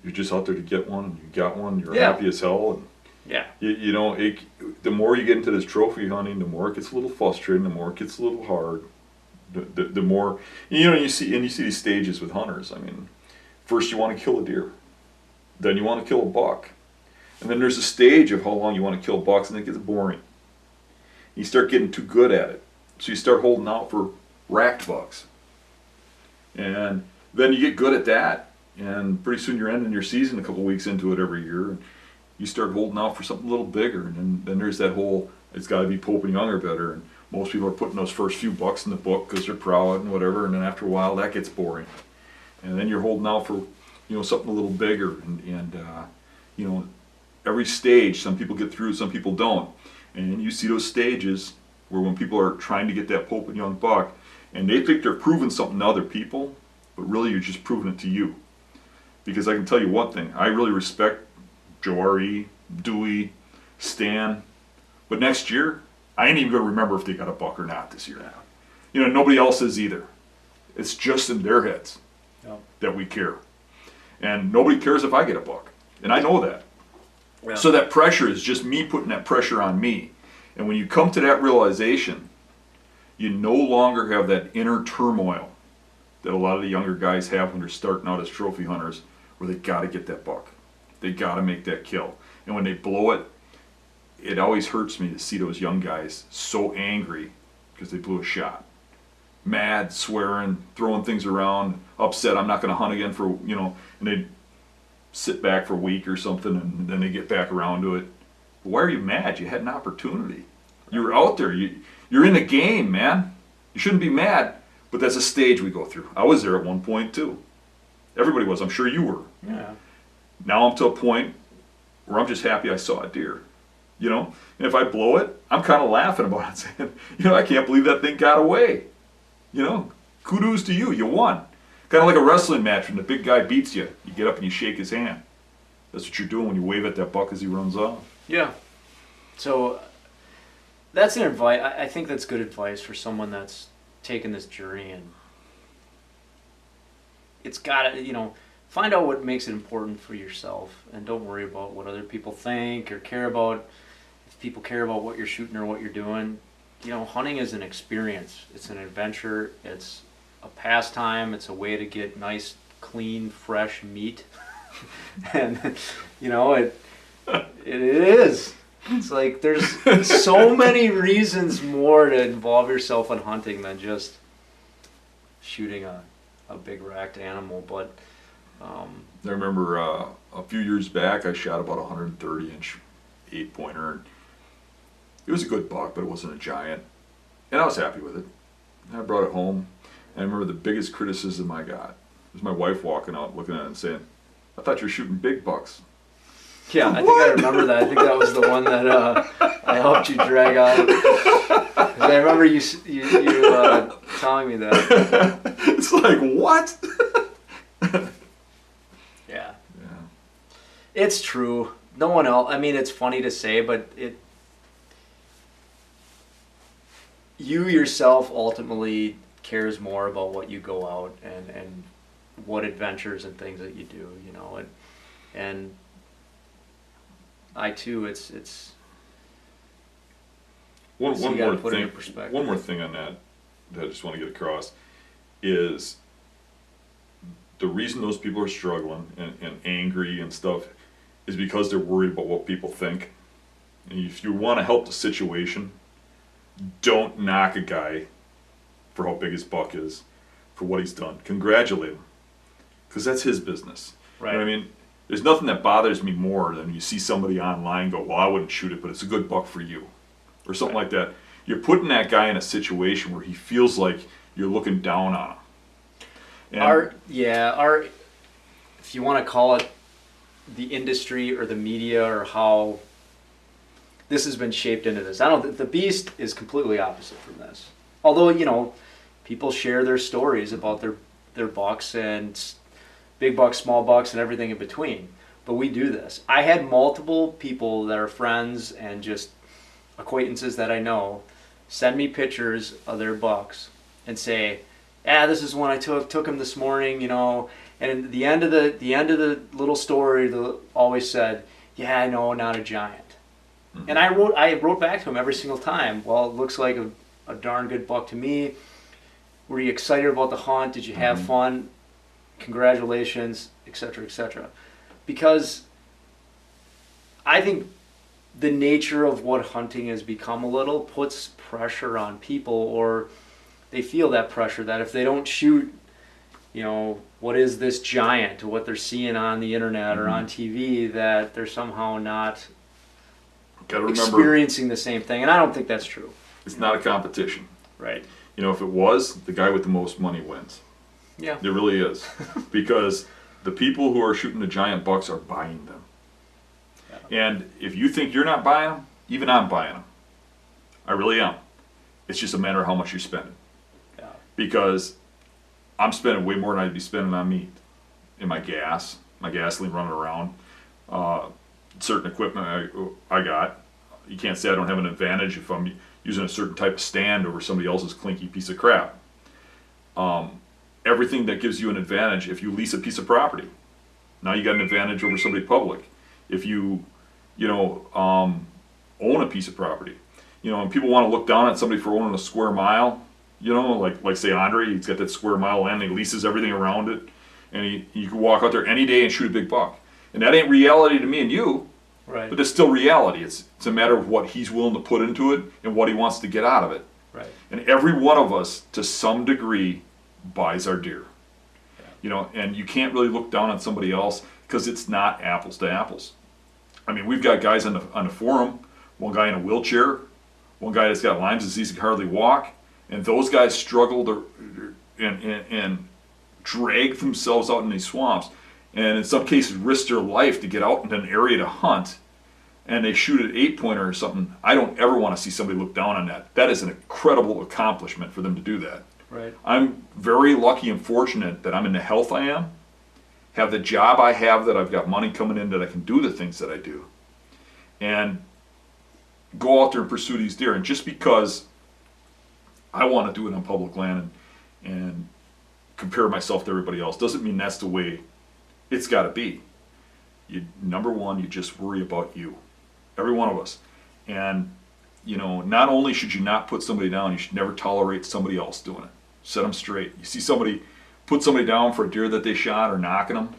you're just out there to get one, and you got one, you're happy as hell, and yeah. The more you get into this trophy hunting, the more it gets a little frustrating, the more it gets a little hard. The more, you see these stages with hunters. I mean, first you want to kill a deer, then you want to kill a buck, and then there's a stage of how long you want to kill bucks, and it gets boring. You start getting too good at it, so you start holding out for racked bucks, and then you get good at that, and pretty soon you're ending your season a couple weeks into it every year. And you start holding out for something a little bigger, and then there's that whole, it's got to be Pope and Young or better, and most people are putting those first few bucks in the book because they're proud and whatever, and then after a while that gets boring. And then you're holding out for, something a little bigger, and every stage, some people get through, some people don't. And you see those stages where when people are trying to get that Pope and Young buck, and they think they're proving something to other people, but really you're just proving it to you. Because I can tell you one thing, I really respect Joe R.E., Dewey, Stan, but next year, I ain't even going to remember if they got a buck or not this year. Nobody else is either. It's just in their heads that we care. And nobody cares if I get a buck. And I know that. Yeah. So that pressure is just me putting that pressure on me. And when you come to that realization, you no longer have that inner turmoil that a lot of the younger guys have when they're starting out as trophy hunters, where they got to get that buck. They got to make that kill. And when they blow it, it always hurts me to see those young guys so angry because they blew a shot. Mad, swearing, throwing things around, upset, I'm not going to hunt again for, and they sit back for a week or something, and then they get back around to it. But why are you mad? You had an opportunity. You were out there. You're in the game, man. You shouldn't be mad, but that's a stage we go through. I was there at one point, too. Everybody was. I'm sure you were. Yeah. Now I'm to a point where I'm just happy I saw a deer, and if I blow it, I'm kind of laughing about it, saying, I can't believe that thing got away. Kudos to you, you won. Kind of like a wrestling match when the big guy beats you, you get up and you shake his hand. That's what you're doing when you wave at that buck as he runs off. Yeah. So that's an advice. I think that's good advice for someone that's taken this journey, and it's got to, find out what makes it important for yourself, and don't worry about what other people think or care about. If people care about what you're shooting or what you're doing, hunting is an experience. It's an adventure. It's a pastime. It's a way to get nice, clean, fresh meat. And, it is. It's like there's so many reasons more to involve yourself in hunting than just shooting a big racked animal. But I remember a few years back I shot about a 130-inch 8-pointer. It was a good buck, but it wasn't a giant. And I was happy with it. And I brought it home. And I remember the biggest criticism I got was my wife walking out looking at it and saying, I thought you were shooting big bucks. Yeah, I think I remember that. I think that was the one that I helped you drag out. 'Cause I remember you telling me that. It's like, what? Yeah. Yeah. It's true. No one else. I mean, it's funny to say, but you yourself ultimately cares more about what you go out and what adventures and things that you do, you know, and I too, it's One So you more gotta put it thing. in perspective. One more thing on that I just want to get across is the reason those people are struggling and angry and stuff is because they're worried about what people think. And if you want to help the situation, don't knock a guy for how big his buck is, for what he's done. Congratulate him, because that's his business. Right. You know what I mean? There's nothing that bothers me more than you see somebody online go, well, I wouldn't shoot it, but it's a good buck for you, or something like that. You're putting that guy in a situation where he feels like you're looking down on him. And our if you want to call it the industry or the media or how this has been shaped into this. I don't. The Beast is completely opposite from this. Although, you know, people share their stories about their bucks and big bucks, small bucks, and everything in between. But we do this. I had multiple people that are friends and just acquaintances that I know send me pictures of their bucks and say, this is one I took him this morning, you know. And at the end of the little story, they always said, yeah, I know, not a giant. Mm-hmm. And I wrote back to him every single time. Well, it looks like a darn good buck to me. Were you excited about the hunt? Did you have Mm-hmm. fun? Congratulations, etc., etc. Because I think the nature of what hunting has become a little puts pressure on people, or they feel that pressure that if they don't shoot, you know, what is this giant, or what they're seeing on the internet or on TV, that they're somehow not gotta remember, experiencing the same thing. And I don't think that's true. it's not a competition. Right. You know, if it was, the guy with the most money wins. Yeah. It really is. Because the people who are shooting the giant bucks are buying them. Yeah. And if you think you're not buying them, even I'm buying them. I really am. It's just a matter of how much you're spending. Yeah. Because I'm spending way more than I'd be spending on meat. In my gasoline running around, certain equipment I got. You can't say I don't have an advantage if I'm using a certain type of stand over somebody else's clinky piece of crap. Everything that gives you an advantage if you lease a piece of property. Now you got an advantage over somebody public. If you own a piece of property. You know, and people want to look down at somebody for owning a square mile. You know, like say Andre, he's got that square mile land, and he leases everything around it, and you can walk out there any day and shoot a big buck. And that ain't reality to me and you, Right. but it's still reality. It's a matter of what he's willing to put into it and what he wants to get out of it. Right. And every one of us, to some degree, buys our deer. Yeah. You know, and you can't really look down on somebody else because it's not apples to apples. I mean, we've got guys on the forum, one guy in a wheelchair, one guy that's got Lyme's disease, can hardly walk, and those guys struggle and drag themselves out in these swamps, and in some cases risk their life to get out into an area to hunt, and they shoot an 8-pointer or something. I don't ever want to see somebody look down on that. That is an incredible accomplishment for them to do that. Right. I'm very lucky and fortunate that I'm in the health I am, have the job I have, that I've got money coming in, that I can do the things that I do, and go out there and pursue these deer. And just because I want to do it on public land and compare myself to everybody else doesn't mean that's the way it's got to be. Number one, you just worry about you, every one of us. And you know, not only should you not put somebody down, you should never tolerate somebody else doing it. Set them straight. You see somebody put somebody down for a deer that they shot, or knocking them,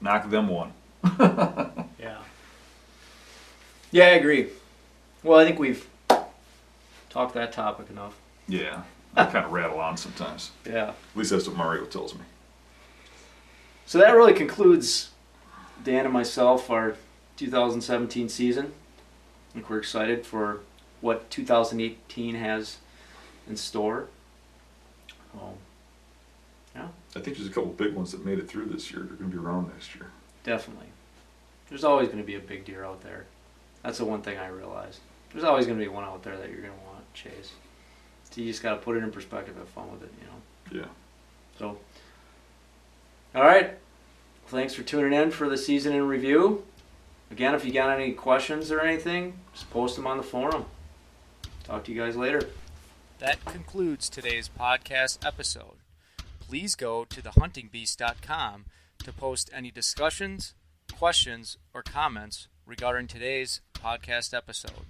knock them one. Yeah. Yeah, I agree. Well, I think we've talked that topic enough. Yeah, I kind of rattle on sometimes. Yeah. At least that's what Mario tells me. So that really concludes Dan and myself, our 2017 season. I think we're excited for what 2018 has in store. Yeah, I think there's a couple big ones that made it through this year. They're going to be around next year. definitely. There's always going to be a big deer out there. That's the one thing I realized. There's always going to be one out there that you're going to want. chase. So you just got to put it in perspective, have fun with it, you know. Yeah. So, all right. Thanks for tuning in for the season in review. Again, if you got any questions or anything, just post them on the forum. Talk to you guys later. That concludes today's podcast episode. Please go to thehuntingbeast.com to post any discussions, questions, or comments regarding today's podcast episode.